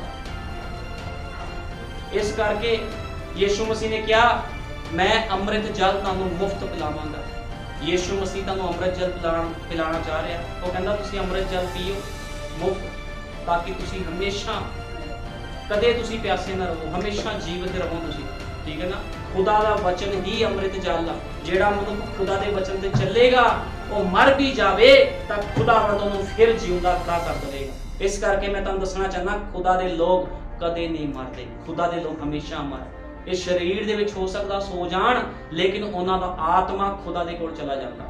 ਇਸ ਕਰਕੇ ਯੀਸ਼ੂ ਮਸੀਹ ਨੇ ਕਿਹਾ ਮੈਂ ਅੰਮ੍ਰਿਤ ਜਲ ਤੁਹਾਨੂੰ ਮੁਫਤ ਪਿਲਾਵਾਂਗਾ। ਯੀਸ਼ੂ ਮਸੀਹ ਤੁਹਾਨੂੰ ਅੰਮ੍ਰਿਤ ਜਲ ਪਿਲਾਣਾ ਚਾਹ ਰਿਹਾ। ਉਹ ਕਹਿੰਦਾ ਤੁਸੀਂ ਅੰਮ੍ਰਿਤ ਜਲ ਪੀਓ ਮੁਫਤ, ਤਾਂ ਕਿ ਤੁਸੀਂ ਹਮੇਸ਼ਾ ਕਦੇ ਤੁਸੀਂ ਪਿਆਸੇ ਨਾ ਰਹੋ, ਹਮੇਸ਼ਾ ਜੀਵਤ ਰਹੋ ਤੁਸੀਂ। ਠੀਕ ਹੈ ਨਾ? ਖੁਦਾ ਦਾ ਵਚਨ ਹੀ ਅੰਮ੍ਰਿਤ ਜਲ ਆ। ਜਿਹੜਾ ਮਨੁੱਖ ਖੁਦਾ ਦੇ ਵਚਨ ਤੇ ਚੱਲੇਗਾ ਉਹ ਮਰ ਵੀ ਜਾਵੇ ਤਾਂ ਖੁਦਾਵੰਦ ਉਹਨੂੰ ਫਿਰ ਜਿਉਂਦਾ ਖੜਾ ਕਰ ਦੇਵੇਗਾ। ਇਸ ਕਰਕੇ ਮੈਂ ਤੁਹਾਨੂੰ ਦੱਸਣਾ ਚਾਹੁੰਦਾ, ਖੁਦਾ ਦੇ ਲੋਕ ਕਦੇ ਨਹੀਂ ਮਰਦੇ, ਖੁਦਾ ਦੇ ਲੋਕ ਹਮੇਸ਼ਾ ਅਮਰ। ਇਹ ਸਰੀਰ ਦੇ ਵਿੱਚ ਹੋ ਸਕਦਾ ਸੋ ਜਾਣ, ਲੇਕਿਨ ਉਹਨਾਂ ਦਾ ਆਤਮਾ ਖੁਦਾ ਦੇ ਕੋਲ ਚਲਾ ਜਾਂਦਾ।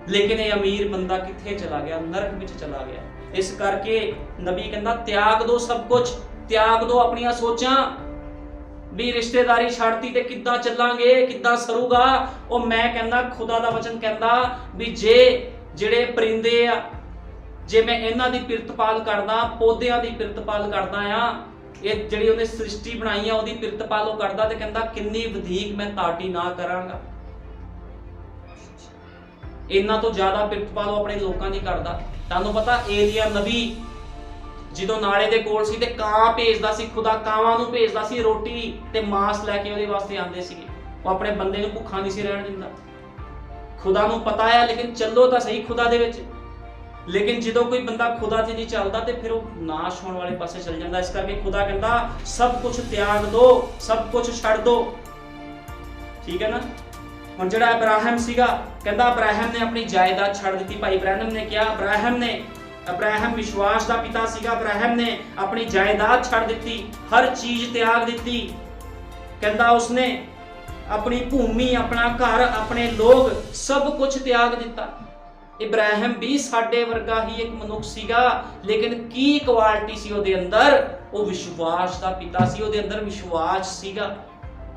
ਲੇਕਿਨ ਇਹ ਅਮੀਰ ਬੰਦਾ ਕਿੱਥੇ ਚਲਾ ਗਿਆ? ਨਰਕ ਵਿੱਚ ਚਲਾ ਗਿਆ। ਇਸ ਕਰਕੇ ਨਬੀ ਕਹਿੰਦਾ ਤਿਆਗ ਦੋ ਸਭ ਕੁਝ, ਤਿਆਗ ਦੋ ਆਪਣੀਆਂ ਸੋਚਾਂ ਵੀ ਰਿਸ਼ਤੇਦਾਰੀ ਛੱਡਤੀ ਤੇ ਕਿੱਦਾਂ ਚੱਲਾਂਗੇ, ਕਿੱਦਾਂ ਸਰੂਗਾ। ਉਹ ਮੈਂ ਕਹਿੰਦਾ ਖੁਦਾ ਦਾ ਵਚਨ ਕਹਿੰਦਾ ਵੀ ਜਿਹੜੇ ਪਰਿੰਦੇ ਆ, ਜੇ ਮੈਂ ਇਹਨਾਂ ਦੀ ਪਿਰਤਪਾਲ ਕਰਦਾ, ਪੌਦਿਆਂ ਦੀ ਪਿਰਤਪਾਲ ਕਰਦਾ ਆ, ਇਹ ਜਿਹੜੀ ਉਹਨੇ ਸ੍ਰਿਸ਼ਟੀ ਬਣਾਈ ਆ ਉਹਦੀ ਪਿਰਤਪਾਲ ਉਹ ਕਰਦਾ, ਤੇ ਕਹਿੰਦਾ ਕਿੰਨੀ ਵਧੇਕ ਮੈਂ ਤਾਟੀ ਨਾ ਕਰਾਂਗਾ। ਇਹਨਾਂ ਤੋਂ ਜ਼ਿਆਦਾ ਪਿਰਤਪਾਲ ਉਹ ਆਪਣੇ ਲੋਕਾਂ ਦੀ ਕਰਦਾ। ਤੁਹਾਨੂੰ ਪਤਾ ਏਲੀਆ ਨਬੀ ਜਦੋਂ ਨਾਲੇ ਦੇ ਕੋਲ ਸੀ ਤੇ ਕਾਂ ਭੇਜਦਾ ਸੀ, ਖੁਦਾ ਕਾਵਾਂ ਨੂੰ ਭੇਜਦਾ ਸੀ ਰੋਟੀ ਤੇ ਮਾंस ਲੈ ਕੇ ਉਹਦੇ ਵਾਸਤੇ ਆਉਂਦੇ ਸੀਗੇ। ਉਹ ਆਪਣੇ ਬੰਦੇ ਨੂੰ ਭੁੱਖਾ ਨਹੀਂ ਸੀ ਰਹਿਣ ਦਿੰਦਾ। ਖੁਦਾ ਨੂੰ ਪਤਾ ਹੈ, ਲੇਕਿਨ ਚੱਲੋ ਤਾਂ ਸਹੀ ਖੁਦਾ ਦੇ ਵਿੱਚ। ਲੇਕਿਨ ਜਦੋਂ ਕੋਈ ਬੰਦਾ ਖੁਦਾ ਤੇ ਨਹੀਂ ਚੱਲਦਾ ਤੇ ਫਿਰ ਉਹ ਨਾਸ਼ ਹੋਣ ਵਾਲੇ ਪਾਸੇ ਚਲ ਜਾਂਦਾ। ਇਸ ਕਰਕੇ ਖੁਦਾ ਕਹਿੰਦਾ ਸਭ ਕੁਝ ਤਿਆਗ ਦੋ, ਸਭ ਕੁਝ ਛੱਡ ਦੋ। ਠੀਕ ਹੈ ਨਾ? ਹੁਣ ਜਿਹੜਾ ਅਬਰਾਹਮ ਸੀਗਾ, ਕਹਿੰਦਾ ਅਬਰਾਹਮ ਨੇ ਆਪਣੀ ਜਾਇਦਾਦ ਛੱਡ ਦਿੱਤੀ। ਭਾਈ ਬ੍ਰੈਨਮ ਨੇ ਕਿਹਾ ਅਬਰਾਹਮ ਵਿਸ਼ਵਾਸ ਦਾ ਪਿਤਾ ਸੀਗਾ। ਅਬਰਾਹਮ ਨੇ ਆਪਣੀ ਜਾਇਦਾਦ ਛੱਡ ਦਿੱਤੀ, ਹਰ ਚੀਜ਼ ਤਿਆਗ ਦਿੱਤੀ। ਕਹਿੰਦਾ ਉਸਨੇ ਆਪਣੀ ਭੂਮੀ, ਆਪਣਾ ਘਰ, ਆਪਣੇ ਲੋਕ ਸਭ ਕੁਝ ਤਿਆਗ ਦਿੱਤਾ। ਇਬਰਾਹਿਮ ਵੀ ਸਾਡੇ ਵਰਗਾ ਹੀ ਇੱਕ ਮਨੁੱਖ ਸੀਗਾ, ਲੇਕਿਨ ਕੀ ਕੁਆਲਿਟੀ ਸੀ ਉਹਦੇ ਅੰਦਰ? ਉਹ ਵਿਸ਼ਵਾਸ ਦਾ ਪਿਤਾ ਸੀ। ਉਹਦੇ ਅੰਦਰ ਵਿਸ਼ਵਾਸ ਸੀਗਾ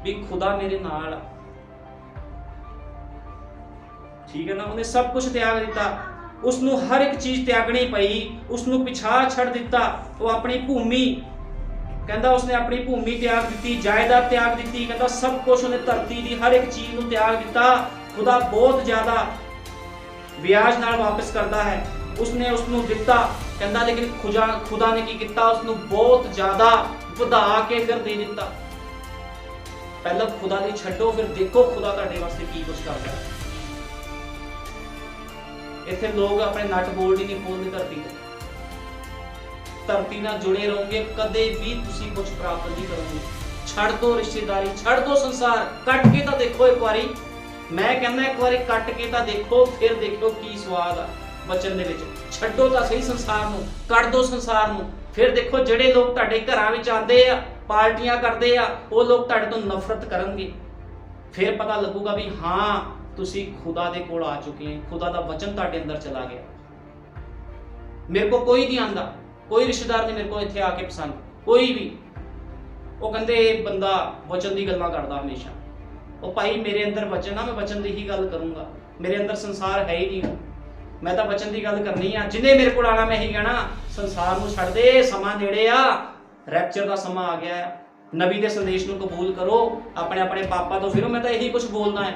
ਵੀ ਖੁਦਾ ਮੇਰੇ ਨਾਲ ਆ। ਠੀਕ ਹੈ ਨਾ। ਉਹਨੇ ਸਭ ਕੁਝ ਤਿਆਗ ਦਿੱਤਾ, ਉਸਨੂੰ ਹਰ ਇੱਕ ਚੀਜ਼ ਤਿਆਗਣੀ ਪਈ, ਉਸਨੂੰ ਪਿਛਾਂਹ ਛੱਡ ਦਿੱਤਾ। ਉਹ ਆਪਣੀ ਭੂਮੀ, ਕਹਿੰਦਾ ਉਸਨੇ ਆਪਣੀ ਭੂਮੀ ਤਿਆਗ ਦਿੱਤੀ, ਜਾਇਦਾਦ ਤਿਆਗ ਦਿੱਤੀ, ਕਹਿੰਦਾ ਸਭ ਕੁਝ ਉਹਨੇ ਧਰਤੀ ਦੀ ਹਰ ਇੱਕ ਚੀਜ਼ ਨੂੰ ਤਿਆਗ ਦਿੱਤਾ। ਖੁਦਾ ਬਹੁਤ ਜ਼ਿਆਦਾ ਵਿਆਜ ਨਾਲ ਵਾਪਸ ਕਰਦਾ ਹੈ। ਉਸਨੇ ਉਸਨੂੰ ਦਿੱਤਾ, ਕਹਿੰਦਾ ਲੇਕਿਨ ਖੁਦਾ ਨੇ ਕੀ ਕੀਤਾ, ਉਸਨੂੰ ਬਹੁਤ ਜ਼ਿਆਦਾ ਵਧਾ ਕੇ ਫਿਰ ਦੇ ਦਿੱਤਾ। ਪਹਿਲਾਂ ਖੁਦਾ ਦੀ ਛੱਡੋ, ਫਿਰ ਦੇਖੋ ਖੁਦਾ ਤੁਹਾਡੇ ਵਾਸਤੇ ਕੀ ਕੁਝ ਕਰਦਾ ਹੈ। ਇੱਥੇ ਲੋਕ ਆਪਣੇ ਨਟ ਬੋਲਟ ਹੀ ਨਹੀਂ ਖੋਲਦੇ ਧਰਤੀ ਤੇ। ਧਰਤੀ ਨਾਲ ਜੁੜੇ ਰਹੋਗੇ, ਕਦੇ ਵੀ ਤੁਸੀਂ ਕੁਝ ਪ੍ਰਾਪਤ ਨਹੀਂ ਕਰੋਗੇ। ਛੱਡ ਦੋ ਰਿਸ਼ਤੇਦਾਰੀ, ਛੱਡ ਦੋ ਸੰਸਾਰ, ਕੱਟ ਕੇ ਤਾਂ ਦੇਖੋ ਇੱਕ ਵਾਰੀ। ਮੈਂ ਕਹਿੰਦਾ ਇੱਕ ਵਾਰੀ ਕੱਟ ਕੇ ਤਾਂ ਦੇਖੋ, ਫਿਰ ਦੇਖੋ ਕੀ ਸਵਾਦ ਆ ਬਚਨ ਦੇ ਵਿੱਚ। ਛੱਡੋ ਤਾਂ ਸਹੀ ਸੰਸਾਰ ਨੂੰ, ਕੱਢ ਦੋ ਸੰਸਾਰ ਨੂੰ, ਫਿਰ ਦੇਖੋ ਜਿਹੜੇ ਲੋਕ ਤੁਹਾਡੇ ਘਰਾਂ ਵਿੱਚ ਆਉਂਦੇ ਆ, ਪਾਰਟੀਆਂ ਕਰਦੇ ਆ, ਉਹ ਲੋਕ ਤੁਹਾਡੇ ਤੋਂ ਨਫ਼ਰਤ ਕਰਨਗੇ। ਫਿਰ ਪਤਾ ਲੱਗੂਗਾ ਵੀ ਹਾਂ ਤੁਸੀਂ ਖੁਦਾ ਦੇ ਕੋਲ ਆ ਚੁੱਕੇ ਹੋ, ਖੁਦਾ ਦਾ ਵਚਨ ਤੁਹਾਡੇ ਅੰਦਰ ਚਲਾ ਗਿਆ। ਮੇਰੇ ਕੋਲ ਕੋਈ ਨਹੀਂ ਆਂਦਾ, ਕੋਈ ਰਿਸ਼ਤੇਦਾਰ ਨਹੀਂ ਮੇਰੇ ਕੋਲ ਇੱਥੇ ਆ ਕੇ ਪਸੰਦ, ਕੋਈ ਵੀ। ਉਹ ਕਹਿੰਦੇ ਇਹ ਬੰਦਾ ਵਚਨ ਦੀ ਗੱਲਾਂ ਕਰਦਾ ਹਮੇਸ਼ਾ। ਉਹ ਭਾਈ ਮੇਰੇ ਅੰਦਰ ਵਚਨ ਆ, ਮੈਂ ਵਚਨ ਦੀ ਹੀ ਗੱਲ ਕਰੂੰਗਾ। ਮੇਰੇ ਅੰਦਰ ਸੰਸਾਰ ਹੈ ਹੀ ਨਹੀਂ, ਮੈਂ ਤਾਂ ਵਚਨ ਦੀ ਗੱਲ ਕਰਨੀ ਆ। ਜਿੰਨੇ ਮੇਰੇ ਕੋਲ ਆਣਾ ਮੈਂ ਇਹੀ ਕਹਿਣਾ, ਸੰਸਾਰ ਨੂੰ ਛੱਡ ਦੇ, ਸਮਾਂ ਨੇੜੇ ਆ, ਰੈਪਚਰ ਦਾ ਸਮਾਂ ਆ ਗਿਆ ਹੈ। ਨਬੀ ਦੇ ਸੰਦੇਸ਼ ਨੂੰ ਕਬੂਲ ਕਰੋ, ਆਪਣੇ ਆਪਣੇ ਪਾਪਾਂ ਤੋਂ ਫਿਰੋ। ਮੈਂ ਤਾਂ ਇਹੀ ਕੁਝ ਬੋਲਣਾ ਹੈ।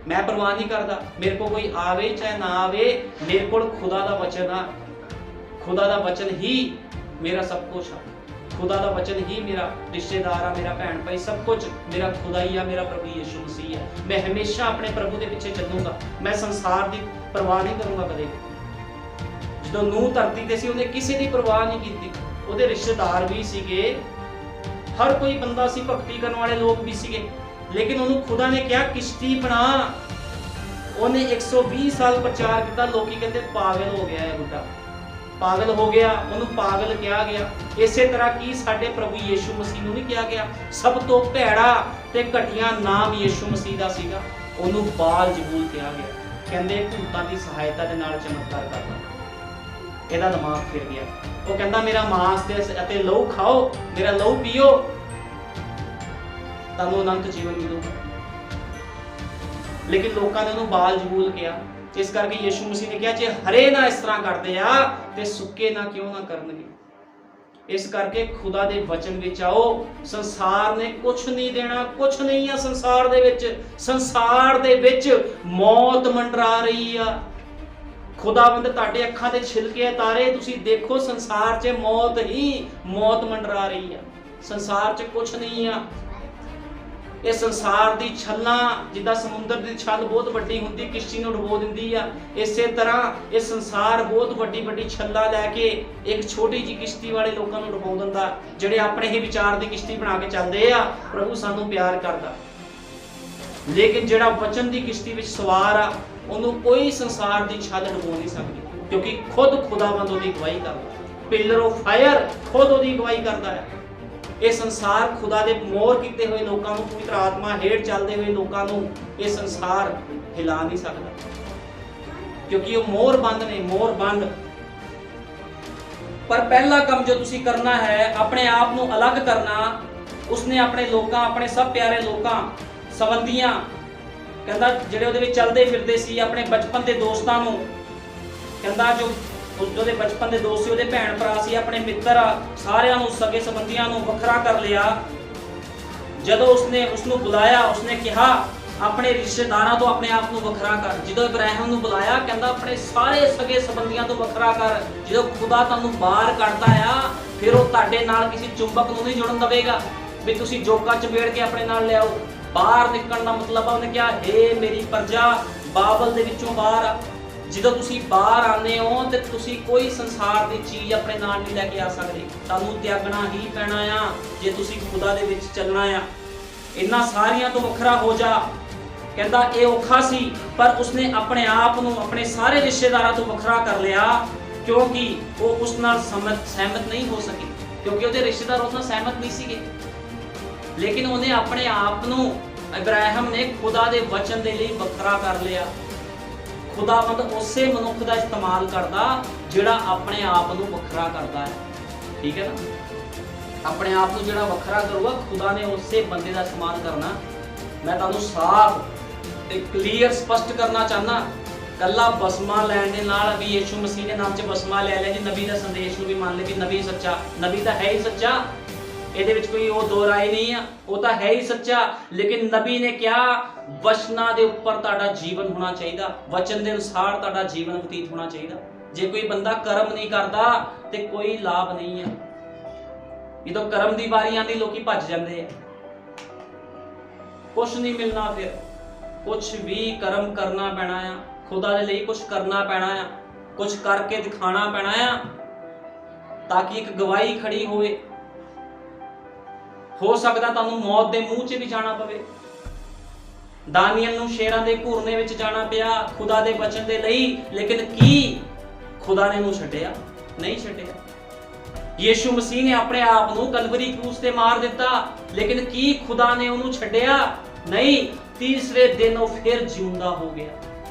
ਮੈਂ ਪਰਵਾਹ ਨਹੀਂ ਕਰਦਾ ਮੇਰੇ ਕੋਲ ਕੋਈ ਆਵੇ ਚਾਹੇ ਨਾ ਆਵੇ, ਮੇਰੇ ਕੋਲ ਖੁਦਾ ਦਾ ਵਚਨ ਆ। ਖੁਦਾ ਦਾ ਵਚਨ ਹੀ ਮੇਰਾ ਸਭ ਕੁਝ ਆ। ਖੁਦਾ ਦਾ ਵਚਨ ਹੀ ਮੇਰਾ ਰਿਸ਼ਤੇਦਾਰ ਆ, ਮੇਰਾ ਭੈਣ ਭਾਈ, ਸਭ ਕੁਝ ਮੇਰਾ ਖੁਦਾ ਹੀ ਆ, ਮੇਰਾ ਪ੍ਰਭੂ ਯਿਸੂ ਮਸੀਹ ਹੈ। ਮੈਂ ਹਮੇਸ਼ਾ ਆਪਣੇ ਪ੍ਰਭੂ ਦੇ ਪਿੱਛੇ ਚੱਲੂੰਗਾ। ਮੈਂ ਸੰਸਾਰ ਦੀ ਪਰਵਾਹ ਨਹੀਂ ਕਰੂੰਗਾ ਕਦੇ। ਜਦੋਂ ਨੂਹ ਧਰਤੀ ਤੇ ਸੀ, ਉਹਨੇ ਕਿਸੇ ਦੀ ਪਰਵਾਹ ਨਹੀਂ ਕੀਤੀ। ਉਹਦੇ ਰਿਸ਼ਤੇਦਾਰ ਵੀ ਸੀਗੇ, ਹਰ ਕੋਈ ਬੰਦਾ ਸੀ, ਭਗਤੀ ਕਰਨ ਵਾਲੇ ਲੋਕ ਵੀ ਸੀਗੇ, ਲੇਕਿਨ ਉਹਨੂੰ ਖੁਦਾ ਨੇ ਕਿਹਾ ਕਿਸ਼ਤੀ ਬਣਾ। ਉਹਨੇ 120 ਸਾਲ ਪ੍ਰਚਾਰ ਕੀਤਾ। ਲੋਕੀ ਕਹਿੰਦੇ ਪਾਗਲ ਹੋ ਗਿਆ ਹੈ ਬੁੱਢਾ, ਪਾਗਲ ਹੋ ਗਿਆ, ਉਹਨੂੰ ਪਾਗਲ ਕਿਹਾ ਗਿਆ। ਇਸੇ ਤਰ੍ਹਾਂ ਕੀ ਸਾਡੇ ਪ੍ਰਭੂ ਯਿਸੂ ਮਸੀਹ ਨੂੰ ਨਹੀਂ ਕਿਹਾ ਗਿਆ? ਸਭ ਤੋਂ ਭੈੜਾ ਤੇ ਘਟੀਆ ਨਾਮ ਯਿਸੂ ਮਸੀਹ ਦਾ ਸੀਗਾ, ਉਹਨੂੰ ਬਾਲ-ਜ਼ਬੂਲ ਕਿਹਾ ਗਿਆ। ਕਹਿੰਦੇ ਭੂਤਾਂ ਦੀ ਸਹਾਇਤਾ ਦੇ ਨਾਲ ਚਮਤਕਾਰ ਕਰਦਾ। ਇਹਦਾ ਦਿਮਾਗ ਫਿਰ ਗਿਆ। ਉਹ ਕਹਿੰਦਾ ਮੇਰਾ ਮਾਂਸ ਅਤੇ ਲਹੂ ਖਾਓ, ਮੇਰਾ ਲਹੂ ਪੀਓ, ਤੁਹਾਨੂੰ ਅਨੰਤ ਜੀਵਨ ਮਿਲੂਗਾ। ਲੇਕਿਨ ਲੋਕਾਂ ਨੇ ਉਹਨੂੰ ਬਾਲ-ਜ਼ਬੂਲ ਕਿਹਾ। ਇਸ ਕਰਕੇ ਯਿਸੂ ਮਸੀਹ ਨੇ ਕਿਹਾ ਜੇ ਹਰੇ ਨਾ ਇਸ ਤਰ੍ਹਾਂ ਕਰਦੇ ਆ ਤੇ ਸੁੱਕੇ ਨਾ ਕਿਉਂ ਨਾ ਕਰਨਗੇ। ਇਸ ਕਰਕੇ ਖੁਦਾ ਦੇ ਵਚਨ ਵਿੱਚ ਆਓ। ਸੰਸਾਰ ਨੇ ਕੁਝ ਨਹੀਂ ਦੇਣਾ, ਕੁਝ ਨਹੀਂ ਆ ਸੰਸਾਰ ਦੇ ਵਿੱਚ। ਸੰਸਾਰ ਦੇ ਵਿੱਚ ਮੌਤ ਮੰਡਰਾ ਰਹੀ ਆ। ਖੁਦਾਵੰਦ ਤੁਹਾਡੇ ਅੱਖਾਂ ਦੇ ਛਿਲਕੇ ਉਤਾਰੇ, ਤੁਸੀਂ ਦੇਖੋ ਸੰਸਾਰ 'ਚ ਮੌਤ ਹੀ ਮੌਤ ਮੰਡਰਾ ਰਹੀ ਆ। ਸੰਸਾਰ 'ਚ ਕੁਝ ਨਹੀਂ ਆ। ਇਹ ਸੰਸਾਰ ਦੀ ਛੱਲਾਂ, ਜਿੱਦਾਂ ਸਮੁੰਦਰ ਦੀ ਛੱਲ ਬਹੁਤ ਵੱਡੀ ਹੁੰਦੀ, ਕਿਸ਼ਤੀ ਨੂੰ ਡੁਬੋ ਦਿੰਦੀ ਆ, ਇਸੇ ਤਰ੍ਹਾਂ ਇਹ ਸੰਸਾਰ ਬਹੁਤ ਵੱਡੀ ਵੱਡੀ ਛੱਲਾਂ ਲੈ ਕੇ ਇੱਕ ਛੋਟੀ ਜਿਹੀ ਕਿਸ਼ਤੀ ਵਾਲੇ ਲੋਕਾਂ ਨੂੰ ਡੁਬੋ ਦਿੰਦਾ, ਜਿਹੜੇ ਆਪਣੇ ਹੀ ਵਿਚਾਰ ਦੀ ਕਿਸ਼ਤੀ ਬਣਾ ਕੇ ਚੱਲਦੇ ਆ। ਪ੍ਰਭੂ ਸਾਨੂੰ ਪਿਆਰ ਕਰਦਾ, ਲੇਕਿਨ ਜਿਹੜਾ ਵਚਨ ਦੀ ਕਿਸ਼ਤੀ ਵਿੱਚ ਸਵਾਰ ਆ, ਉਹਨੂੰ ਕੋਈ ਸੰਸਾਰ ਦੀ ਛੱਲ ਡੁਬੋ ਨਹੀਂ ਸਕਦੀ, ਕਿਉਂਕਿ ਖੁਦ ਖੁਦਾਵੰਦ ਉਹਦੀ ਅਗਵਾਈ ਕਰਦਾ। ਪਿਲਰ ਆਫ ਫਾਇਰ ਖੁਦ ਉਹਦੀ ਅਗਵਾਈ ਕਰਦਾ ਹੈ। ਇਹ ਸੰਸਾਰ ਖੁਦਾ ਦੇ ਮੋਹਰ ਕੀਤੇ ਹੋਏ ਲੋਕਾਂ ਨੂੰ, ਪਵਿੱਤਰ ਆਤਮਾ ਹੇਠ ਚੱਲਦੇ ਹੋਏ ਲੋਕਾਂ ਨੂੰ ਇਹ ਸੰਸਾਰ ਹਿਲਾ ਨਹੀਂ ਸਕਦਾ, ਕਿਉਂਕਿ ਉਹ ਮੋਹਰ ਬੰਦ ਨੇ, ਮੋਹਰ ਬੰਦ। ਪਰ ਪਹਿਲਾ ਕੰਮ ਜੋ ਤੁਸੀਂ ਕਰਨਾ ਹੈ, ਆਪਣੇ ਆਪ ਨੂੰ ਅਲੱਗ ਕਰਨਾ। ਉਸਨੇ ਆਪਣੇ ਲੋਕਾਂ, ਆਪਣੇ ਸਭ ਪਿਆਰੇ ਲੋਕਾਂ, ਸੰਬੰਧੀਆਂ, ਕਹਿੰਦਾ ਜਿਹੜੇ ਉਹਦੇ ਵਿੱਚ ਚੱਲਦੇ ਫਿਰਦੇ ਸੀ, ਆਪਣੇ ਬਚਪਨ ਦੇ ਦੋਸਤਾਂ ਨੂੰ, ਕਹਿੰਦਾ ਜੋ ਉਹਦੇ ਬਚਪਨ ਦੇ ਦੋਸਤ ਸੀ, ਉਹਦੇ ਭੈਣ ਭਰਾ ਸੀ, ਆਪਣੇ ਮਿੱਤਰ, ਸਾਰਿਆਂ ਨੂੰ, ਸਗੇ ਸੰਬੰਧੀਆਂ ਨੂੰ ਵੱਖਰਾ ਕਰ ਲਿਆ। ਜਦੋਂ ਉਸਨੇ ਉਸਨੂੰ ਬੁਲਾਇਆ, ਉਸਨੇ ਕਿਹਾ ਆਪਣੇ ਰਿਸ਼ਤੇਦਾਰਾਂ ਤੋਂ ਆਪਣੇ ਆਪ ਨੂੰ ਵੱਖਰਾ ਕਰ। ਜਦੋਂ ਇਬਰਾਹਿਮ ਨੂੰ ਬੁਲਾਇਆ, ਕਹਿੰਦਾ ਆਪਣੇ ਸਾਰੇ ਸਗੇ ਸੰਬੰਧੀਆਂ ਤੋਂ ਵੱਖਰਾ ਕਰ। ਜਦੋਂ ਖੁਦਾ ਤੁਹਾਨੂੰ ਬਾਹਰ ਕੱਢਦਾ ਆ, ਫਿਰ ਉਹ ਤੁਹਾਡੇ ਨਾਲ ਕਿਸੇ ਚੁੰਬਕ ਨੂੰ ਨਹੀਂ ਜੁੜਨ ਦੇਵੇਗਾ ਵੀ ਤੁਸੀਂ ਜੋਕਾਂ ਚਬੇੜ ਕੇ ਆਪਣੇ ਨਾਲ ਲਿਆਓ। ਬਾਹਰ ਨਿਕਲਣ ਦਾ ਮਤਲਬ ਆ, ਉਹਨੇ ਕਿਹਾ ਹੇ ਮੇਰੀ ਪ੍ਰਜਾ, ਬਾਬਲ ਦੇ ਵਿੱਚੋਂ ਬਾਹਰ ਆ। ਜਦੋਂ ਤੁਸੀਂ ਬਾਹਰ ਆਉਂਦੇ ਹੋ ਤੇ ਤੁਸੀਂ ਕੋਈ ਸੰਸਾਰ ਦੀ ਚੀਜ਼ ਆਪਣੇ ਨਾਲ ਨਹੀਂ ਲੈ ਕੇ ਆ ਸਕਦੇ, ਤੁਹਾਨੂੰ ਤਿਆਗਣਾ ਹੀ ਪੈਣਾ ਆ ਜੇ ਤੁਸੀਂ ਖੁਦਾ ਦੇ ਵਿੱਚ ਚੱਲਣਾ ਆ। ਇਹਨਾਂ ਸਾਰੀਆਂ ਤੋਂ ਵੱਖਰਾ ਹੋ ਜਾ। ਕਹਿੰਦਾ ਇਹ ਔਖਾ ਸੀ, ਪਰ ਉਸਨੇ ਆਪਣੇ ਆਪ ਨੂੰ ਆਪਣੇ ਸਾਰੇ ਰਿਸ਼ਤੇਦਾਰਾਂ ਤੋਂ ਵੱਖਰਾ ਕਰ ਲਿਆ, ਕਿਉਂਕਿ ਉਹ ਉਸ ਨਾਲ ਸਹਿਮਤ ਨਹੀਂ ਹੋ ਸਕੇ, ਕਿਉਂਕਿ ਉਹਦੇ ਰਿਸ਼ਤੇਦਾਰ ਉਸ ਨਾਲ ਸਹਿਮਤ ਨਹੀਂ ਸੀਗੇ। ਲੇਕਿਨ ਉਹਨੇ ਆਪਣੇ ਆਪ ਨੂੰ, ਇਬਰਾਹਿਮ ਨੇ ਖੁਦਾ ਦੇ ਵਚਨ ਦੇ ਲਈ ਵੱਖਰਾ ਕਰ ਲਿਆ। ਖੁਦਾਵੰਦ ਉਸੇ ਮਨੁੱਖ ਦਾ ਇਸਤੇਮਾਲ ਕਰਦਾ ਜਿਹੜਾ ਆਪਣੇ ਆਪ ਨੂੰ ਵੱਖਰਾ ਕਰਦਾ ਹੈ, ਠੀਕ ਹੈ ਨਾ। ਆਪਣੇ ਆਪ ਨੂੰ ਜਿਹੜਾ ਵੱਖਰਾ ਕਰੂਗਾ, ਖੁਦਾ ਨੇ ਉਸੇ ਬੰਦੇ ਦਾ ਇਸਤੇਮਾਲ ਕਰਨਾ। ਮੈਂ ਤੁਹਾਨੂੰ ਸਾਫ਼ ਤੇ ਕਲੀਅਰ ਸਪਸ਼ਟ ਕਰਨਾ ਚਾਹਨਾ, ਕੱਲਾ ਬਸਮਾ ਲੈਣ ਦੇ ਨਾਲ ਵੀ ਯਿਸੂ ਮਸੀਹ ਦੇ ਨਾਮ 'ਚ ਬਸਮਾ ਲੈ ਲਿਆ ਜੀ, ਨਬੀ ਦਾ ਸੰਦੇਸ਼ ਨੂੰ ਵੀ ਮੰਨ ਲਿਆ ਵੀ ਨਬੀ ਸੱਚਾ, ਨਬੀ ਤਾਂ ਹੈ ਹੀ ਸੱਚਾ, ਇਹਦੇ ਵਿੱਚ ਕੋਈ ਉਹ ਦੋ ਰਾਏ ਨਹੀਂ ਆ, ਉਹ ਤਾਂ ਹੈ ਹੀ ਸੱਚਾ। ਲੇਕਿਨ ਨਬੀ ਨੇ ਕਿਹਾ ਵਚਨਾਂ ਦੇ ਉੱਪਰ ਤੁਹਾਡਾ ਜੀਵਨ ਹੋਣਾ ਚਾਹੀਦਾ, ਵਚਨ ਦੇ ਅਨੁਸਾਰ ਤੁਹਾਡਾ ਜੀਵਨ ਬਤੀਤ ਹੋਣਾ ਚਾਹੀਦਾ। ਜੇ ਕੋਈ ਬੰਦਾ ਕਰਮ ਨਹੀਂ ਕਰਦਾ ਤੇ ਕੋਈ ਲਾਭ ਨਹੀਂ ਆ। ਜਦੋਂ ਕਰਮ ਦੀ ਵਾਰੀ ਆਂਦੀ ਲੋਕੀ ਭੱਜ ਜਾਂਦੇ ਆ, ਕੁਛ ਨਹੀਂ ਮਿਲਣਾ, ਫਿਰ ਕੁਛ ਵੀ ਕਰਮ ਕਰਨਾ ਪੈਣਾ ਆ, ਖੁਦਾ ਦੇ ਲਈ ਕੁਛ ਕਰਨਾ ਪੈਣਾ ਆ, ਕੁਛ ਕਰਕੇ ਦਿਖਾਣਾ ਪੈਣਾ ਆ, ਤਾਂ ਕਿ ਇੱਕ ਗਵਾਹੀ ਖੜੀ ਹੋਵੇ। ਹੋ ਸਕਦਾ ਤੁਹਾਨੂੰ ਮੌਤ ਦੇ ਮੂੰਹ 'ਚ ਵੀ ਜਾਣਾ ਪਵੇ। ਦਾਨੀਅਲ ਨੂੰ ਸ਼ੇਰਾਂ ਦੇ ਘੁਰਨੇ ਵਿੱਚ ਜਾਣਾ ਪਿਆ ਖੁਦਾ ਦੇ ਬਚਨ ਦੇ ਲਈ, ਲੇਕਿਨ ਕੀ ਖੁਦਾ ਨੇ ਉਹਨੂੰ ਛੱਡਿਆ? ਨਹੀਂ ਛੱਡਿਆ। ਯਿਸੂ ਮਸੀਹ ਨੇ ਆਪਣੇ ਆਪ ਨੂੰ ਕਲਵਰੀ ਕਰੂਸ ਤੇ ਮਾਰ ਦਿੱਤਾ, ਲੇਕਿਨ ਕੀ ਖੁਦਾ ਨੇ ਉਹਨੂੰ ਛੱਡਿਆ? ਨਹੀਂ। ਤੀਸਰੇ ਦਿਨ ਉਹ ਫਿਰ ਜਿਉਂਦਾ ਹੋ ਗਿਆ।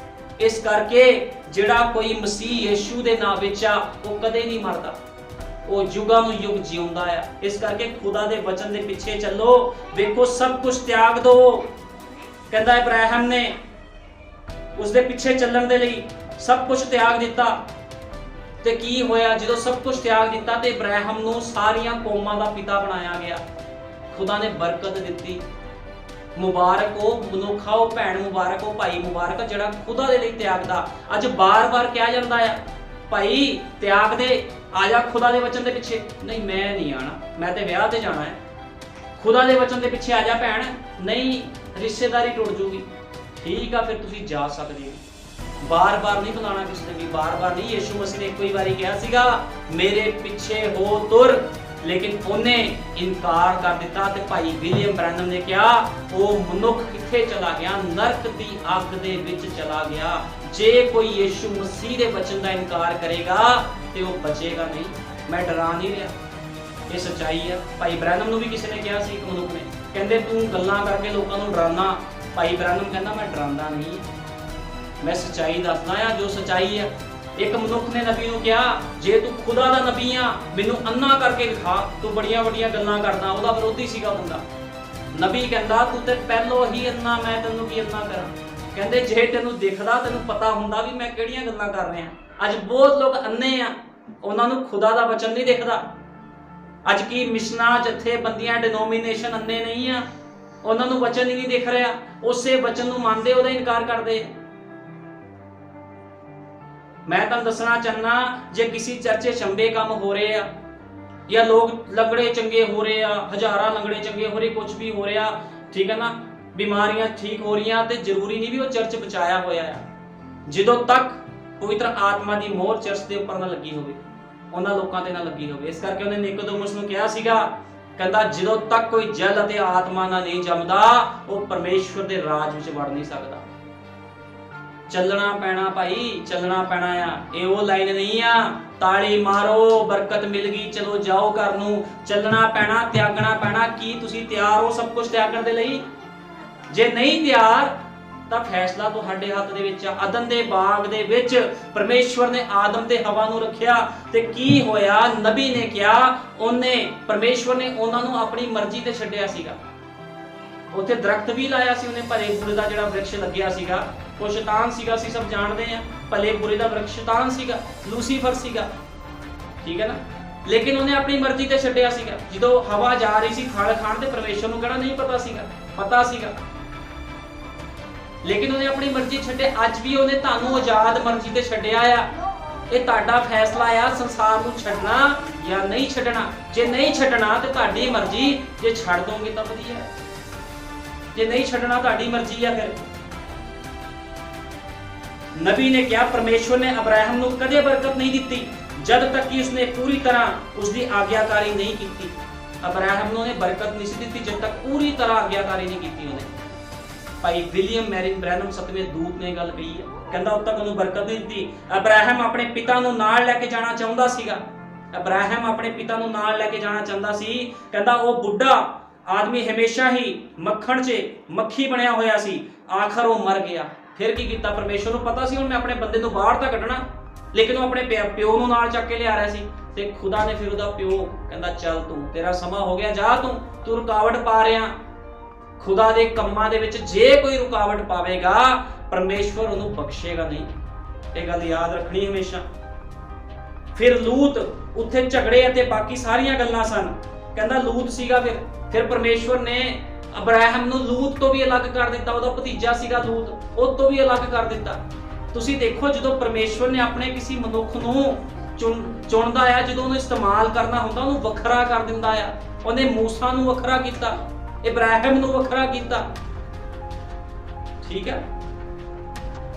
ਇਸ ਕਰਕੇ ਜਿਹੜਾ ਕੋਈ ਮਸੀਹ ਯਿਸੂ ਦੇ ਨਾਮ ਵਿੱਚ ਆ ਉਹ ਕਦੇ ਨਹੀਂ ਮਰਦਾ, ਉਹ ਯੁਗਾਂ ਨੂੰ ਯੁਗ ਜਿਉਂਦਾ ਆ। ਇਸ ਕਰਕੇ ਖੁਦਾ ਦੇ ਵਚਨ ਦੇ ਪਿੱਛੇ ਚੱਲੋ। ਵੇਖੋ ਸਭ ਕੁਝ ਤਿਆਗ ਦਿਓ। ਕਹਿੰਦਾ ਇਬਰਾਹਿਮ ਨੇ ਉਸਦੇ ਪਿੱਛੇ ਚੱਲਣ ਦੇ ਲਈ ਸਭ ਕੁਝ ਤਿਆਗ ਦਿੱਤਾ, ਤੇ ਕੀ ਹੋਇਆ? ਜਦੋਂ ਸਭ ਕੁਝ ਤਿਆਗ ਦਿੱਤਾ ਤੇ ਇਬਰਾਹਿਮ ਨੂੰ ਸਾਰੀਆਂ ਕੌਮਾਂ ਦਾ ਪਿਤਾ ਬਣਾਇਆ ਗਿਆ। ਖੁਦਾ ਨੇ ਬਰਕਤ ਦਿੱਤੀ। ਮੁਬਾਰਕ ਹੋ ਮਨੁੱਖਾ, ਉਹ ਭੈਣ ਮੁਬਾਰਕ, ਉਹ ਭਾਈ ਮੁਬਾਰਕ ਜਿਹੜਾ ਖੁਦਾ ਦੇ ਲਈ ਤਿਆਗਦਾ। ਅੱਜ ਬਾਰ-ਬਾਰ ਕਿਹਾ ਜਾਂਦਾ ਆ ਭਾਈ ਤਿਆਗ ਦੇ, ਆ ਜਾ ਖੁਦਾ ਦੇ ਵਚਨ ਦੇ ਪਿੱਛੇ। ਨਹੀਂ ਮੈਂ ਨਹੀਂ ਆਣਾ, ਮੈਂ ਤੇ ਵਿਆਹ ਤੇ ਜਾਣਾ ਹੈ। ਖੁਦਾ ਦੇ ਵਚਨ ਦੇ ਪਿੱਛੇ ਆ ਜਾ ਭੈਣ, ਨਹੀਂ ਰਿਸ਼ਤੇਦਾਰੀ ਟੁੱਟ ਜੂਗੀ। ਠੀਕ ਆ, ਫਿਰ ਤੁਸੀਂ ਜਾ ਸਕਦੇ ਹੋ। ਬਾਰ-ਬਾਰ ਨਹੀਂ ਬੁਲਾਣਾ ਕਿਸੇ ਨੇ ਵੀ, ਬਾਰ-ਬਾਰ ਨਹੀਂ। ਯਿਸੂ ਮਸੀਹ ਨੇ ਇੱਕੋ ਹੀ ਵਾਰੀ ਕਿਹਾ ਸੀਗਾ ਮੇਰੇ ਪਿੱਛੇ ਹੋ ਤੁਰ, ਲੇਕਿਨ ਉਹਨੇ ਇਨਕਾਰ ਕਰ ਦਿੱਤਾ। ਤੇ ਭਾਈ ਵਿਲੀਅਮ ਬ੍ਰੈਨਮ ਨੇ ਕਿਹਾ ਉਹ ਮਨੁੱਖ ਕਿੱਥੇ ਚਲਾ ਗਿਆ? ਨਰਕ ਦੀ ਅੱਗ ਦੇ ਵਿੱਚ ਚਲਾ ਗਿਆ। ਜੇ ਕੋਈ ਯਿਸੂ ਮਸੀਹ ਦੇ ਵਚਨ ਦਾ ਇਨਕਾਰ ਕਰੇਗਾ ਤੇ ਉਹ ਬਚੇਗਾ ਨਹੀਂ। ਮੈਂ ਡਰਾ ਨਹੀਂ ਰਿਹਾ, ਇਹ ਸੱਚਾਈ ਆ। ਭਾਈ ਬ੍ਰੈਨਮ ਨੂੰ ਵੀ ਕਿਸੇ ਨੇ ਕਿਹਾ ਸੀ, ਇੱਕ ਮਨੁੱਖ ਨੇ, ਕਹਿੰਦੇ ਤੂੰ ਗੱਲਾਂ ਕਰਕੇ ਲੋਕਾਂ ਨੂੰ ਡਰਾਉਣਾ। ਭਾਈ ਬ੍ਰੈਨਮ ਕਹਿੰਦਾ ਮੈਂ ਡਰਾਉਂਦਾ ਨਹੀਂ, ਮੈਂ ਸੱਚਾਈ ਦੱਸਦਾ ਆ, ਜੋ ਸੱਚਾਈ ਆ। ਇੱਕ ਮਨੁੱਖ ਨੇ ਨਬੀ ਨੂੰ ਕਿਹਾ ਜੇ ਤੂੰ ਖੁਦਾ ਦਾ ਨਬੀ ਆ ਮੈਨੂੰ ਅੰਨਾ ਕਰਕੇ ਦਿਖਾ, ਤੂੰ ਬੜੀਆਂ ਵੱਡੀਆਂ ਗੱਲਾਂ ਕਰਦਾ। ਉਹਦਾ ਵਿਰੋਧੀ ਸੀਗਾ ਬੰਦਾ। ਨਬੀ ਕਹਿੰਦਾ ਤੂੰ ਤੇ ਪਹਿਲੋਂ ਹੀ ਅੰਨਾ, ਮੈਂ ਤੈਨੂੰ ਕੀ ਅੰਨਾ ਕਰਾਂ? ਕਹਿੰਦੇ ਜੇ ਤੈਨੂੰ ਦਿਖਦਾ, ਤੈਨੂੰ ਪਤਾ ਹੁੰਦਾ ਵੀ ਮੈਂ ਕਿਹੜੀਆਂ ਗੱਲਾਂ ਕਰ ਰਿਹਾ। ਅੱਜ ਬਹੁਤ ਲੋਕ ਅੰਨੇ ਆ, ਉਹਨਾਂ ਨੂੰ ਖੁਦਾ ਦਾ ਵਚਨ ਨਹੀਂ ਦਿਖਦਾ। ਅੱਜ ਕੀ ਮਿਸ਼ਨਾਂ, ਜਥੇਬੰਦੀਆਂ, ਡਿਨੋਮੀਨੇਸ਼ਨ ਅੰਨੇ ਨਹੀਂ ਆ, ਉਹਨਾਂ ਨੂੰ ਵਚਨ ਹੀ ਨਹੀਂ ਦਿਖ ਰਿਹਾ। ਉਸੇ ਵਚਨ ਨੂੰ ਮੰਨਦੇ, ਉਹਦਾ ਇਨਕਾਰ ਕਰਦੇ। ਮੈਂ ਤੁਹਾਨੂੰ ਦੱਸਣਾ ਚਾਹਨਾ, ਜੇ ਕਿਸੇ ਚਰਚੇ ਚੰਬੇ ਕੰਮ ਹੋ ਰਹੇ ਆ ਜਾਂ ਲੋਕ ਲੰਗੜੇ ਚੰਗੇ ਹੋ ਰਹੇ ਆ, ਹਜ਼ਾਰਾਂ ਲੰਗੜੇ ਚੰਗੇ ਹੋ ਰਹੇ, ਕੁਝ ਵੀ ਹੋ ਰਿਹਾ, ਠੀਕ ਹੈ ਨਾ, ਬਿਮਾਰੀਆਂ ਠੀਕ ਹੋ ਰਹੀਆਂ, ਤੇ ਜ਼ਰੂਰੀ ਨਹੀਂ ਵੀ ਉਹ ਚਰਚ ਬਚਾਇਆ ਹੋਇਆ ਆ। ਜਦੋਂ ਤੱਕ ਪਵਿੱਤਰ ਆਤਮਾ ਦੀ ਮੋਹਰ ਚਰਚ ਦੇ ਉੱਪਰ ਨਾ ਲੱਗੀ ਹੋਵੇ, ਉਹਨਾਂ ਲੋਕਾਂ ਤੇ ਨਾ ਲੱਗੀ ਹੋਵੇ। ਇਸ ਕਰਕੇ ਉਹਨੇ ਨਿਕੋਦੇਮੁਸ ਨੂੰ ਕਿਹਾ ਸੀਗਾ, ਕਹਿੰਦਾ ਜਦੋਂ ਤੱਕ ਕੋਈ ਜਲ ਅਤੇ ਆਤਮਾ ਨਾਲ ਨਹੀਂ ਜੰਮਦਾ ਉਹ ਪਰਮੇਸ਼ਵਰ ਦੇ ਰਾਜ ਵਿੱਚ ਵੜ ਨਹੀਂ ਸਕਦਾ। ਚੱਲਣਾ ਪੈਣਾ ਭਾਈ, ਚੱਲਣਾ ਪੈਣਾ ਆ। ਇਹ ਉਹ ਲਾਈਨ ਨਹੀਂ ਆ ਤਾੜੀ ਮਾਰੋ ਬਰਕਤ ਮਿਲ ਗਈ ਚਲੋ ਜਾਓ ਘਰ ਨੂੰ। ਚੱਲਣਾ ਪੈਣਾ, ਤਿਆਗਣਾ ਪੈਣਾ। ਕੀ ਤੁਸੀਂ ਤਿਆਰ ਹੋ ਸਭ ਕੁਝ ਤਿਆਗਣ ਦੇ ਲਈ? ਜੇ ਨਹੀਂ ਤਿਆਰ ਤਾਂ ਫੈਸਲਾ ਤੁਹਾਡੇ ਹੱਥ ਦੇ ਵਿੱਚ ਆ। ਅਦਨ ਦੇ ਬਾਗ ਦੇ ਵਿੱਚ ਪਰਮੇਸ਼ਵਰ ਨੇ ਆਦਮ ਤੇ ਹਵਾ ਨੂੰ ਰੱਖਿਆ ਤੇ ਕੀ ਹੋਇਆ? ਨਬੀ ਨੇ ਕਿਹਾ ਪਰਮੇਸ਼ਵਰ ਨੇ ਉਹਨਾਂ ਨੂੰ ਆਪਣੀ ਮਰਜ਼ੀ ਤੇ ਛੱਡਿਆ ਸੀਗਾ। ਉੱਥੇ ਦਰਖਤ ਵੀ ਲਾਇਆ ਸੀ ਉਹਨੇ, ਭਲੇ ਬੁਰੇ ਦਾ ਜਿਹੜਾ ਵ੍ਰਿਕਸ਼ ਲੱਗਿਆ ਸੀਗਾ, ਉਹ ਸ਼ੈਤਾਨ ਸੀਗਾ, ਅਸੀਂ ਸਭ ਜਾਣਦੇ ਆ। ਭਲੇ ਬੁਰੇ ਦਾ ਵ੍ਰਿਕਸ਼ ਸ਼ੈਤਾਨ ਸੀਗਾ, ਲੂਸੀਫਰ ਸੀਗਾ, ਠੀਕ ਹੈ ਨਾ। ਲੇਕਿਨ ਉਹਨੇ ਆਪਣੀ ਮਰਜ਼ੀ ਤੇ ਛੱਡਿਆ ਸੀਗਾ। ਜਦੋਂ ਹਵਾ ਜਾ ਰਹੀ ਸੀ ਫਲ ਖਾਣ ਤੇ ਪਰਮੇਸ਼ਵਰ ਨੂੰ ਕਿਹੜਾ ਨਹੀਂ ਪਤਾ ਸੀਗਾ? ਪਤਾ ਸੀਗਾ, ਲੇਕਿਨ ਉਹਨੇ ਆਪਣੀ ਮਰਜ਼ੀ ਛੱਡੇ। ਅੱਜ ਵੀ ਉਹਨੇ ਤੁਹਾਨੂੰ ਆਜ਼ਾਦ ਮਰਜ਼ੀ ਤੇ ਛੱਡਿਆ ਆ। ਇਹ ਤੁਹਾਡਾ ਫੈਸਲਾ ਆ ਸੰਸਾਰ ਨੂੰ ਛੱਡਣਾ ਜਾਂ ਨਹੀਂ ਛੱਡਣਾ। ਜੇ ਨਹੀਂ ਛੱਡਣਾ ਤੇ ਤੁਹਾਡੀ ਮਰਜ਼ੀ, ਜੇ ਛੱਡ ਦੋਗੇ ਤਾਂ ਵਧੀਆ, ਜੇ ਨਹੀਂ ਛੱਡਣਾ ਤੁਹਾਡੀ ਮਰਜ਼ੀ ਆ। ਫਿਰ ਨਬੀ ਨੇ ਕਿਹਾ ਪਰਮੇਸ਼ਵਰ ਨੇ ਅਬਰਾਹਮ ਨੂੰ ਕਦੇ ਬਰਕਤ ਨਹੀਂ ਦਿੱਤੀ ਜਦ ਤੱਕ ਕਿ ਉਸਨੇ ਪੂਰੀ ਤਰ੍ਹਾਂ ਉਸਦੀ ਆਗਿਆਕਾਰੀ ਨਹੀਂ ਕੀਤੀ। ਅਬਰਾਹਮ ਨੂੰ ਉਹਨੇ ਬਰਕਤ ਨਹੀਂ ਸੀ ਦਿੱਤੀ ਜਦ ਤੱਕ ਪੂਰੀ ਤਰ੍ਹਾਂ ਆਗਿਆਕਾਰੀ ਨਹੀਂ ਕੀਤੀ ਉਹਨੇ। ਭਾਈ ਵਿਲੀਅਮ ਮੈਰਿਨ ਬ੍ਰੈਨਮ ਸਤਵੇਂ ਦੂਤ ਨੇ ਗੱਲ ਕਹੀ ਹੈ, ਕਹਿੰਦਾ ਉਦ ਤੱਕ ਉਹਨੂੰ ਬਰਕਤ ਨਹੀਂ ਦਿੱਤੀ। ਅਬਰਾਹਮ ਆਪਣੇ ਪਿਤਾ ਨੂੰ ਨਾਲ ਲੈ ਕੇ ਜਾਣਾ ਚਾਹੁੰਦਾ ਸੀਗਾ। ਅਬਰਾਹਮ ਆਪਣੇ ਪਿਤਾ ਨੂੰ ਨਾਲ ਲੈ ਕੇ ਜਾਣਾ ਚਾਹੁੰਦਾ ਸੀ। ਕਹਿੰਦਾ ਉਹ ਬੁੱਢਾ ਆਦਮੀ ਹਮੇਸ਼ਾ ਹੀ ਮੱਖਣ 'ਚ ਮੱਖੀ ਬਣਿਆ ਹੋਇਆ ਸੀ, ਆਖਰ ਉਹ ਮਰ ਗਿਆ। ਫਿਰ ਕੀ ਕੀਤਾ? ਪਰਮੇਸ਼ਵਰ ਨੂੰ ਪਤਾ ਸੀ ਹੁਣ ਮੈਂ ਆਪਣੇ ਬੰਦੇ ਨੂੰ ਬਾਹਰ ਤਾਂ ਕੱਢਣਾ, ਲੇਕਿਨ ਉਹ ਆਪਣੇ ਪਿਓ ਨੂੰ ਨਾਲ ਚੱਕ ਕੇ ਲਿਆ ਰਿਹਾ ਸੀ। ਤੇ ਖੁਦਾ ਨੇ ਫਿਰ ਉਹਦਾ ਪਿਓ ਕਹਿੰਦਾ ਚੱਲ ਤੂੰ, ਤੇਰਾ ਸਮਾਂ ਹੋ ਗਿਆ, ਜਾ ਤੂੰ ਰੁਕਾਵਟ ਪਾ ਰਿਹਾ। खुदा दे कम्मां दे विच जे कोई रुकावट पावेगा परमेश्वर उहनूं बख्शेगा नहीं। ये गल याद रखनी हमेशा। फिर लूत उत्थे झगड़े अते बाकी सारियां गल्लां सन। कहंदा लूत सीगा फिर परमेश्वर ने अब्राहम नूं लूत तो भी अलग कर दिता, ਉਹਦਾ ਭਤੀਜਾ ਸੀਗਾ ਲੂਤ, ਉਹ ਤੋਂ ਵੀ ਅਲੱਗ ਕਰ ਦਿੱਤਾ। ਤੁਸੀਂ ਦੇਖੋ ਜਦੋਂ ਪਰਮੇਸ਼ਵਰ ਨੇ ਆਪਣੇ ਕਿਸੇ ਮਨੁੱਖ ਨੂੰ ਚੁਣਦਾ ਆ, ਜਦੋਂ ਉਹਨੂੰ ਇਸਤੇਮਾਲ ਕਰਨਾ ਹੁੰਦਾ ਉਹਨੂੰ ਵੱਖਰਾ ਕਰ ਦਿੰਦਾ ਆ। ਉਹਨੇ ਮੂਸਾ ਨੂੰ ਵੱਖਰਾ ਕੀਤਾ, ਇਬਰਾਹਿਮ ਨੂੰ ਵੱਖਰਾ ਕੀਤਾ, ਠੀਕ ਹੈ।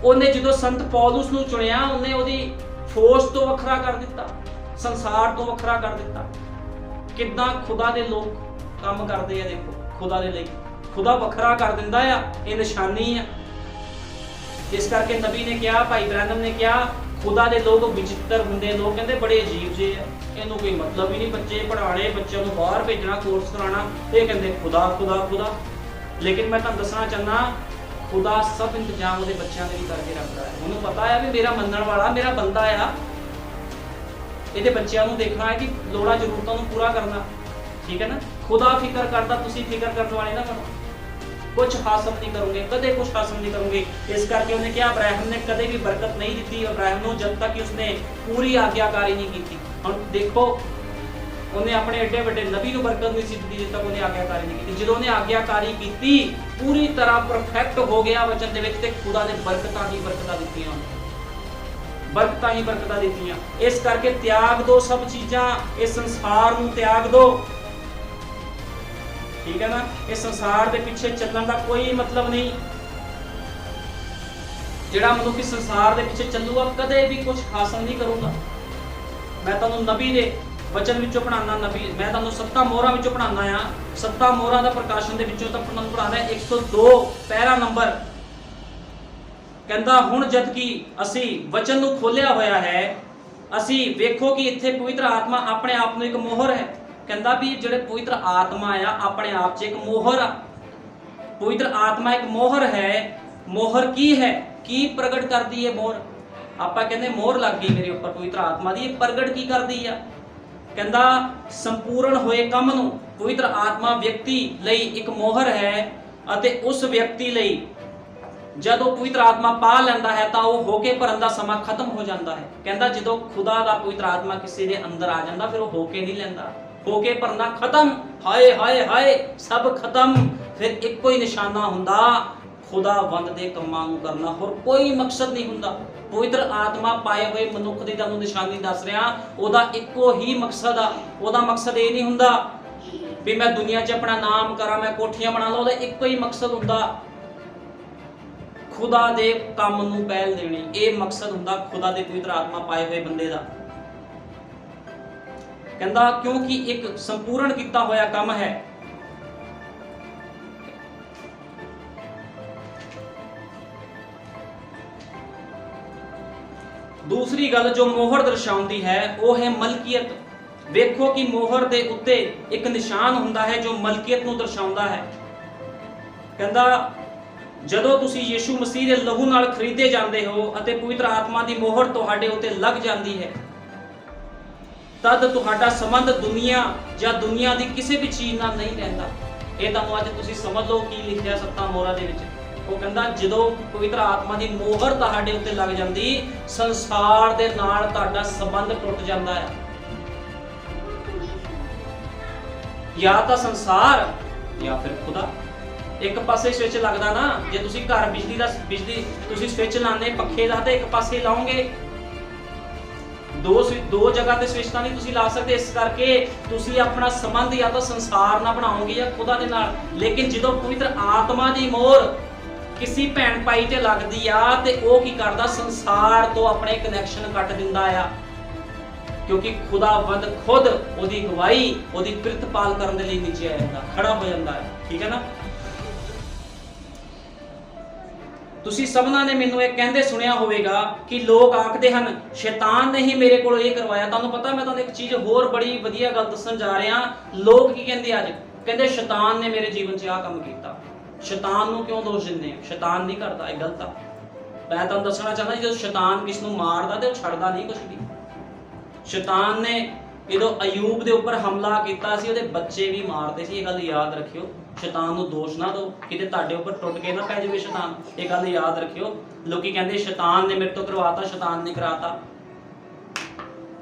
ਉਹਨੇ ਜਦੋਂ ਸੰਤ ਪੌਲੁਸ ਨੂੰ ਚੁਣਿਆ ਉਹਨੇ ਉਹਦੀ ਫੌਜ ਤੋਂ ਵੱਖਰਾ ਕਰ ਦਿੱਤਾ, ਸੰਸਾਰ ਤੋਂ ਵੱਖਰਾ ਕਰ ਦਿੱਤਾ। ਕਿੱਦਾਂ ਖੁਦਾ ਦੇ ਲੋਕ ਕੰਮ ਕਰਦੇ ਆ, ਦੇਖੋ खुदा दे लई खुदा वखरा कर दिंदा आ, ये निशानी है। इस करके नबी ने कहा, भाई ब्रैनम ने कहा खुदा दे लोग विचित्र हुंदे, लोग कहंदे बड़े अजीब जे आ, इहनूं कोई मतलब ही नहीं, बच्चे पढ़ाने, बच्चों नूं बाहर भेजना, कोर्स कराना, ये कहंदे खुदा खुदा खुदा। लेकिन मैं तुहानूं दसना चाहना खुदा सब इंतजाम उहदे बच्चों दे भी करके रखदा है। उहनूं पता है भी मेरा मनण वाला मेरा बंदा आ, इहदे बच्चों नूं देखना है कि लोड़ां जरूरतां नूं पूरा करना, ठीक है ना। खुदा फिक्र करता, तुसी फिक्र करने वाले ना बनो, कुछ हासिल नहीं करोगे, कदे कुछ हासिल नहीं करोगे। इस करके उन्हें क्या अब्राहम ने कदे भी बरकत नहीं दी अब्राहम को जब तक कि उसने पूरी आज्ञाकारी नहीं की। हम देखो उन्हें अपने एडे बड़े नबी को बरकत नहीं सी दी जब तक उन्हें आज्ञाकारी नहीं की। जो उन्हें आज्ञाकारी की पूरी तरह परफेक्ट हो गया वचन दे विच, ते खुदा ने बरकतां ही बरकतां दित्तियां, बरकतां ही बरकतां दित्तियां। इस करके त्याग दो सब चीज़ां, इस संसार नूं त्याग दो, ठीक है ना। इस संसार के पीछे चलने का कोई मतलब नहीं। जिहड़ा मनुख इस संसार के पीछे चलूगा कदे भी कुछ हासिल नहीं करूंगा। मैं तुहानूं नबी दे वचन विचों पढ़ाना, नबी मैं तुहानूं 7 मोहरां विचों पढ़ाना आ। 7 मोहरां दा प्रकाशन दे विचों तुहानूं पढ़ाना 102 पहला नंबर। कहंदा हुण जद कि असी वचन नूं खोलिया होया है, असी वेखो कि इत्थे पवित्र आत्मा अपने आप नूं एक मोहर है। कहंदा भी जिहड़े पवित्र आत्मा आ अपने आप च एक मोहर आ। पवित्र आत्मा एक मोहर है। मोहर की है, की प्रगट करदी है मोहर। आपां कहंदे मोहर लग गई मेरे उपर पवित्र आत्मा दी, प्रगट की करदी आ। कहंदा संपूर्ण होए काम नूं पवित्र आत्मा व्यक्ति लई एक मोहर है, अते उस व्यक्ति लई जदों पवित्र आत्मा पा लैंदा है तां ओह होके भरन दा समां खत्म हो जांदा है। कहंदा जदों खुदा दा पवित्र आत्मा किसी दे अंदर आ जांदा फिर ओह होके नहीं लैंदा, होके भरना खत्म, हाय हाय हाय सब खत्म। फिर एको ही निशाना हुंदा खुदा वंद दे कम्मां नूं करना, होर कोई मकसद नहीं हुंदा। पवित्र आत्मा पाए हुए मनुख दी तुहानूं निशानी दस रहा, ओहदा एको ही मकसद आ। ओहदा मकसद ये नहीं हुंदा भी मैं दुनिया च अपना नाम करा, मैं कोठियां बना ला, ओहदा एको ही मकसद हुंदा खुदा दे काम नूं पहल देनी। ये मकसद हुंदा खुदा दे पवित्र आत्मा पाए हुए बंदे दा। कहंदा क्योंकि एक संपूर्ण किया होया काम है। दूसरी गल जो मोहर दर्शाउंदी है वह है मलकीयत। वेखो कि मोहर दे उत्ते एक निशान हुंदा है जो मलकीयत नूं दर्शाउंदा है। कहंदा जदों तुसी यीशु मसीह दे लहू नाल खरीदे जांदे हो अते पवित्र आत्मा दी मोहर तुहाडे उत्ते लग जांदी है, तद तुहाडा संबंध दुनिया या दुनिया की किसी भी चीज़ नाल नहीं रहता। ये तुहानूं अज तुसीं समझ लो की लिखिया 7 मोहरां दे विच। वो कहंदा जदों पवित्र आत्मा की मोहर तुहाडे उत्ते लग जांदी, संसार दे नाल तुहाडा संबंध टुट जांदा है। या तां संसार या फिर खुदा। एक पासे स्विच लगदा ना, जे तुसीं घर बिजली तुसीं स्विच लाने पखे दा ते एक पासे लाओगे, दो जगह ते स्विच नहीं तुसीं ला सकते। इस करके तुसीं अपना संबंध या तो संसार नाल बनाओगे या खुदा दे नाल। लेकिन जदों पवित्र आत्मा दी मोहर किसी भैन भाई ते लगदी आ ते ओह की करदा संसार तो अपने कनैक्शन कट दिंदा आ, क्योंकि खुदावंद खुद ओहदी गवाही ओहदी प्रितपाल करन दे लई नीचे आ जांदा, खड़ा हो जांदा है, ठीक है ना। तुसी सबना ने मैनू एक कहंदे सुनिया होवेगा कि लोग आखदे हन शैतान ने ही मेरे कोल ये करवाया। तुहानूं पता मैं तुहानूं एक चीज़ होर बड़ी वधिया गल दस्सण जा रहा। लोग की कहंदे अज कहंदे शैतान ने मेरे जीवन च आ काम कीता। शैतान नूं क्यों दोष दिंदे? शैतान नहीं करता, ये गलत आ। मैं तुहानूं दस्सना चाहना जो शैतान किस नूं मारदा ते ओह छड्डदा नहीं कुछ भी। शैतान ने ਜਦੋਂ ਅਯੂਬ ਦੇ ਉੱਪਰ ਹਮਲਾ ਕੀਤਾ ਸੀ ਉਹਦੇ ਬੱਚੇ ਵੀ ਮਾਰਦੇ ਸੀ। ਇਹ ਗੱਲ ਯਾਦ ਰੱਖਿਓ। ਸ਼ੈਤਾਨ ਨੂੰ ਦੋਸ਼ ਨਾ ਦਿਓ, ਕਿਤੇ ਤੁਹਾਡੇ ਉੱਪਰ ਟੁੱਟ ਕੇ ਨਾ ਪੈ ਜਾਵੇ ਸ਼ੈਤਾਨ। ਇਹ ਗੱਲ ਯਾਦ ਰੱਖਿਓ। ਲੋਕੀ ਕਹਿੰਦੇ ਸ਼ੈਤਾਨ ਨੇ ਮੇਰੇ ਤੋਂ ਕਰਵਾਤਾ, ਸ਼ੈਤਾਨ ਨੇ ਕਰਾਤਾ।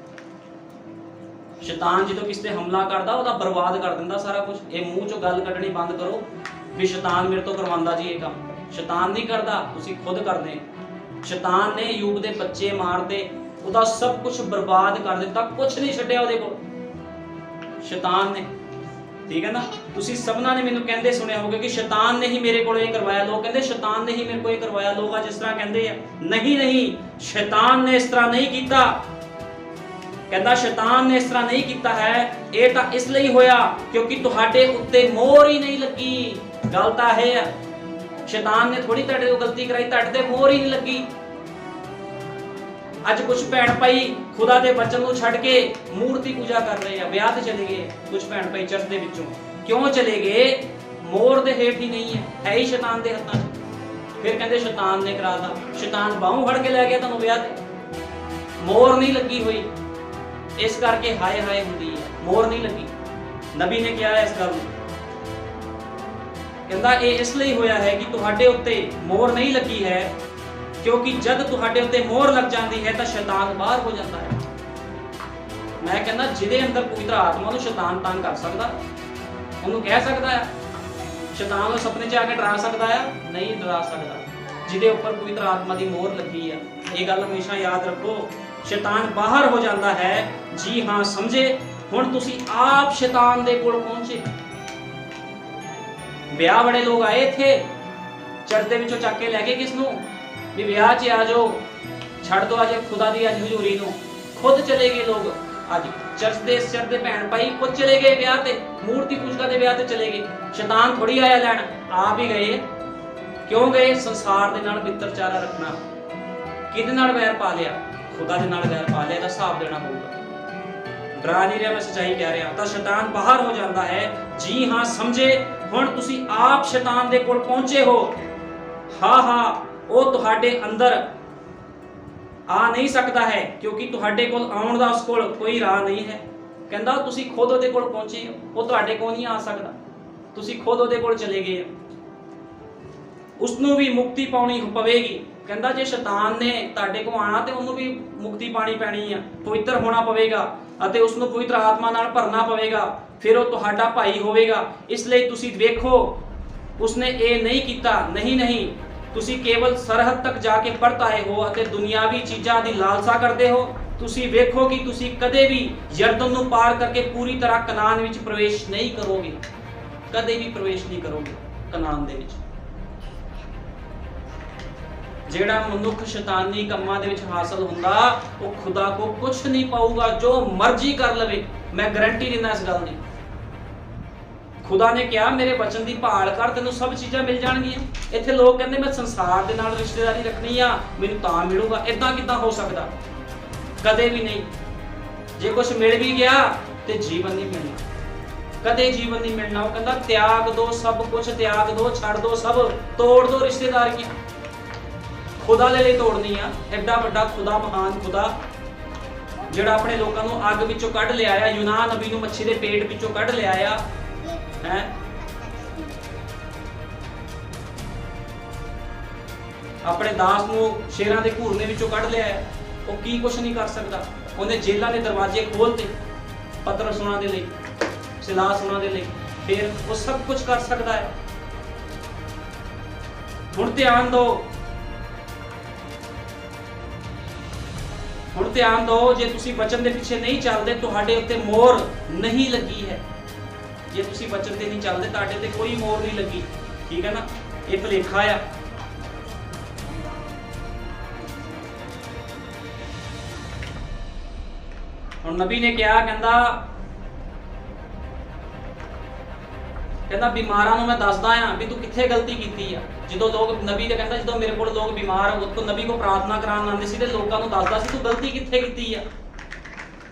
ਸ਼ੈਤਾਨ ਜਦੋਂ ਕਿਸੇ ਤੇ ਹਮਲਾ ਕਰਦਾ ਉਹਦਾ ਬਰਬਾਦ ਕਰ ਦਿੰਦਾ ਸਾਰਾ ਕੁਝ। ਇਹ ਮੂੰਹ ਚੋਂ ਗੱਲ ਕੱਢਣੀ ਬੰਦ ਕਰੋ ਵੀ ਸ਼ੈਤਾਨ ਮੇਰੇ ਤੋਂ ਕਰਵਾਉਂਦਾ ਜੀ ਇਹ ਕੰਮ। ਸ਼ੈਤਾਨ ਨਹੀਂ ਕਰਦਾ, ਤੁਸੀਂ ਖੁਦ ਕਰਦੇ। ਸ਼ੈਤਾਨ ਨੇ ਅਯੂਬ ਦੇ ਬੱਚੇ ਮਾਰਦੇ, ਉਹਦਾ ਸਭ ਕੁਝ ਬਰਬਾਦ ਕਰ ਦਿੱਤਾ, ਕੁਝ ਨਹੀਂ ਛੱਡਿਆ ਉਹਦੇ ਕੋਲ ਸ਼ੈਤਾਨ ਨੇ। ਠੀਕ ਹੈ ਨਾ। ਤੁਸੀਂ ਸਭਨਾਂ ਨੇ ਮੈਨੂੰ ਕਹਿੰਦੇ ਸੁਣਿਆ ਹੋਗਾ ਕਿ ਸ਼ੈਤਾਨ ਨੇ ਹੀ ਮੇਰੇ ਕੋਲ ਇਹ ਕਰਵਾਇਆ। ਲੋਕ ਕਹਿੰਦੇ ਸ਼ੈਤਾਨ ਨੇ ਹੀ ਮੇਰੇ ਕੋਲ ਇਹ ਕਰਵਾਇਆ। ਲੋਕ ਅੱਜ ਇਸ ਤਰ੍ਹਾਂ ਕਹਿੰਦੇ ਆ। ਨਹੀਂ ਨਹੀਂ, ਸ਼ੈਤਾਨ ਨੇ ਇਸ ਤਰ੍ਹਾਂ ਨਹੀਂ ਕੀਤਾ। ਕਹਿੰਦਾ ਸ਼ੈਤਾਨ ਨੇ ਇਸ ਤਰ੍ਹਾਂ ਨਹੀਂ ਕੀਤਾ ਹੈ। ਇਹ ਤਾਂ ਇਸ ਲਈ ਹੋਇਆ ਕਿਉਂਕਿ ਤੁਹਾਡੇ ਉੱਤੇ ਮੋਹਰ ਹੀ ਨਹੀਂ ਲੱਗੀ। ਗੱਲ ਤਾਂ ਇਹ ਹੈ, ਸ਼ੈਤਾਨ ਨੇ ਥੋੜੀ ਤੁਹਾਡੇ ਤੋਂ ਗਲਤੀ ਕਰਾਈ, ਤੁਹਾਡੇ ਤੇ ਮੋਹਰ ਹੀ ਨਹੀਂ ਲੱਗੀ। ਅੱਜ ਕੁਝ ਭੈਣ ਭਾਈ ਖੁਦਾ ਦੇ ਬਚਨ ਨੂੰ ਛੱਡ ਕੇ ਮੂਰਤੀ ਪੂਜਾ ਕਰ ਰਹੇ ਆ, ਵਿਆਹ ਤੇ ਚਲੇ ਗਏ। ਕੁਝ ਭੈਣ ਭਾਈ ਚਰਚ ਦੇ ਵਿੱਚੋਂ ਕਿਉਂ ਚਲੇ ਗਏ? ਮੋਹਰ ਦੇ ਹੇਠ ਹੀ ਨਹੀਂ ਹੈ ਹੀ ਸ਼ੈਤਾਨ ਦੇ ਹੱਥਾਂ 'ਚ। ਫਿਰ ਕਹਿੰਦੇ ਸ਼ੈਤਾਨ ਨੇ ਕਰਾਤਾ। ਸ਼ੈਤਾਨ ਬਾਹੋਂ ਫੜ ਕੇ ਲੈ ਗਿਆ ਤੁਹਾਨੂੰ ਵਿਆਹ ਤੇ, ਮੋਹਰ ਨਹੀਂ ਲੱਗੀ ਹੋਈ। ਇਸ ਕਰਕੇ ਹਾਏ ਹਾਏ ਹੁੰਦੀ ਹੈ, ਮੋਹਰ ਨਹੀਂ ਲੱਗੀ। ਨਬੀ ਨੇ ਕਿਹਾ ਇਸ ਗੱਲ ਨੂੰ, ਕਹਿੰਦਾ ਇਹ ਇਸ ਲਈ ਹੋਇਆ ਹੈ ਕਿ ਤੁਹਾਡੇ ਉੱਤੇ ਮੋਹਰ ਨਹੀਂ ਲੱਗੀ ਹੈ ਕਿਉਂਕਿ ਜਦ ਤੁਹਾਡੇ ਉੱਤੇ ਮੋਹਰ ਲੱਗ ਜਾਂਦੀ ਹੈ ਤਾਂ ਸ਼ੈਤਾਨ ਬਾਹਰ ਹੋ ਜਾਂਦਾ ਹੈ। ਮੈਂ ਕਹਿੰਦਾ ਜਿਹਦੇ ਅੰਦਰ ਪਵਿੱਤਰ ਆਤਮਾ ਨੂੰ ਸ਼ੈਤਾਨ ਤੰਗ ਕਰ ਸਕਦਾ, ਉਹਨੂੰ ਕਹਿ ਸਕਦਾ ਹੈ। ਸ਼ੈਤਾਨ ਨੂੰ ਸੁਪਨੇ 'ਚ ਆ ਕੇ ਡਰਾ ਸਕਦਾ ਹੈ? ਨਹੀਂ ਡਰਾ ਸਕਦਾ। ਜਿਹਦੇ ਉੱਪਰ ਪਵਿੱਤਰ ਆਤਮਾ ਦੀ ਮੋਹਰ ਲੱਗੀ ਹੈ। ਇਹ ਗੱਲ ਹਮੇਸ਼ਾ ਯਾਦ ਰੱਖੋ। ਸ਼ੈਤਾਨ ਬਾਹਰ ਹੋ ਜਾਂਦਾ ਹੈ। ਜੀ ਹਾਂ ਸਮਝੇ। ਹੁਣ ਤੁਸੀਂ ਆਪ ਸ਼ੈਤਾਨ ਦੇ ਕੋਲ ਪਹੁੰਚੇ। ਵਿਆਹ ਬੜੇ ਲੋਕ ਆਏ ਇੱਥੇ, ਚਰਚ ਦੇ ਵਿੱਚੋਂ ਚੱਕ ਕੇ ਲੈ ਗਏ ਕਿਸ ਨੂੰ ਵੀ ਵਿਆਹ 'ਚ ਆ ਜਾਓ, ਛੱਡ ਦੋ ਅੱਜ ਖੁਦਾ ਦੀ ਅੱਜ ਹਜ਼ੂਰੀ ਨੂੰ। ਖੁਦ ਚਲੇ ਗਏ ਲੋਕ। ਅੱਜ ਚਰਚ ਦੇ ਭੈਣ ਭਾਈ ਖੁਦ ਚਲੇ ਗਏ ਵਿਆਹ ਤੇ, ਮੂਰਤੀ ਪੂਜਕਾਂ ਦੇ ਵਿਆਹ ਤੇ ਚਲੇ ਗਏ। ਸ਼ੈਤਾਨ ਥੋੜੀ ਆਇਆ ਲੈਣ, ਆਪ ਹੀ ਗਏ। ਕਿਉਂ ਗਏ? ਸੰਸਾਰ ਦੇ ਨਾਲ ਮਿੱਤਰਚਾਰਾ ਰੱਖਣਾ। ਕਿਹਦੇ ਨਾਲ ਵੈਰ ਪਾ ਲਿਆ? ਖੁਦਾ ਦੇ ਨਾਲ ਵੈਰ ਪਾ ਲਿਆ। ਇਹਦਾ ਹਿਸਾਬ ਦੇਣਾ ਪਊਗਾ। ਡਰਾ ਨਹੀਂ ਰਿਹਾ, ਮੈਂ ਸੱਚਾਈ ਕਹਿ ਰਿਹਾ। ਤਾਂ ਸ਼ੈਤਾਨ ਬਾਹਰ ਹੋ ਜਾਂਦਾ ਹੈ। ਜੀ ਹਾਂ ਸਮਝੇ। ਹੁਣ ਤੁਸੀਂ ਆਪ ਸ਼ੈਤਾਨ ਦੇ ਕੋਲ ਪਹੁੰਚੇ ਹੋ। ਹਾਂ ਉਹ ਤੁਹਾਡੇ ਅੰਦਰ ਆ ਨਹੀਂ ਸਕਦਾ ਹੈ ਕਿਉਂਕਿ ਤੁਹਾਡੇ ਕੋਲ ਆਉਣ ਦਾ ਉਸ ਕੋਲ ਕੋਈ ਰਾਹ ਨਹੀਂ ਹੈ। ਕਹਿੰਦਾ ਤੁਸੀਂ ਖੁਦ ਉਹਦੇ ਕੋਲ ਪਹੁੰਚੇ ਹੋ, ਉਹ ਤੁਹਾਡੇ ਕੋਲ ਨਹੀਂ ਆ ਸਕਦਾ। ਤੁਸੀਂ ਖੁਦ ਉਹਦੇ ਕੋਲ ਚਲੇ ਗਏ। ਉਸ ਨੂੰ ਵੀ ਮੁਕਤੀ ਪਾਉਣੀ ਪਵੇਗੀ। ਕਹਿੰਦਾ ਜੇ ਸ਼ੈਤਾਨ ਨੇ ਤੁਹਾਡੇ ਕੋਲ ਆਣਾ ਤੇ ਉਹਨੂੰ ਵੀ ਮੁਕਤੀ ਪਾਣੀ ਪੈਣੀ ਆ, ਪਵਿੱਤਰ ਹੋਣਾ ਪਵੇਗਾ ਅਤੇ ਉਸ ਨੂੰ ਪਵਿੱਤਰ ਆਤਮਾ ਨਾਲ ਭਰਨਾ ਪਵੇਗਾ। ਫਿਰ ਉਹ ਤੁਹਾਡਾ ਭਾਈ ਹੋਵੇਗਾ। ਇਸ ਲਈ ਤੁਸੀਂ ਵੇਖੋ ਉਸਨੇ ਇਹ ਨਹੀਂ ਕੀਤਾ। ਨਹੀਂ, ਤੁਸੀਂ ਕੇਵਲ ਸਰਹੱਦ ਤੱਕ ਜਾ ਕੇ ਪਰਤ ਆਏ ਹੋ ਅਤੇ ਦੁਨਿਆਵੀ ਚੀਜ਼ਾਂ ਦੀ ਲਾਲਸਾ ਕਰਦੇ ਹੋ। ਤੁਸੀਂ ਵੇਖੋ ਕਿ ਤੁਸੀਂ ਕਦੇ ਵੀ ਯਰਦਨ ਨੂੰ ਪਾਰ ਕਰਕੇ ਪੂਰੀ ਤਰ੍ਹਾਂ ਕਨਾਨ ਵਿੱਚ ਪ੍ਰਵੇਸ਼ ਨਹੀਂ ਕਰੋਗੇ। ਕਦੇ ਵੀ ਪ੍ਰਵੇਸ਼ ਨਹੀਂ ਕਰੋਗੇ ਕਨਾਨ ਦੇ ਵਿੱਚ। ਜਿਹੜਾ ਮਨੁੱਖ ਸ਼ੈਤਾਨੀ ਕੰਮਾਂ ਦੇ ਵਿੱਚ ਹਾਸਲ ਹੁੰਦਾ ਉਹ ਖੁਦਾ ਕੋ ਕੁਝ ਨਹੀਂ ਪਾਊਗਾ, ਜੋ ਮਰਜ਼ੀ ਕਰ ਲਵੇ। ਮੈਂ ਗਾਰੰਟੀ ਦਿੰਦਾ ਇਸ ਗੱਲ ਦੀ। ਖੁਦਾ ਨੇ ਕਿਹਾ ਮੇਰੇ ਵਚਨ ਦੀ ਭਾਲ ਕਰ, ਤੈਨੂੰ ਸਭ ਚੀਜ਼ਾਂ ਮਿਲ ਜਾਣਗੀਆਂ। ਇੱਥੇ ਲੋਕ ਕਹਿੰਦੇ ਮੈਂ ਸੰਸਾਰ ਦੇ ਨਾਲ ਰਿਸ਼ਤੇਦਾਰੀ ਰੱਖਣੀ ਆ, ਮੈਨੂੰ ਤਾਂ ਮਿਲੂਗਾ। ਇਦਾਂ ਕਿੱਦਾਂ ਹੋ ਸਕਦਾ? ਕਦੇ ਵੀ ਨਹੀਂ। ਜੇ ਕੁਝ ਮਿਲ ਵੀ ਗਿਆ ਤੇ ਜੀਵਨ ਨਹੀਂ ਮਿਲਣਾ, ਕਦੇ ਜੀਵਨ ਨਹੀਂ ਮਿਲਣਾ। ਉਹ ਕਹਿੰਦਾ ਤਿਆਗ ਦੋ ਸਭ ਕੁਝ, ਤਿਆਗ ਦੋ, ਛੱਡ ਦੋ ਸਭ, ਤੋੜ ਦੋ ਰਿਸ਼ਤੇਦਾਰੀਆਂ। ਖੁਦਾ ਦੇ ਲਈ ਤੋੜਨੀ ਆ। ਐਡਾ ਵੱਡਾ ਖੁਦਾ, ਮਹਾਨ ਖੁਦਾ ਜਿਹੜਾ ਆਪਣੇ ਲੋਕਾਂ ਨੂੰ ਅੱਗ ਵਿੱਚੋਂ ਕੱਢ ਲਿਆਇਆ, ਯੂਨਾਨ ਨਬੀ ਨੂੰ ਮੱਛੀ ਦੇ ਪੇਟ ਵਿੱਚੋਂ ਕੱਢ ਲਿਆਇਆ ਹੈ। ਆਪਣੇ ਦਾਸ ਨੂੰ ਸ਼ੇਰਾਂ ਦੇ ਘੂਰਨੇ ਵਿੱਚੋਂ ਕੱਢ ਲਿਆਇਆ। ਉਹ ਕੀ ਕੁਛ ਨਹੀਂ ਕਰ ਸਕਦਾ। ਉਹਨੇ ਜੇਲਾਂ ਦੇ ਦਰਵਾਜ਼ੇ ਖੋਲਤੇ ਪਤਰਸ ਉਹਨਾਂ ਦੇ ਲਈ, ਸਿਲਾਸ ਉਹਨਾਂ ਦੇ ਲਈ। ਫਿਰ ਉਹ ਸਭ ਕੁਝ ਕਰ ਸਕਦਾ ਹੈ। ਹੁਣ ਧਿਆਨ ਦਿਓ, ਹੁਣ ਧਿਆਨ ਦਿਓ। ਜੇ ਤੁਸੀਂ ਵਚਨ ਦੇ ਪਿੱਛੇ ਨਹੀਂ ਚੱਲਦੇ ਤੁਹਾਡੇ ਉੱਤੇ ਮੋਹਰ ਨਹੀਂ ਲੱਗੀ ਹੈ। ਜੇ ਤੁਸੀਂ ਵਚਨ ਤੇ ਨਹੀਂ ਚੱਲਦੇ ਤੁਹਾਡੇ ਤੇ ਕੋਈ ਮੋਹਰ ਨਹੀਂ ਲੱਗੀ। ਠੀਕ ਹੈ ਨਾ। ਇਹ ਭੁਲੇਖਾ ਆ। ਹੁਣ ਨਬੀ ਨੇ ਕਿਹਾ, ਕਹਿੰਦਾ ਬਿਮਾਰਾਂ ਨੂੰ ਮੈਂ ਦੱਸਦਾ ਆ ਵੀ ਤੂੰ ਕਿੱਥੇ ਗਲਤੀ ਕੀਤੀ ਆ। ਜਦੋਂ ਲੋਕ ਨਬੀ ਦੇ ਕਹਿੰਦਾ ਜਦੋਂ ਮੇਰੇ ਕੋਲ ਲੋਕ ਬਿਮਾਰ ਹੋ ਤਾਂ ਨਬੀ ਕੋ ਪ੍ਰਾਰਥਨਾ ਕਰਾਉਣ ਆਉਂਦੇ ਸੀ ਤੇ ਲੋਕਾਂ ਨੂੰ ਦੱਸਦਾ ਸੀ ਤੂੰ ਗਲਤੀ ਕਿੱਥੇ ਕੀਤੀ ਆ।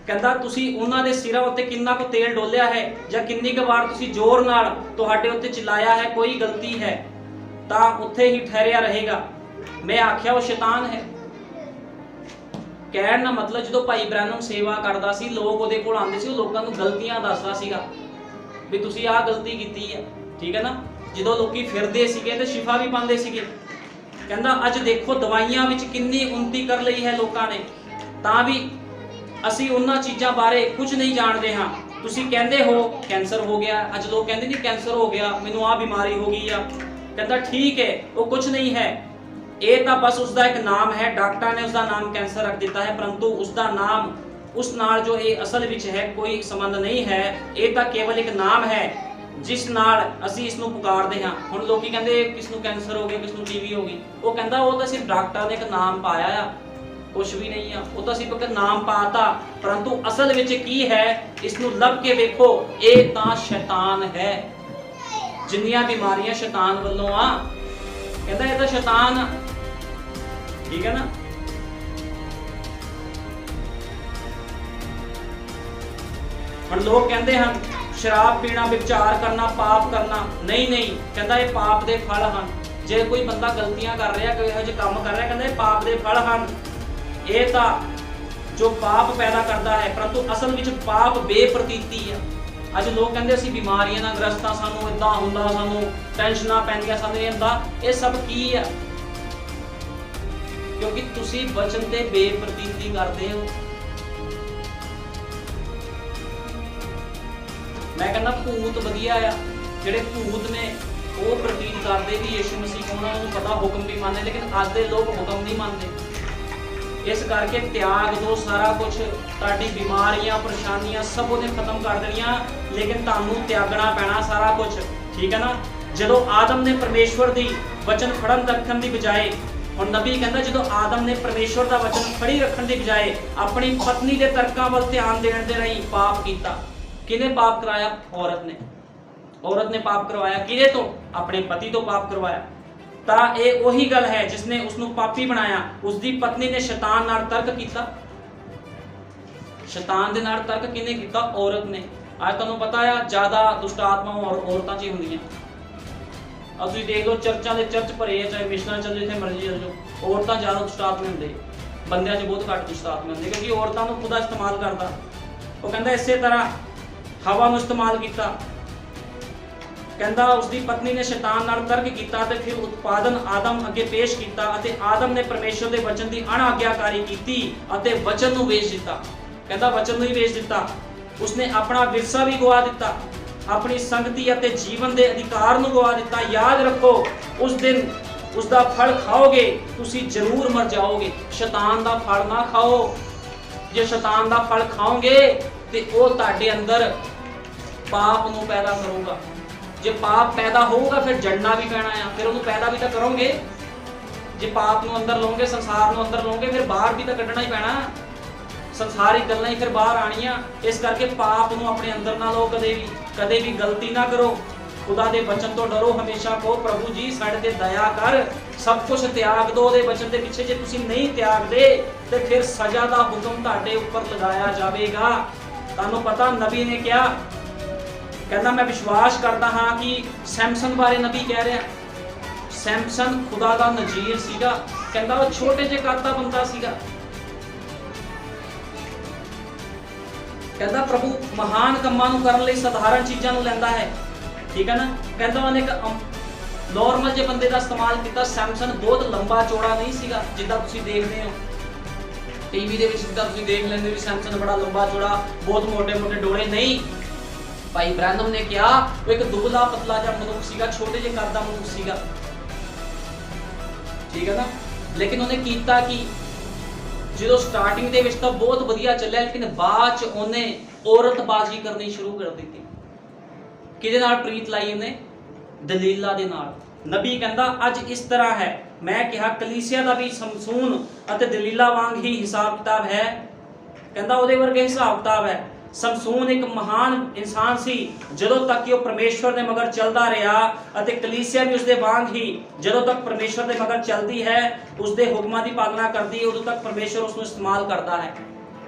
ਕਹਿੰਦਾ ਤੁਸੀਂ ਉਹਨਾਂ ਦੇ ਸਿਰਾਂ ਉੱਤੇ ਕਿੰਨਾ ਕੁ ਤੇਲ ਡੋਲਿਆ ਹੈ ਜਾਂ ਕਿੰਨੀ ਕੁ ਵਾਰ ਤੁਸੀਂ ਜ਼ੋਰ ਨਾਲ ਤੁਹਾਡੇ ਉੱਤੇ ਚਿਲਾਇਆ ਹੈ। ਕੋਈ ਗਲਤੀ ਹੈ ਤਾਂ ਉੱਥੇ ਹੀ ਠਹਿਰਿਆ ਰਹੇਗਾ। ਮੈਂ ਆਖਿਆ ਉਹ ਸ਼ੈਤਾਨ ਹੈ। ਕਹਿਣ ਦਾ ਮਤਲਬ ਜਦੋਂ ਭਾਈ ਬ੍ਰੈਨਮ ਸੇਵਾ ਕਰਦਾ ਸੀ, ਲੋਕ ਉਹਦੇ ਕੋਲ ਆਉਂਦੇ ਸੀ, ਉਹ ਲੋਕਾਂ ਨੂੰ ਗਲਤੀਆਂ ਦੱਸਦਾ ਸੀਗਾ ਵੀ ਤੁਸੀਂ ਆਹ ਗਲਤੀ ਕੀਤੀ ਹੈ, ਠੀਕ ਹੈ ਨਾ। ਜਦੋਂ ਲੋਕੀ ਫਿਰਦੇ ਸੀਗੇ ਤੇ ਸ਼ਿਫਾ ਵੀ ਪਾਉਂਦੇ ਸੀਗੇ। ਕਹਿੰਦਾ ਅੱਜ ਦੇਖੋ ਦਵਾਈਆਂ ਵਿੱਚ ਕਿੰਨੀ ਉન્નਤੀ ਕਰ ਲਈ ਹੈ ਲੋਕਾਂ ਨੇ, ਤਾਂ ਵੀ ਅਸੀਂ ਉਹਨਾਂ ਚੀਜ਼ਾਂ ਬਾਰੇ ਕੁਝ ਨਹੀਂ ਜਾਣਦੇ ਹਾਂ। ਤੁਸੀਂ ਕਹਿੰਦੇ ਹੋ ਕੈਂਸਰ ਹੋ ਗਿਆ, ਅੱਜ ਲੋਕ ਕਹਿੰਦੇ ਨਹੀਂ ਕੈਂਸਰ ਹੋ ਗਿਆ, ਮੈਨੂੰ ਆਹ ਬਿਮਾਰੀ ਹੋ ਗਈ ਆ। ਕਹਿੰਦਾ ਠੀਕ ਹੈ, ਉਹ ਕੁਝ ਨਹੀਂ ਹੈ, ਇਹ ਤਾਂ ਬਸ ਉਸਦਾ ਇੱਕ ਨਾਮ ਹੈ, ਡਾਕਟਰਾਂ ਨੇ ਉਸਦਾ ਨਾਮ ਕੈਂਸਰ ਰੱਖ ਦਿੱਤਾ ਹੈ, ਪਰੰਤੂ ਉਸਦਾ ਨਾਮ ਉਸ ਨਾਲ ਜੋ ਇਹ ਅਸਲ ਵਿੱਚ ਹੈ ਕੋਈ ਸੰਬੰਧ ਨਹੀਂ ਹੈ। ਇਹ ਤਾਂ ਕੇਵਲ ਇੱਕ ਨਾਮ ਹੈ ਜਿਸ ਨਾਲ ਅਸੀਂ ਇਸ ਨੂੰ ਪੁਕਾਰਦੇ ਹਾਂ। ਹੁਣ ਲੋਕੀ ਕਹਿੰਦੇ ਕਿਸ ਨੂੰ ਕੈਂਸਰ ਹੋ ਗਿਆ, ਕਿਸ ਨੂੰ ਟੀਵੀ ਹੋ ਗਈ, ਉਹ ਕਹਿੰਦਾ ਉਹ ਤਾਂ ਸਿਰਫ ਡਾਕਟਰਾਂ ਨੇ ਇੱਕ ਨਾਮ ਪਾਇਆ ਆ, ਕੁਛ ਵੀ ਨਹੀਂ ਆ, ਉਹ ਤਾਂ ਸਿਰਫ ਇੱਕ ਨਾਮ ਪਾਤਾ, ਪਰੰਤੂ ਅਸਲ ਵਿੱਚ ਕੀ ਹੈ ਇਸ ਨੂੰ ਲੱਭ ਕੇ ਵੇਖੋ, ਇਹ ਤਾਂ ਸ਼ੈਤਾਨ ਹੈ। ਜਿੰਨੀਆਂ ਬਿਮਾਰੀਆਂ ਸ਼ੈਤਾਨ ਵੱਲੋਂ ਆ, ਕਹਿੰਦਾ ਇਹ ਤਾਂ ਸ਼ੈਤਾਨ ਆ, ਠੀਕ ਹੈ ਨਾ। ਹੁਣ ਲੋਕ ਕਹਿੰਦੇ ਹਨ ਸ਼ਰਾਬ ਪੀਣਾ, ਵਿਚਾਰ ਕਰਨਾ ਪਾਪ ਕਰਨਾ, ਨਹੀਂ ਨਹੀਂ, ਕਹਿੰਦਾ ਇਹ ਪਾਪ ਦੇ ਫਲ ਹਨ। ਜੇ ਕੋਈ ਬੰਦਾ ਗਲਤੀਆਂ ਕਰ ਰਿਹਾ, ਕੋਈ ਇਹੋ ਜਿਹੇ ਕੰਮ ਕਰ ਰਿਹਾ, ਕਹਿੰਦਾ ਇਹ ਪਾਪ ਦੇ ਫਲ ਹਨ। ਇਹ ਤਾਂ ਜੋ ਪਾਪ ਪੈਦਾ ਕਰਦਾ ਹੈ, ਪਰੰਤੂ ਅਸਲ ਵਿੱਚ ਪਾਪ ਬੇਪ੍ਰਤੀਤੀ ਆ। ਅੱਜ ਲੋਕ ਕਹਿੰਦੇ ਅਸੀਂ ਬਿਮਾਰੀਆਂ ਨਾਲ ਗ੍ਰਸਤ ਹਾਂ, ਸਾਨੂੰ ਇਦਾਂ ਹੁੰਦਾ, ਸਾਨੂੰ ਟੈਨਸ਼ਨਾਂ ਪੈਂਦੀਆਂ, ਸਾਨੂੰ ਇਹ ਹੁੰਦਾ। ਇਹ ਸਭ ਕੀ ਆ? ਕਿਉਂਕਿ ਤੁਸੀਂ ਵਚਨ ਤੇ ਬੇਪ੍ਰਤੀਤੀ ਕਰਦੇ ਹੋ। ਮੈਂ ਕਹਿੰਦਾ ਭੂਤ ਵਧੀਆ ਆ, ਜਿਹੜੇ ਭੂਤ ਨੇ ਉਹ ਪ੍ਰਤੀਤ ਕਰਦੇ ਵੀ ਯਿਸੂ ਮਸੀਹ ਕੌਣ ਆ, ਉਹਨੂੰ ਪਤਾ, ਹੁਕਮ ਵੀ ਮੰਨਦੇ, ਲੇਕਿਨ ਅੱਜ ਦੇ ਲੋਕ ਹੁਕਮ ਨਹੀਂ ਮੰਨਦੇ। ਇਸ ਕਰਕੇ ਤਿਆਗ ਦੋ ਸਾਰਾ ਕੁਝ, ਤੁਹਾਡੀ ਬਿਮਾਰੀਆਂ ਪਰੇਸ਼ਾਨੀਆਂ ਸਭ ਉਹਨੇ ਖਤਮ ਕਰ ਦੇਣੀਆਂ, ਲੇਕਿਨ ਤੁਹਾਨੂੰ ਤਿਆਗਣਾ ਪੈਣਾ ਸਾਰਾ ਕੁਝ, ਠੀਕ ਹੈ ਨਾ। ਜਦੋਂ ਆਦਮ ਨੇ ਪਰਮੇਸ਼ਵਰ ਦੀ ਵਚਨ ਫੜਨ ਰੱਖਣ ਦੀ ਬਜਾਏ, ਹੁਣ ਨਬੀ ਕਹਿੰਦਾ ਜਦੋਂ ਆਦਮ ਨੇ ਪਰਮੇਸ਼ਵਰ ਦਾ ਵਚਨ ਫੜੀ ਰੱਖਣ ਦੀ ਬਜਾਏ ਆਪਣੀ ਪਤਨੀ ਦੇ ਤਰਕਾਂ ਵੱਲ ਧਿਆਨ ਦੇਣ ਦੇ ਰਾਹੀਂ ਪਾਪ ਕੀਤਾ। ਕਿਹਨੇ ਪਾਪ ਕਰਾਇਆ? ਔਰਤ ਨੇ। ਔਰਤ ਨੇ ਪਾਪ ਕਰਵਾਇਆ ਕਿਹਦੇ ਤੋਂ? ਆਪਣੇ ਪਤੀ ਤੋਂ ਪਾਪ ਕਰਵਾਇਆ। ਤਾਂ ਇਹ ਉਹੀ ਗੱਲ ਹੈ ਜਿਸਨੇ ਉਸ ਨੂੰ ਪਾਪੀ ਬਣਾਇਆ। ਉਸ ਦੀ ਪਤਨੀ ਨੇ ਸ਼ੈਤਾਨ ਨਾਲ ਤਰਕ ਕੀਤਾ। ਸ਼ੈਤਾਨ ਦੇ ਨਾਲ ਤਰਕ ਕਿਹਨੇ ਕੀਤਾ? ਔਰਤ ਨੇ। ਅੱਜ ਤੁਹਾਨੂੰ ਪਤਾ ਆ ਜ਼ਿਆਦਾ ਦੁਸ਼ਟ ਆਤਮਾਵਾਂ ਔਰਤਾਂ 'ਚ ਹੀ ਹੁੰਦੀਆਂ। अब तुम देख लो चर्चा के चर्च भरे है, चाहे मिशनल चल जिथे मर्जी चल जाओ, औरतां ज़्यादा दुष्ट आत्मे होंगे, बंदियां च बहुत घੱਟ दुष्ट आत्मे होंगे, क्योंकि औरतां नूं खुदा इस्तेमाल करता। वो कहता इस तरह हवा नूं इस्तेमाल किया। कहता उसकी पत्नी ने शैतान नाल तर्क किया ते फिर उत्पादन आदम अगे पेश किया अते आदम ने परमेश्वर के वचन की अणाग्याकारी की अते वचन नूं वेच दिता। कहता वचन नूं ही वेच दिता। उसने अपना विरसा भी गवा दिता, अपनी संगति अते जीवन के अधिकार नूं गवा दिता। याद रखो उस दिन उसका फल खाओगे तुसी जरूर मर जाओगे। शैतान का फल ना खाओ। जे शैतान का फल खाओगे तो वो तुहाडे अंदर पाप नूं पैदा करूगा। जे पाप पैदा होगा फिर जड़ना भी पैना है, फिर उन्होंने पैदा भी तो करोगे। जे पाप नूं अंदर लोगे, संसार नूं अंदर लोगे, फिर बाहर भी तो कढ़ना ही पैना। संसारिक गल्लां ही फिर बाहर आनियां। इस करके पाप नूं अपने अंदर ना लो, कदे भी गलती ना करो। खुदा दे वचन तो डरो, हमेशा कहो प्रभु जी साडे ते दया कर, सब कुछ त्याग दो ओहदे वचन दे पिछे। जे तुसीं नहीं त्यागदे ते फिर सज़ा दा हुक्म तुहाडे उपर लगाया जावेगा। तुहानूं पता नबी ने क्या कहना? मैं विश्वास करता हाँ कि सैमसन बारे नबी कह रहा। सैमसन खुदा दा नजीर सीगा। कहंदा वो छोटे जे कद दा बंदा सीगा। कहता प्रभु महान कमां नूं करन लई साधारण चीज़ां नूं लैंदा है, ठीक है ना। कहता उन्हें एक नॉर्मल जे बंदे का इस्तेमाल किया। सैमसन बहुत लंबा चौड़ा नहीं सीगा जिद्दां तुसीं देखदे हो टीवी दे विच, जिद्दां तुसीं देख लैंदे भी सैमसन बड़ा लंबा चौड़ा, बहुत मोटे मोटे डोले। नहीं, भाई ब्रैनम ने कहा वो एक दुबला पतला जिहा मनुख सीगा, छोटे जे कद दा मनुख सीगा, ठीक है ना। लेकिन उन्हें कीता कि जो स्टार्टिंग दे विच तां बहुत वधिया चलिया, लेकिन बाद च उन्हें औरतबाजी करनी शुरू कर दी। किहदे नाल प्रीत लाई? उन्हें दलीला दे नाल। नबी कहंदा अज इस तरह है। मैं कहा कलीसिया का भी समसून अते दलीला वांग ही हिसाब किताब है। कहंदा उहदे वर्गे हिसाब किताब है। समसून एक महान इंसान सी जदों तक कि वह परमेश्वर के मगर चलता रहा, अते कलीसिया भी उसके वांग ही जदों तक परमेश्वर के मगर चलती है, उसके हुक्मां की पालना करती है, उदों तक परमेश्वर उसको इस्तेमाल करता है।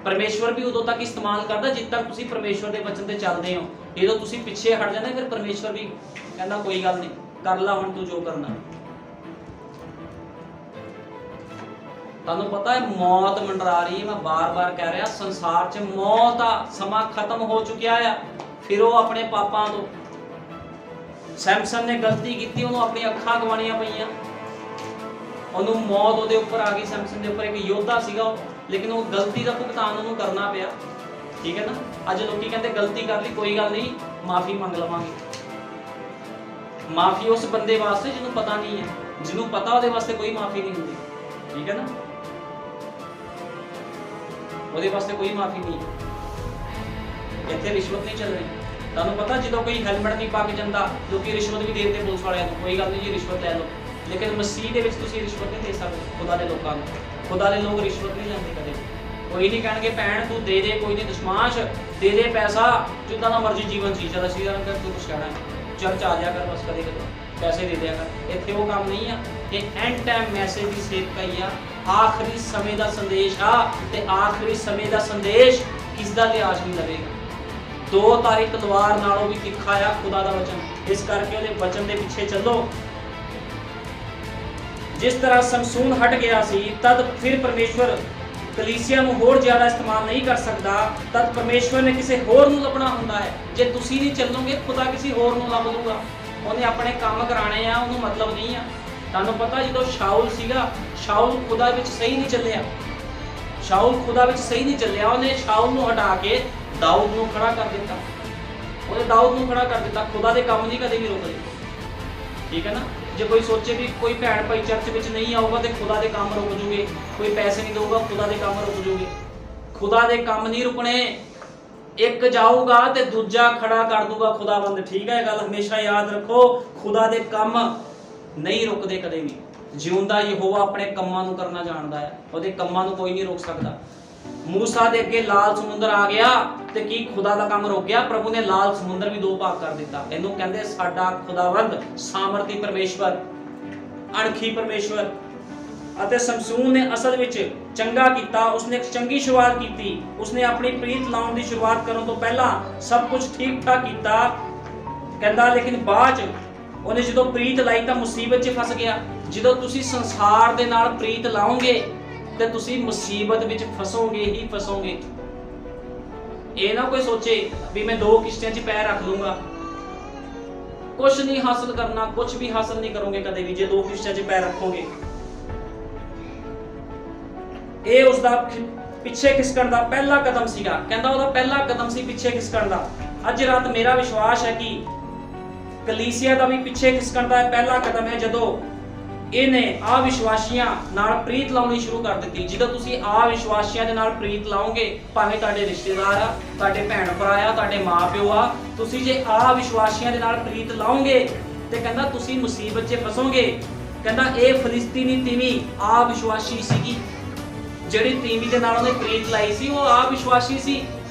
परमेश्वर भी उदों तक इस्तेमाल करता जिद तक तुसीं परमेश्वर के वचन से चलते हो। जो तुसीं पिछे हट जाते फिर परमेश्वर भी कहना कोई गल नहीं, कर ला हुण तू जो करना। ਤੁਹਾਨੂੰ ਪਤਾ ਹੈ ਮੌਤ ਮੰਡਰਾ ਰਹੀ ਹੈ। ਮੈਂ ਬਾਰ-ਬਾਰ ਕਹਿ ਰਿਹਾ, ਸੰਸਾਰ 'ਚ ਮੌਤ ਆ, ਸਮਾਂ ਖਤਮ ਹੋ ਚੁੱਕਿਆ ਆ। ਫਿਰ ਉਹ ਆਪਣੇ ਪਾਪਾਂ ਤੋਂ। ਸੈਮਸਨ ਨੇ ਗਲਤੀ ਕੀਤੀ, ਉਹਨੂੰ ਆਪਣੀਆਂ ਅੱਖਾਂ ਗਵਾਉਣੀਆਂ ਪਈਆਂ, ਉਹਨੂੰ ਮੌਤ ਉਹਦੇ ਉੱਪਰ ਆ ਗਈ। ਸੈਮਸਨ ਦੇ ਉੱਪਰ ਇੱਕ ਯੋਧਾ ਸੀਗਾ ਉਹ, ਲੇਕਿਨ ਉਹ ਗਲਤੀ ਦਾ ਭੁਗਤਾਨ ਉਹਨੂੰ ਕਰਨਾ ਪਿਆ। ਠੀਕ ਹੈ ਨਾ। ਅੱਜ ਲੋਕੀ ਕਹਿੰਦੇ ਗਲਤੀ ਕਰ ਲਈ, ਕੋਈ ਗੱਲ ਨਹੀਂ, ਮਾਫੀ ਮੰਗ ਲਵਾਂਗੇ। ਮਾਫੀ ਉਸ ਬੰਦੇ ਵਾਸਤੇ ਜਿਹਨੂੰ ਪਤਾ ਨਹੀਂ ਹੈ, ਜਿਹਨੂੰ ਪਤਾ ਉਹਦੇ ਵਾਸਤੇ ਕੋਈ ਮਾਫੀ ਨਹੀਂ ਹੁੰਦੀ। ਠੀਕ ਹੈ ਨਾ, ਉਹਦੇ ਵਾਸਤੇ ਕੋਈ ਮਾਫੀ ਨਹੀਂ। ਇੱਥੇ ਰਿਸ਼ਵਤ ਨਹੀਂ ਚੱਲ ਰਹੀ। ਤੁਹਾਨੂੰ ਪਤਾ ਜਦੋਂ ਕੋਈ ਹੈਲਮਟ ਨਹੀਂ ਪਾ ਕੇ ਜਾਂਦਾ, ਲੋਕੀ ਰਿਸ਼ਵਤ ਵੀ ਦੇ ਦਿੰਦੇ ਪੁਲਿਸ ਵਾਲਿਆਂ ਨੂੰ, ਕੋਈ ਗੱਲ ਨਹੀਂ ਜੀ ਰਿਸ਼ਵਤ ਲੈ ਲਓ। ਲੇਕਿਨ ਮਸੀਹ ਦੇ ਵਿੱਚ ਤੁਸੀਂ ਰਿਸ਼ਵਤ ਨਹੀਂ ਦੇ ਸਕਦੇ ਖੁਦਾ ਦੇ ਲੋਕਾਂ ਨੂੰ। ਖੁਦਾ ਦੇ ਲੋਕ ਰਿਸ਼ਵਤ ਨਹੀਂ ਲੈਂਦੇ ਕਦੇ। ਕੋਈ ਨਹੀਂ ਕਹਿਣਗੇ ਭੈਣ ਤੂੰ ਦੇ ਦੇ, ਕੋਈ ਨਹੀਂ ਦਸ਼ਮਾਸ਼ ਦੇ ਦੇ ਪੈਸਾ, ਜਿੱਦਾਂ ਦਾ ਮਰਜ਼ੀ ਜੀਵਨ ਜੀ ਚੱਲ, ਅਸੀਂ ਕਰ ਤੂੰ ਕੁਛ ਕਹਿਣਾ ਚਰਚ ਆ ਜਾ ਕਰ, ਬਸ ਕਦੇ ਕਦੇ ਪੈਸੇ ਦੇ ਦਿਆ ਕਰ। ਇੱਥੇ ਉਹ ਕੰਮ ਨਹੀਂ ਆ। ਇਹ ਐਂਡ ਟਾਈਮ ਮੈਸੇਜ ਦੀ ਸੇਵਕਾਈ ਆ, ਆਖਰੀ ਸਮੇਂ ਦਾ ਸੰਦੇਸ਼ ਆ। ਤੇ ਆਖਰੀ ਸਮੇਂ ਦਾ ਸੰਦੇਸ਼ ਕਿਸ ਦਾ ਲਿਹਾਜ਼ ਨਹੀਂ ਲਵੇਗਾ। 2 ਤਾਰੀ ਤਲਵਾਰ ਨਾਲੋਂ ਵੀ ਤਿੱਖਾ ਆ ਖੁਦਾ ਦਾ ਵਚਨ। ਇਸ ਕਰਕੇ ਉਹਦੇ ਵਚਨ ਦੇ ਪਿੱਛੇ ਚੱਲੋ। ਜਿਸ ਤਰ੍ਹਾਂ ਸਮਸੂਨ ਹਟ ਗਿਆ ਸੀ, ਤਦ ਫਿਰ ਪਰਮੇਸ਼ਵਰ ਕਲੀਸਿਆ ਨੂੰ ਹੋਰ ਜ਼ਿਆਦਾ ਇਸਤੇਮਾਲ ਨਹੀਂ ਕਰ ਸਕਦਾ। ਤਦ ਪਰਮੇਸ਼ਵਰ ਨੇ ਕਿਸੇ ਹੋਰ ਨੂੰ ਲੱਭਣਾ ਹੁੰਦਾ ਹੈ। ਜੇ ਤੁਸੀਂ ਨਹੀਂ ਚੱਲੋਗੇ, ਖੁਦਾ ਕਿਸੇ ਹੋਰ ਨੂੰ ਲੱਭ ਲੂਗਾ। ਉਹਨੇ ਆਪਣੇ ਕੰਮ ਕਰਾਣੇ ਆ, ਉਹਨੂੰ ਮਤਲਬ ਨਹੀਂ ਆ। ਤੁਹਾਨੂੰ ਪਤਾ ਜਦੋਂ ਸ਼ਾਉਲ ਸੀਗਾ, ਸ਼ਾਉਲ ਖੁਦਾ ਵਿੱਚ ਸਹੀ ਨਹੀਂ ਚੱਲਿਆ। ਸ਼ਾਉਲ ਖੁਦਾ ਵਿੱਚ ਸਹੀ ਨਹੀਂ ਚੱਲਿਆ। ਉਹਨੇ ਸ਼ਾਉਲ ਨੂੰ ਹਟਾ ਕੇ ਦਾਊਦ ਨੂੰ ਖੜਾ ਕਰ ਦਿੱਤਾ। ਉਹਨੇ ਦਾਊਦ ਨੂੰ ਖੜਾ ਕਰ ਦਿੱਤਾ। ਖੁਦਾ ਦੇ ਕੰਮ ਨਹੀਂ ਕਦੇ ਵੀ ਰੁਕਦੇ। ਠੀਕ ਹੈ ਨਾ। ਜੇ ਕੋਈ ਸੋਚੇ ਵੀ ਕੋਈ ਭੈਣ ਭਾਈ ਚਰਚ ਵਿੱਚ ਨਹੀਂ ਆਊਗਾ ਤੇ ਖੁਦਾ ਦੇ ਕੰਮ ਰੁਕ ਜੂਗੇ, ਕੋਈ ਪੈਸੇ ਨਹੀਂ ਦੇਊਗਾ ਖੁਦਾ ਦੇ ਕੰਮ ਰੁਕ ਜੂਗੇ। ਖੁਦਾ ਦੇ ਕੰਮ ਨਹੀਂ ਰੁਕਣੇ। ਇੱਕ ਜਾਊਗਾ ਤੇ ਦੂਜਾ ਖੜਾ ਕਰ ਦੂਗਾ ਖੁਦਾਵੰਦ। ਠੀਕ ਹੈ, ਗੱਲ ਹਮੇਸ਼ਾ ਯਾਦ ਰੱਖੋ। ਖੁਦਾ ਦੇ ਕੰਮ ਨਹੀਂ ਰੁਕਦੇ ਕਦੇ ਵੀ। ਜਿਉਂਦਾ ਯਹੋਵਾ ਆਪਣੇ ਕੰਮਾਂ ਨੂੰ ਕਰਨਾ ਜਾਣਦਾ ਹੈ। ਉਹਦੇ ਕੰਮਾਂ ਨੂੰ ਕੋਈ ਨਹੀਂ ਰੋਕ ਸਕਦਾ। ਮੂਸਾ ਦੇ ਅੱਗੇ ਲਾਲ ਸਮੁੰਦਰ ਆ ਗਿਆ ਤੇ ਕੀ ਖੁਦਾ ਦਾ ਕੰਮ ਰੁਕ ਗਿਆ? ਪ੍ਰਭੂ ਨੇ ਲਾਲ ਸਮੁੰਦਰ ਵੀ 2 ਭਾਗ ਕਰ ਦਿੱਤਾ। ਇਹਨੂੰ ਕਹਿੰਦੇ ਸਾਡਾ ਖੁਦਾਵੰਦ ਸਾਮਰਥੀ ਪਰਮੇਸ਼ਵਰ, ਅਣਖੀ ਪਰਮੇਸ਼ਵਰ। ਅਤੇ ਸਮਸੂਨ ਨੇ ਅਸਲ ਵਿੱਚ ਚੰਗਾ ਕੀਤਾ। ਉਸਨੇ ਇੱਕ ਚੰਗੀ ਸ਼ੁਰੂਆਤ ਕੀਤੀ। ਉਸਨੇ ਆਪਣੀ ਪ੍ਰੀਤ ਲਾਉਣ ਦੀ ਸ਼ੁਰੂਆਤ ਕਰਨ ਤੋਂ ਪਹਿਲਾਂ ਸਭ ਕੁਝ ਠੀਕ ਠਾਕ ਕੀਤਾ। ਕਹਿੰਦਾ ਲੇਕਿਨ ਬਾਅਦ ਚ ਉਹਨੇ ਜਦੋਂ ਪ੍ਰੀਤ ਲਾਈ ਤਾਂ ਮੁਸੀਬਤ 'ਚ ਫਸ ਗਿਆ। ਜਦੋਂ ਤੁਸੀਂ ਸੰਸਾਰ ਦੇ ਨਾਲ ਪ੍ਰੀਤ ਲਾਓਗੇ ਤੇ ਤੁਸੀਂ ਮੁਸੀਬਤ ਵਿੱਚ ਫਸੋਗੇ ਹੀ ਫਸੋਗੇ। ਇਹ ਨਾ ਕੋਈ ਸੋਚੇ ਵੀ ਮੈਂ 2 ਕਿਸ਼ਤਿਆਂ 'ਚ ਪੈਰ ਰੱਖ ਲੂੰਗਾ। ਕੁਝ ਨਹੀਂ ਹਾਸਲ ਕਰਨਾ, ਕੁਝ ਵੀ ਹਾਸਲ ਨਹੀਂ ਕਰੋਗੇ ਕਦੇ ਵੀ ਜੇ 2 ਕਿਸ਼ਤਿਆਂ 'ਚ ਪੈਰ ਰੱਖੋਗੇ। ਇਹ ਉਸਦਾ ਪਿੱਛੇ ਖਿਸਕਣ ਦਾ ਪਹਿਲਾ ਕਦਮ ਸੀਗਾ। ਕਹਿੰਦਾ ਉਹਦਾ ਪਹਿਲਾ ਕਦਮ ਸੀ ਪਿੱਛੇ ਖਿਸਕਣ ਦਾ। ਅੱਜ ਰਾਤ ਮੇਰਾ ਵਿਸ਼ਵਾਸ ਹੈ ਕਿ ਕਲੀਸਿਆ ਦਾ ਵੀ ਪਿੱਛੇ ਖਿਸਕਣ ਦਾ ਪਹਿਲਾ ਕਦਮ ਹੈ ਜਦੋਂ ਇਹਨੇ ਅਵਿਸ਼ਵਾਸੀਆਂ ਨਾਲ ਪ੍ਰੀਤ ਲਾਉਣੀ ਸ਼ੁਰੂ ਕਰ ਦਿੱਤੀ। ਜਦੋਂ ਤੁਸੀਂ ਅਵਿਸ਼ਵਾਸੀਆਂ ਦੇ ਨਾਲ ਪ੍ਰੀਤ ਲਾਓਗੇ, ਭਾਵੇਂ ਤੁਹਾਡੇ ਰਿਸ਼ਤੇਦਾਰ ਆ, ਤੁਹਾਡੇ ਭੈਣ ਭਰਾ ਆ, ਤੁਹਾਡੇ ਮਾਪਿਓ ਆ, ਤੁਸੀਂ ਜੇ ਅਵਿਸ਼ਵਾਸੀਆਂ ਦੇ ਨਾਲ ਪ੍ਰੀਤ ਲਾਓਗੇ ਤੇ ਕਹਿੰਦਾ ਤੁਸੀਂ ਮੁਸੀਬਤ 'ਚ ਫਸੋਗੇ। ਕਹਿੰਦਾ ਇਹ ਫਲਿਸਤੀਨੀ ਤੀਵੀਂ ਅਵਿਸ਼ਵਾਸੀ ਸੀਗੀ। ਜਿਹੜੀ ਤੀਵੀਂ ਦੇ ਨਾਲ ਉਹਨੇ ਪ੍ਰੀਤ ਲਾਈ ਸੀ ਉਹ ਅਵਿਸ਼ਵਾਸੀ ਸੀ।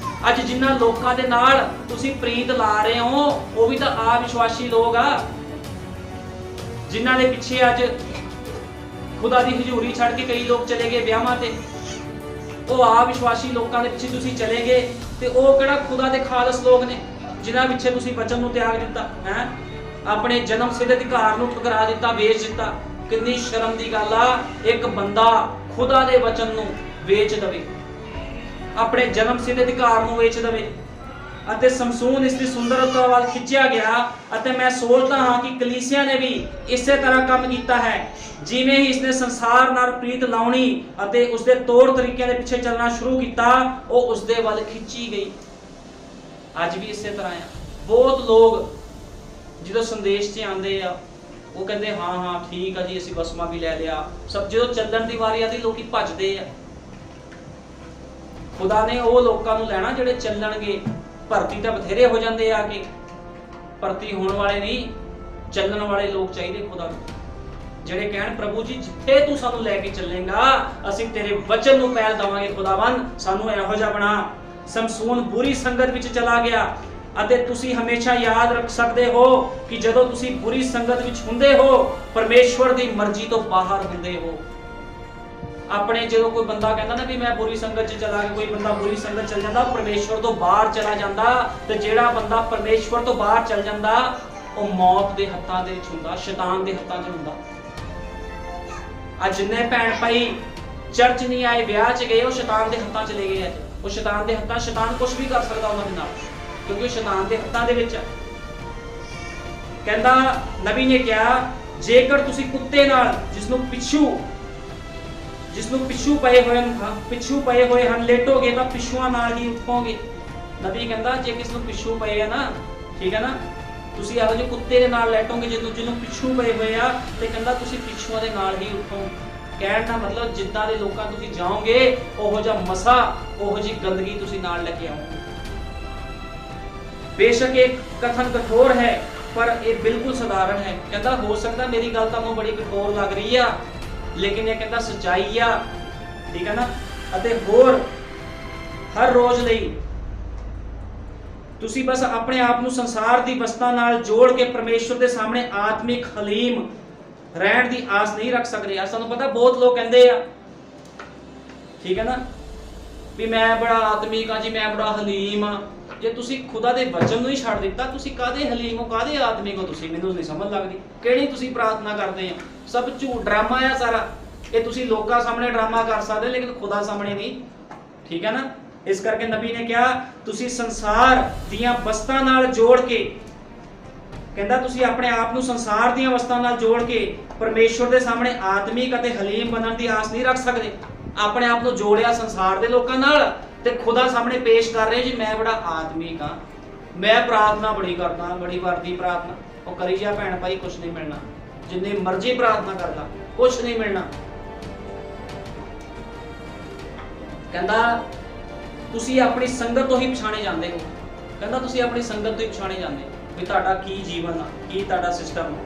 ਅੱਜ ਜਿਨ੍ਹਾਂ ਲੋਕਾਂ ਦੇ ਨਾਲ ਤੁਸੀਂ ਪ੍ਰੀਤ ਲਾ ਰਹੇ ਹੋ ਉਹ ਵੀ ਤਾਂ ਅਵਿਸ਼ਵਾਸੀ ਲੋਕ ਆ, ਜਿਨ੍ਹਾਂ ਦੇ ਪਿੱਛੇ ਅੱਜ ਖੁਦਾ ਦੀ ਹਜ਼ੂਰੀ ਛੱਡ ਕੇ ਕਈ ਲੋਕ ਚਲੇ ਗਏ ਵਿਆਹਾਂ ਤੇ। ਉਹ ਅਵਿਸ਼ਵਾਸੀ ਲੋਕਾਂ ਦੇ ਪਿੱਛੇ ਤੁਸੀਂ ਚਲੇ ਗਏ ਤੇ ਉਹ ਕਿਹੜਾ ਖੁਦਾ ਦੇ ਖਾਲਸ ਲੋਕ ਨੇ ਜਿਨ੍ਹਾਂ ਪਿੱਛੇ ਤੁਸੀਂ ਵਚਨ ਨੂੰ ਤਿਆਗ ਦਿੱਤਾ ਹੈ, ਆਪਣੇ ਜਨਮ ਸਿੱਧ ਅਧਿਕਾਰ ਨੂੰ ਠੁਕਰਾ ਦਿੱਤਾ, ਵੇਚ ਦਿੱਤਾ। ਕਿੰਨੀ ਸ਼ਰਮ ਦੀ ਗੱਲ ਆ ਇੱਕ ਬੰਦਾ ਖੁਦਾ ਦੇ ਵਚਨ ਨੂੰ ਵੇਚ ਦਵੇ, ਆਪਣੇ ਜਨਮ ਸਿੱਧ ਅਧਿਕਾਰ ਨੂੰ ਵੇਚ ਦਵੇ। ਅਤੇ ਸਮਸੂਨ ਇਸ ਦੀ ਸੁੰਦਰਤਾ ਵੱਲ ਖਿੱਚਿਆ ਗਿਆ। ਅਤੇ ਮੈਂ ਸੋਚਦਾ ਹਾਂ ਕਿ ਕਲੀਸਿਆ ਨੇ ਵੀ ਇਸੇ ਤਰ੍ਹਾਂ ਕੰਮ ਕੀਤਾ ਹੈ। ਜਿਵੇਂ ਹੀ ਇਸਨੇ ਸੰਸਾਰ ਨਾਲ ਪ੍ਰੀਤ ਲਾਉਣੀ ਅਤੇ ਉਸਦੇ ਤੌਰ ਤਰੀਕਿਆਂ ਦੇ ਪਿੱਛੇ ਚੱਲਣਾ ਸ਼ੁਰੂ ਕੀਤਾ, ਉਹ ਉਸਦੇ ਵੱਲ ਖਿੱਚੀ ਗਈ। ਅੱਜ ਵੀ ਇਸੇ ਤਰ੍ਹਾਂ ਆ। ਬਹੁਤ ਲੋਕ ਜਦੋਂ ਸੰਦੇਸ਼ 'ਚ ਆਉਂਦੇ ਆ ਉਹ ਕਹਿੰਦੇ ਹਾਂ ਠੀਕ ਆ ਜੀ, ਅਸੀਂ ਬਸਮਾ ਵੀ ਲੈ ਲਿਆ ਸਭ। ਜਦੋਂ ਚੱਲਣ ਦੀ ਵਾਰੀ ਆਦੀ ਲੋਕੀ ਭੱਜਦੇ ਆ। ਖੁਦਾ ਨੇ ਉਹ ਲੋਕਾਂ ਨੂੰ ਲੈਣਾ ਜਿਹੜੇ ਚੱਲਣਗੇ। ਭਰਤੀ ਤਾਂ ਬਥੇਰੇ ਹੋ ਜਾਂਦੇ ਆ ਕਿ ਭਰਤੀ ਹੋਣ ਵਾਲੇ ਨਹੀਂ, ਚੱਲਣ ਵਾਲੇ ਲੋਕ ਚਾਹੀਦੇ ਖੁਦਾ ਨੂੰ, ਜਿਹੜੇ ਕਹਿਣ ਪ੍ਰਭੂ ਜੀ ਜਿੱਥੇ ਤੂੰ ਸਾਨੂੰ ਲੈ ਕੇ ਚੱਲੇਗਾ ਅਸੀਂ ਤੇਰੇ ਵਚਨ ਨੂੰ ਪਹਿਲ ਦੇਵਾਂਗੇ। ਖੁਦਾਵੰਦ ਸਾਨੂੰ ਇਹੋ ਜਿਹਾ ਬਣਾ। ਸਮਸੂਨ ਬੁਰੀ ਸੰਗਤ ਵਿੱਚ ਚਲਾ ਗਿਆ ਅਤੇ ਤੁਸੀਂ ਹਮੇਸ਼ਾ ਯਾਦ ਰੱਖ ਸਕਦੇ ਹੋ ਕਿ ਜਦੋਂ ਤੁਸੀਂ ਬੁਰੀ ਸੰਗਤ ਵਿੱਚ ਹੁੰਦੇ ਹੋ ਪਰਮੇਸ਼ਵਰ ਦੀ ਮਰਜ਼ੀ ਤੋਂ ਬਾਹਰ ਹੁੰਦੇ ਹੋ। ਆਪਣੇ ਜਦੋਂ ਕੋਈ ਬੰਦਾ ਕਹਿੰਦਾ ਨਾ ਵੀ ਮੈਂ ਬੁਰੀ ਸੰਗਤ 'ਚ ਚਲਾ ਗਿਆ, ਕੋਈ ਬੰਦਾ ਬੁਰੀ ਸੰਗਤ ਚਲ ਜਾਂਦਾ, ਪਰਮੇਸ਼ਵਰ ਤੋਂ ਬਾਹਰ ਚਲਾ ਜਾਂਦਾ। ਤੇ ਜਿਹੜਾ ਬੰਦਾ ਪਰਮੇਸ਼ਵਰ ਤੋਂ ਬਾਹਰ ਚਲ ਜਾਂਦਾ ਉਹ ਮੌਤ ਦੇ ਹੱਥਾਂ ਦੇ ਵਿੱਚ ਹੁੰਦਾ, ਸ਼ੈਤਾਨ ਦੇ ਹੱਥਾਂ 'ਚ ਹੁੰਦਾ। ਅੱਜ ਜਿੰਨੇ ਭੈਣ ਭਾਈ ਚਰਚ ਨਹੀਂ ਆਏ, ਵਿਆਹ 'ਚ ਗਏ, ਉਹ ਸ਼ੈਤਾਨ ਦੇ ਹੱਥਾਂ 'ਚ ਚਲੇ ਗਏ। ਉਹ ਸ਼ੈਤਾਨ ਦੇ ਹੱਥਾਂ, ਸ਼ੈਤਾਨ ਕੁਝ ਵੀ ਕਰ ਸਕਦਾ ਉਹਨਾਂ ਦੇ ਨਾਲ, ਕਿਉਂਕਿ ਉਹ ਸ਼ੈਤਾਨ ਦੇ ਹੱਥਾਂ ਦੇ ਵਿੱਚ ਹੈ। ਕਹਿੰਦਾ ਨਬੀ ਨੇ ਕਿਹਾ, ਜੇਕਰ ਤੁਸੀਂ ਕੁੱਤੇ ਨਾਲ ਜਿਸ ਨੂੰ ਪਿੱਛੂ ਪਏ ਹੋਏ ਹਨ ਲੇਟੋਗੇ ਤਾਂ ਪਿੱਛੂਆਂ ਨਾਲ ਹੀ ਉੱਠੋਗੇ। ਨਬੀ ਕਹਿੰਦਾ ਜੇ ਕਿਸ ਨੂੰ ਪਿੱਛੂ ਪਏ ਆ ਨਾ, ਠੀਕ ਹੈ ਨਾ, ਤੁਸੀਂ ਇਹੋ ਜਿਹੇ ਕੁੱਤੇ ਦੇ ਨਾਲ ਲੈਟੋਗੇ ਜਿਹਨੂੰ ਪਿੱਛੂ ਪਏ ਹੋਏ ਆ, ਤੇ ਕਹਿੰਦਾ ਤੁਸੀਂ ਪਿੱਛੂਆਂ ਦੇ ਨਾਲ ਹੀ ਉੱਠੋ। ਕਹਿਣ ਦਾ ਮਤਲਬ ਜਿੱਦਾਂ ਦੇ ਲੋਕਾਂ ਤੁਸੀਂ ਜਾਓਗੇ, ਉਹੋ ਜਿਹਾ ਮਸਾ, ਉਹੋ ਜਿਹੀ ਗੰਦਗੀ ਤੁਸੀਂ ਨਾਲ ਲੈ ਕੇ ਆਓਗੇ। ਬੇਸ਼ੱਕ ਇਹ ਕਥਨ ਕਠੋਰ ਹੈ, ਪਰ ਇਹ ਬਿਲਕੁਲ ਸਧਾਰਨ ਹੈ। ਕਹਿੰਦਾ ਹੋ ਸਕਦਾ ਮੇਰੀ ਗੱਲ ਤੁਹਾਨੂੰ ਬੜੀ ਕਠੋਰ ਲੱਗ ਰਹੀ ਆ, ਲੇਕਿਨ ਇਹ ਕਹਿੰਦਾ ਸੱਚਾਈ ਆ, ਠੀਕ ਹੈ ਨਾ। ਅਤੇ ਹੋਰ ਹਰ ਰੋਜ਼ ਲਈ ਤੁਸੀਂ ਬਸ ਆਪਣੇ ਆਪ ਨੂੰ ਸੰਸਾਰ ਦੀ ਵਸਤਾਂ ਨਾਲ ਜੋੜ ਕੇ ਪਰਮੇਸ਼ਵਰ ਦੇ ਸਾਹਮਣੇ ਆਤਮਿਕ ਹਲੀਮ ਰਹਿਣ ਦੀ ਆਸ ਨਹੀਂ ਰੱਖ ਸਕਦੇ। ਸਾਨੂੰ ਪਤਾ ਬਹੁਤ ਲੋਕ ਕਹਿੰਦੇ ਆ, ਠੀਕ ਹੈ ਨਾ, ਵੀ ਮੈਂ ਬੜਾ ਆਤਮਿਕ ਆ ਜੀ, ਮੈਂ ਬੜਾ ਹਲੀਮ ਆ। ਜੇ ਤੁਸੀਂ ਖੁਦਾ ਦੇ ਵਚਨ ਨੂੰ ਹੀ ਛੱਡ ਦਿੱਤਾ, ਤੁਸੀਂ ਕਾਹਦੇ ਹਲੀਮ ਹੋ, ਕਾਹਦੇ ਆਤਮਿਕ ਹੋ ਤੁਸੀਂ? ਮੈਨੂੰ ਨਹੀਂ ਸਮਝ ਲੱਗਦੀ। ਕਿਹੜੀ ਤੁਸੀਂ ਪ੍ਰਾਰਥਨਾ ਕਰਦੇ ਆ? ਸਭ ਝੂਠ ਡਰਾਮਾ ਆ ਸਾਰਾ। ਇਹ ਤੁਸੀਂ ਲੋਕਾਂ ਸਾਹਮਣੇ ਡਰਾਮਾ ਕਰ ਸਕਦੇ, ਲੇਕਿਨ ਖੁਦਾ ਸਾਹਮਣੇ ਨਹੀਂ, ਠੀਕ ਹੈ ਨਾ। ਇਸ ਕਰਕੇ ਨਬੀ ਨੇ ਕਿਹਾ ਤੁਸੀਂ ਸੰਸਾਰ ਦੀਆਂ ਵਸਤਾਂ ਨਾਲ ਜੋੜ ਕੇ, ਕਹਿੰਦਾ ਤੁਸੀਂ ਆਪਣੇ ਆਪ ਨੂੰ ਸੰਸਾਰ ਦੀਆਂ ਵਸਤਾਂ ਨਾਲ ਜੋੜ ਕੇ ਪਰਮੇਸ਼ਵਰ ਦੇ ਸਾਹਮਣੇ ਆਤਮਿਕ ਅਤੇ ਹਲੀਮ ਬਣਨ ਦੀ ਆਸ ਨਹੀਂ ਰੱਖ ਸਕਦੇ। ਆਪਣੇ ਆਪ ਨੂੰ ਜੋੜਿਆ ਸੰਸਾਰ ਦੇ ਲੋਕਾਂ ਨਾਲ ਤੇ ਖੁਦਾ ਸਾਹਮਣੇ ਪੇਸ਼ ਕਰ ਰਹੇ ਜੀ ਮੈਂ ਬੜਾ ਆਤਮਿਕ ਹਾਂ, ਮੈਂ ਪ੍ਰਾਰਥਨਾ ਬੜੀ ਕਰਦਾ, ਬੜੀ ਵਰਦੀ ਪ੍ਰਾਰਥਨਾ। ਉਹ ਕਰੀ ਜਾ ਭੈਣ ਭਾਈ, ਕੁਛ ਨਹੀਂ ਮਿਲਣਾ। ਜਿੰਨੀ ਮਰਜ਼ੀ ਪ੍ਰਾਰਥਨਾ ਕਰ ਲਾ, ਕੁਛ ਨਹੀਂ ਮਿਲਣਾ। ਕਹਿੰਦਾ ਤੁਸੀਂ ਆਪਣੀ ਸੰਗਤ ਤੋਂ ਹੀ ਪਛਾਣੇ ਜਾਂਦੇ ਹੋ। ਕਹਿੰਦਾ ਤੁਸੀਂ ਆਪਣੀ ਸੰਗਤ ਤੋਂ ਹੀ ਪਛਾਣੇ ਜਾਂਦੇ ਹੋ ਵੀ ਤੁਹਾਡਾ ਕੀ ਜੀਵਨ ਆ, ਕੀ ਤੁਹਾਡਾ ਸਿਸਟਮ ਆ।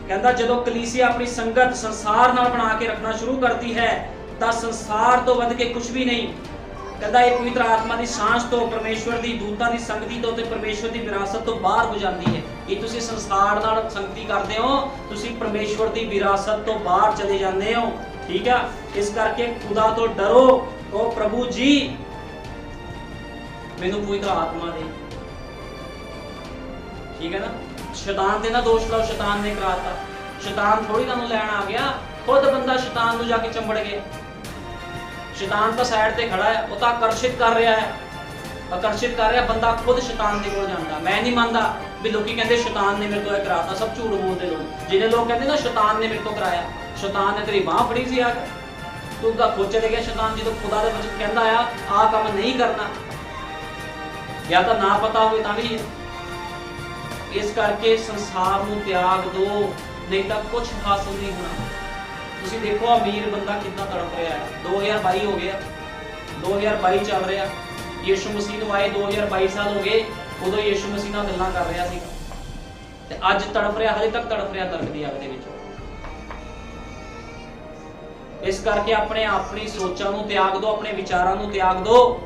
ਕਹਿੰਦਾ ਜਦੋਂ ਕਲੀਸਿਆ ਆਪਣੀ ਸੰਗਤ ਸੰਸਾਰ ਨਾਲ ਬਣਾ ਕੇ ਰੱਖਣਾ ਸ਼ੁਰੂ ਕਰਦੀ ਹੈ ਤਾਂ ਸੰਸਾਰ ਤੋਂ ਵੱਧ ਕੇ ਕੁਝ ਵੀ ਨਹੀਂ। ਕਹਿੰਦਾ ਇਹ ਪਵਿੱਤਰ ਆਤਮਾ ਦੀ ਸਾਂਝ ਤੋਂ, ਪਰਮੇਸ਼ਵਰ ਦੀ ਦੂਤਾਂ ਦੀ ਸੰਗਤੀ ਤੋਂ ਤੇ ਪਰਮੇਸ਼ਵਰ ਦੀ ਵਿਰਾਸਤ ਤੋਂ ਬਾਹਰ ਹੋ ਜਾਂਦੀ ਹੈ। ਇਹ ਤੁਸੀਂ ਸੰਸਾਰ ਨਾਲ ਸੰਗਤੀ ਕਰਦੇ ਹੋ, ਤੁਸੀਂ ਪਰਮੇਸ਼ਵਰ ਦੀ ਵਿਰਾਸਤ ਤੋਂ ਬਾਹਰ ਚਲੇ ਜਾਂਦੇ ਹੋ, ਠੀਕ ਆ। ਇਸ ਕਰਕੇ ਖੁਦਾ ਤੋਂ ਡਰੋ। ਉਹ ਪ੍ਰਭੂ ਜੀ ਮੈਨੂੰ ਪਵਿੱਤਰ ਆਤਮਾ ਦੇ, ਠੀਕ ਹੈ ਨਾ। ਸ਼ੈਤਾਨ ਤੇ ਨਾ ਦੋਸ਼ ਲਾਓ, ਸ਼ੈਤਾਨ ਨੇ ਕਰਾਤਾ। ਸ਼ੈਤਾਨ ਥੋੜੀ ਤੁਹਾਨੂੰ ਲੈਣ ਆ ਗਿਆ, ਖੁਦ ਬੰਦਾ ਸ਼ੈਤਾਨ ਨੂੰ ਜਾ ਕੇ ਚੰਬੜ ਗਿਆ। ਸ਼ੈਤਾਨ ਤਾਂ ਸਾਈਡ ਤੇ ਖੜਾ ਹੈ, ਉਹ ਤਾਂ ਆਕਰਸ਼ਿਤ ਕਰ ਰਿਹਾ ਹੈ, ਆਕਰਸ਼ਿਤ ਕਰ ਰਿਹਾ। ਬੰਦਾ ਖੁਦ ਸ਼ੈਤਾਨ ਦੇ ਕੋਲ ਜਾਂਦਾ। ਮੈਂ ਨਹੀਂ ਮੰਨਦਾ ਵੀ ਲੋਕੀ ਕਹਿੰਦੇ ਸ਼ੈਤਾਨ ਨੇ ਮੇਰੇ ਤੋਂ ਇਹ ਕਰਾਤਾ, ਸਭ ਝੂਠ ਬੋਲਦੇ ਲੋਕ। ਜਿਹਨੇ ਲੋਕ ਕਹਿੰਦੇ ਨਾ ਸ਼ੈਤਾਨ ਨੇ ਮੇਰੇ ਤੋਂ ਕਰਾਇਆ, ਸ਼ੈਤਾਨ ਨੇ ਤੇਰੀ ਬਾਹ ਫੜੀ ਸੀ ਆ ਕੇ, ਤੂੰ ਤਾਂ ਖੁਦ ਚਲੇ ਗਿਆ। ਸ਼ੈਤਾਨ ਜਦੋਂ ਖੁਦਾ ਦੇ ਵਚਨ ਕਹਿੰਦਾ ਆ ਆਹ ਕੰਮ ਨਹੀਂ ਕਰਨਾ, ਜਾਂ ਤਾਂ ਨਾ ਪਤਾ ਹੋਵੇ ਤਾਂ ਵੀ। ਇਸ ਕਰਕੇ ਸੰਸਾਰ ਨੂੰ ਤਿਆਗ ਦੋ, ਨਹੀਂ ਤਾਂ ਕੁਝ ਹਾਸਲ ਨਹੀਂ ਹੋਣਾ। ਤੁਸੀਂ ਦੇਖੋ ਅਮੀਰ ਬੰਦਾ ਕਿੰਨਾ ਤੜਪ ਰਿਹਾ ਹੈ। 2022 ਹੋ ਗਿਆ, 2022 ਚੱਲ ਰਿਹਾ। ਯਿਸੂ ਮਸੀਹ ਨੂੰ ਆਏ 2022 ਸਾਲ ਹੋ ਗਏ। ਉਦੋਂ ਯਿਸੂ ਮਸੀਹ ਨਾਲ ਗੱਲਾਂ ਕਰ ਰਿਹਾ ਸੀ ਤੇ ਅੱਜ ਤੜਪ ਰਿਹਾ, ਹਲੇ ਤੱਕ ਤੜਪ ਰਿਹਾ ਨਰਕ ਦੀ ਅੱਗ ਦੇ ਵਿੱਚ। ਇਸ ਕਰਕੇ ਆਪਣੀ ਸੋਚਾਂ ਨੂੰ ਤਿਆਗ ਦਿਓ, ਆਪਣੇ ਵਿਚਾਰਾਂ ਨੂੰ ਤਿਆਗ ਦਿਓ,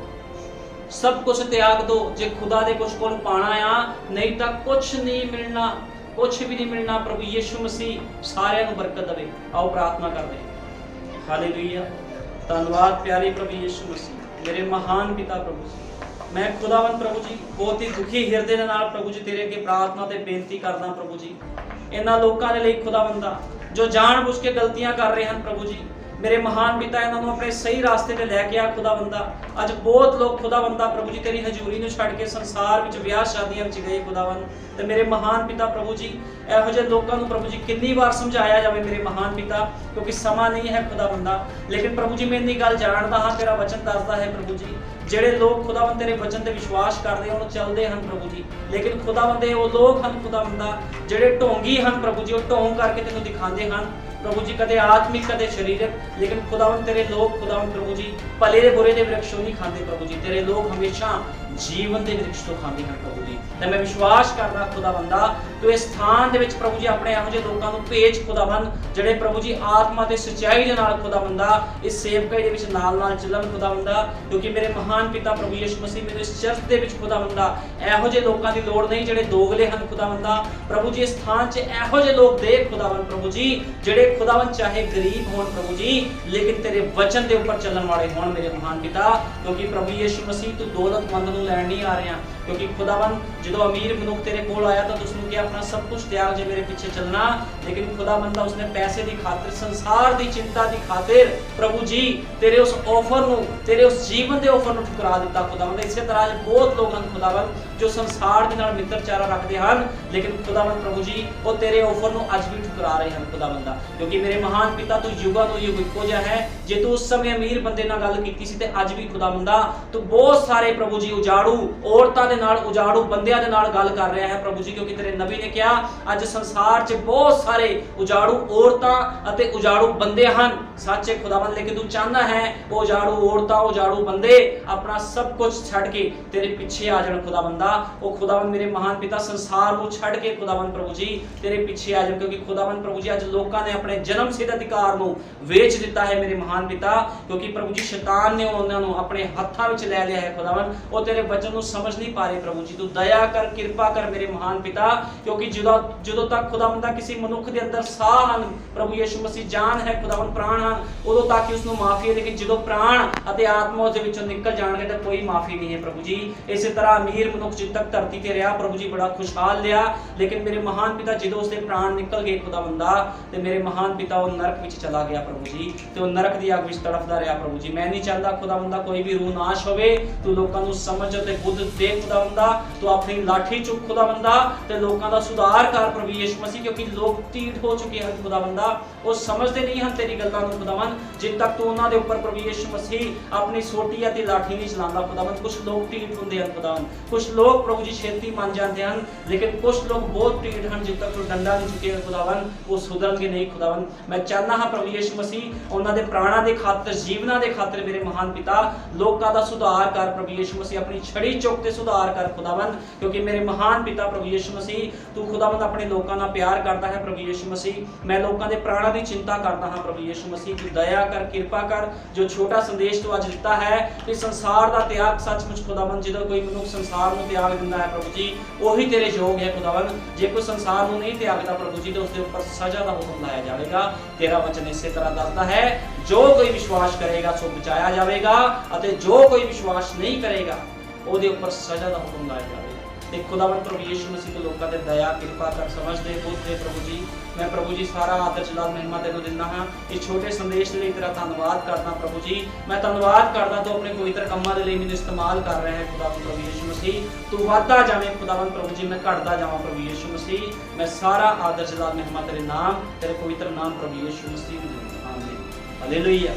ਸਭ ਕੁਝ ਤਿਆਗ ਦਿਓ। ਜੇ ਖੁਦਾ ਦੇ ਕੁਝ ਕੋਲ ਪਾਣਾ ਆ, ਨਹੀਂ ਤਾਂ ਕੁਝ ਨਹੀਂ ਮਿਲਣਾ, ਕੁਝ ਵੀ ਨਹੀਂ ਮਿਲਣਾ। ਪ੍ਰਭੂ ਯਿਸੂ ਮਸੀਹ ਸਾਰਿਆਂ ਨੂੰ ਬਰਕਤ ਦੇਵੇ। ਆਓ ਪ੍ਰਾਰਥਨਾ ਕਰਦੇ ਹਾਂ। ਹਾਲੇਲੂਇਆ। ਧੰਨਵਾਦ ਪਿਆਰੇ ਪ੍ਰਭੂ ਯਿਸੂ ਮਸੀਹ, ਮੇਰੇ ਮਹਾਨ ਪਿਤਾ ਪ੍ਰਭੂ ਜੀ। ਮੈਂ ਖੁਦਾਵੰਦ ਪ੍ਰਭੂ ਜੀ ਬਹੁਤ ਹੀ ਦੁਖੀ ਹਿਰਦੇ ਦੇ ਨਾਲ ਪ੍ਰਭੂ ਜੀ ਤੇਰੇ ਅੱਗੇ ਪ੍ਰਾਰਥਨਾ ਤੇ ਬੇਨਤੀ ਕਰਦਾ ਪ੍ਰਭੂ ਜੀ, ਇਹਨਾਂ ਲੋਕਾਂ ਦੇ ਲਈ ਖੁਦਾਵੰਦਾ ਜੋ ਜਾਣਬੁੱਝ ਕੇ ਗਲਤੀਆਂ ਕਰ ਰਹੇ ਹਨ ਪ੍ਰਭੂ ਜੀ। ਮੇਰੇ ਮਹਾਨ ਪਿਤਾ ਇਹਨਾਂ ਨੂੰ ਆਪਣੇ ਸਹੀ ਰਾਸਤੇ ਤੇ ਲੈ ਕੇ ਆ ਖੁਦਾਵੰਦਾ। ਅੱਜ ਬਹੁਤ ਲੋਕ ਖੁਦਾਵੰਦਾ ਪ੍ਰਭੂ ਜੀ ਤੇਰੀ ਹਜ਼ੂਰੀ ਨੂੰ ਛੱਡ ਕੇ ਸੰਸਾਰ ਵਿੱਚ ਵਿਆਹ ਸ਼ਾਦੀਆਂ ਵਿੱਚ ਗਏ ਖੁਦਾਵੰਦ। ਤੇ ਮੇਰੇ ਮਹਾਨ ਪਿਤਾ ਪ੍ਰਭੂ ਜੀ ਇਹੋ ਜਿਹੇ ਲੋਕਾਂ ਨੂੰ ਪ੍ਰਭੂ ਜੀ ਕਿੰਨੀ ਵਾਰ ਸਮਝਾਇਆ ਜਾਵੇ ਮੇਰੇ ਮਹਾਨ ਪਿਤਾ, ਕਿਉਂਕਿ ਸਮਾਂ ਨਹੀਂ ਹੈ ਖੁਦਾਵੰਦਾ। ਲੇਕਿਨ ਪ੍ਰਭੂ ਜੀ ਮੈਂ ਇੰਨੀ ਗੱਲ ਜਾਣਦਾ ਹਾਂ, ਤੇਰਾ ਵਚਨ ਦੱਸਦਾ ਹੈ ਪ੍ਰਭੂ ਜੀ, ਜਿਹੜੇ ਲੋਕ ਖੁਦਾਵੰਦ ਤੇਰੇ ਵਚਨ ਤੇ ਵਿਸ਼ਵਾਸ ਕਰਦੇ ਹਨ ਉਹ ਚੱਲਦੇ ਹਨ ਪ੍ਰਭੂ ਜੀ। ਲੇਕਿਨ ਖੁਦਾਵੰਦ ਉਹ ਲੋਕ ਹਨ ਖੁਦਾਵੰਦਾ ਜਿਹੜੇ ਢੋਂਗੀ ਹਨ ਪ੍ਰਭੂ ਜੀ, ਉਹ ਢੋਂਗ ਕਰਕੇ ਤੈਨੂੰ ਦਿਖਾਉਂਦੇ ਹਨ ਪ੍ਰਭੂ ਜੀ, ਕਦੇ ਆਤਮਿਕ ਕਦੇ ਸਰੀਰਕ। ਲੇਕਿਨ ਖੁਦਾਵੰਦ ਤੇਰੇ ਲੋਕ ਖੁਦਾਵੰਦ ਪ੍ਰਭੂ ਜੀ ਭਲੇ ਦੇ ਬੁਰੇ ਦੇ ਵ੍ਰਿਕਸ਼ੋਂ ਨਹੀਂ ਖਾਂਦੇ ਪ੍ਰਭੂ ਜੀ, ਤੇਰੇ ਲੋਕ ਹਮੇਸ਼ਾ ਜੀਵਨ ਦੇ ਵ੍ਰਿਕਸ਼ ਤੋਂ ਖਾਂਦੇ ਹਨ ਪ੍ਰਭੂ ਜੀ। ਤੇ ਮੈਂ ਵਿਸ਼ਵਾਸ ਕਰਦਾ ਖੁਦਾਵੰਦਾ ਤੂੰ ਇਸ ਸਥਾਨ ਦੇ ਵਿੱਚ ਪ੍ਰਭੂ ਜੀ ਆਪਣੇ ਇਹੋ ਜਿਹੇ ਲੋਕਾਂ ਨੂੰ ਭੇਜ ਖੁਦਾਵੰਦ, ਜਿਹੜੇ ਪ੍ਰਭੂ ਜੀ ਆਤਮਾ ਤੇ ਸੱਚਾਈ ਦੇ ਨਾਲ ਖੁਦਾਵੰਦਾ ਇਸ ਸੇਵਕਾਈ ਦੇ ਵਿੱਚ ਨਾਲ ਨਾਲ ਚੱਲਣ ਖੁਦਾਵੰਦਾ। ਕਿਉਂਕਿ ਮੇਰੇ ਮਹਾਨ ਪਿਤਾ ਪ੍ਰਭੂ ਯਿਸੂ ਮਸੀਹ ਮੈਨੂੰ ਇਸ ਚਰਚ ਦੇ ਵਿੱਚ ਖੁਦਾਵੰਦਾ ਇਹੋ ਜਿਹੇ ਲੋਕਾਂ ਦੀ ਲੋੜ ਨਹੀਂ ਜਿਹੜੇ ਦੋਗਲੇ ਹਨ ਖੁਦਾਵੰਦਾ। ਪ੍ਰਭੂ ਜੀ ਇਸ ਸਥਾਨ 'ਚ ਇਹੋ ਜਿਹੇ ਲੋਕ ਦੇ ਖੁਦਾਵੰਦ ਪ੍ਰਭੂ ਜੀ ਜਿਹੜੇ ਖੁਦਾਵੰਦ ਚਾਹੇ ਗਰੀਬ ਹੋਣ ਪ੍ਰਭੂ ਜੀ, ਲੇਕਿਨ ਤੇਰੇ ਵਚਨ ਦੇ ਉੱਪਰ ਚੱਲਣ ਵਾਲੇ ਹੋਣ ਮੇਰੇ ਮਹਾਨ ਪਿਤਾ। ਕਿਉਂਕਿ ਪ੍ਰਭੂ ਯਿਸੂ ਮਸੀਹ ਤੂੰ ਦੌਲਤਮੰਦ ਨੂੰ ਤੈਨੂੰ ਲੈਣ ਨਹੀਂ ਆ ਰਿਹਾ, क्योंकि खुदावन जो अमीर मनुख तेरे कोल आया तो उसने क्या अपना सब कुछ त्याग जे मेरे पीछे चलना, लेकिन खुदावन दा उसने पैसे की खातिर संसार की चिंता की खातिर प्रभु जी तेरे उस ऑफर नू, तेरे उस जीवन के ऑफर नू ठुकरा दिता खुदावन। इस तरह बहुत लोग हैं खुदावन जो संसार के नाल मित्रचारा रखते हैं, लेकिन खुदावन प्रभु जी वो तेरे ऑफर नू अज भी ठुकरा रहे हैं खुदावन दा, क्योंकि मेरे महान पिता तू युगा तो युग इक्को जिहा है। जे तू उस समय अमीर बंदे नाल गल कीती सी ते अज भी खुदावन दा तू बहुत सारे प्रभु जी उजाड़ू औरतां दे नाल उजाड़ू बंदियां दे नाल गल कर रहा है प्रभु जी, क्योंकि तेरे नबी ने कहा अज संसार च बहुत सारे उजाड़ू औरतां अते उजाड़ू बंदे हैं सच है खुदावन, लेकिन तू चाहना है वो उजाड़ू औरतां उजाड़ू बंदे अपना सब कुछ छड़ के तेरे पीछे आ जाण खुदावंदा। वो खुदावन मेरे महान पिता संसार को छड़ के खुदावन प्रभु जी तेरे पीछे आ जाण, क्योंकि खुदावन प्रभु जी अज लोकां ने अपने जन्म सिद्ध अधिकार नू वेच दिता है मेरे महान पिता, क्योंकि प्रभु जी शैतान ने उन्हां नू अपने हत्थां विच लै लिया है खुदावन। वो तेरे वचन नू समझ नहीं पा रहे प्रभु जी, तू दया कर कृपा कर मेरे महान पिता, क्योंकि ਜਦੋਂ तक खुदावन दा किसी मनुख दे अंदर साह ਹਨ प्रभु यीशु मसीह जान है खुदावन प्राण ਹਨ ਉਦੋਂ तक ही उसਨੂੰ माफी है, लेकिन ਜਦੋਂ प्राण ਅਤੇ आत्मा उसਦੇ ਵਿੱਚੋਂ ਨਿਕਲ ਜਾਣਗੇ ਤਾਂ ਕੋਈ माफी नहीं है प्रभु जी। इसी तरह अमीर मनुख जिद तक धरती ते रहा प्रभु जी बड़ा खुशहाल लिया, लेकिन मेरे महान पिता ਜਦੋਂ उसਦੇ प्राण निकल गए खुदावन दा ਤੇ मेरे महान पिता ਉਹ नरक ਵਿੱਚ चला गया प्रभु जी, ਤੇ ਉਹ नरक ਦੀ ਅੱਗ ਵਿੱਚ ਤੜਫਦਾ ਰਿਹਾ प्रभु जी। मैं नहीं चाहता खुदावन दा कोई भी रूह नाश होवे, तू ਲੋਕਾਂ ਨੂੰ समझ ਅਤੇ बुद्ध दे खुदावन दा, तू अपनी लाठी चुक खुदावन दा ਤੇ ਲੋਕਾਂ ਦਾ सुधार कर प्रभु यीशु मसीह, क्योंकि लोग ढीठ हो चुके हैं खुदावन दा, वो समझते नहीं हैं तेरी गल्लां नूं खुदावन, जिद तक तू उन्हां दे उपर प्रभु यीशु मसीह अपनी सोटी अते लाठी नहीं चलांदा खुदावन। कुछ लोग ढीठ हुंदे हैं खुदावन, कुछ लोग प्रभु जी छेती मान जाते हैं, लेकिन कुछ लोग बहुत ढीठ हैं जिद तक तू डंडा नहीं चुके खुदावन वो सुधरनगे नहीं खुदावन। मैं चाहना हाँ प्रभु यीशु मसीह उन्हां दे प्राणां दे खातिर जीवनां दे खातिर मेरे महान पिता लोकां दा सुधार कर प्रभु यीशु मसीह, अपनी छड़ी चुक ते सुधार कर खुदावन, क्योंकि मेरे महान पिता प्रभु यीशु मसीह तू खुदावन अपने लोगों का प्यार करता है प्रभु यीशु मसीह। मैं लोगों के प्राणों की चिंता करता हाँ प्रभु यीशु मसीह, तू दया कर कृपा कर। जो छोटा संदेश तू अज दिता है कि संसार का त्याग सचमुच खुदावन जो कोई मनुख संसार में त्याग दिंदा है प्रभु जी वही तेरे योग है खुदावन। जे कोई संसार में नहीं त्यागता प्रभु जी तो उसके ऊपर सजा का हुक्म लाया जाएगा। तेरा वचन इस तरह दसदा है जो कोई विश्वास करेगा सो बचाया जाएगा, और जो कोई विश्वास नहीं करेगा ਉਹਦੇ ਉੱਪਰ सजा का हुक्म लाया जाएगा। ਤੇ खुदावन प्रभु यीशु मसीह के लोगों ते दया कृपा कर समझ दे बुद्ध दे प्रभु जी। मैं प्रभु जी सारा आदर जलाल महिमा तेनों दिंदा हाँ, इस छोटे संदेश के लिए तेरा धन्यवाद करदा प्रभु जी। मैं धन्यवाद करदा तो अपने पवित्र कम्मां दे लई मैनूं इस्तेमाल कर रहे हैं खुदावन प्रभु यीशु मसीह। तू वाधदा जावें खुदावन प्रभु जी, मैं घटदा जावां प्रभु यीशु मसीह। मैं सारा आदर जलाल महिमा तेरे नाम तेरे पवित्र नाम प्रभु यीशु मसीह नूं दिंदा। आमीन हालेलुया।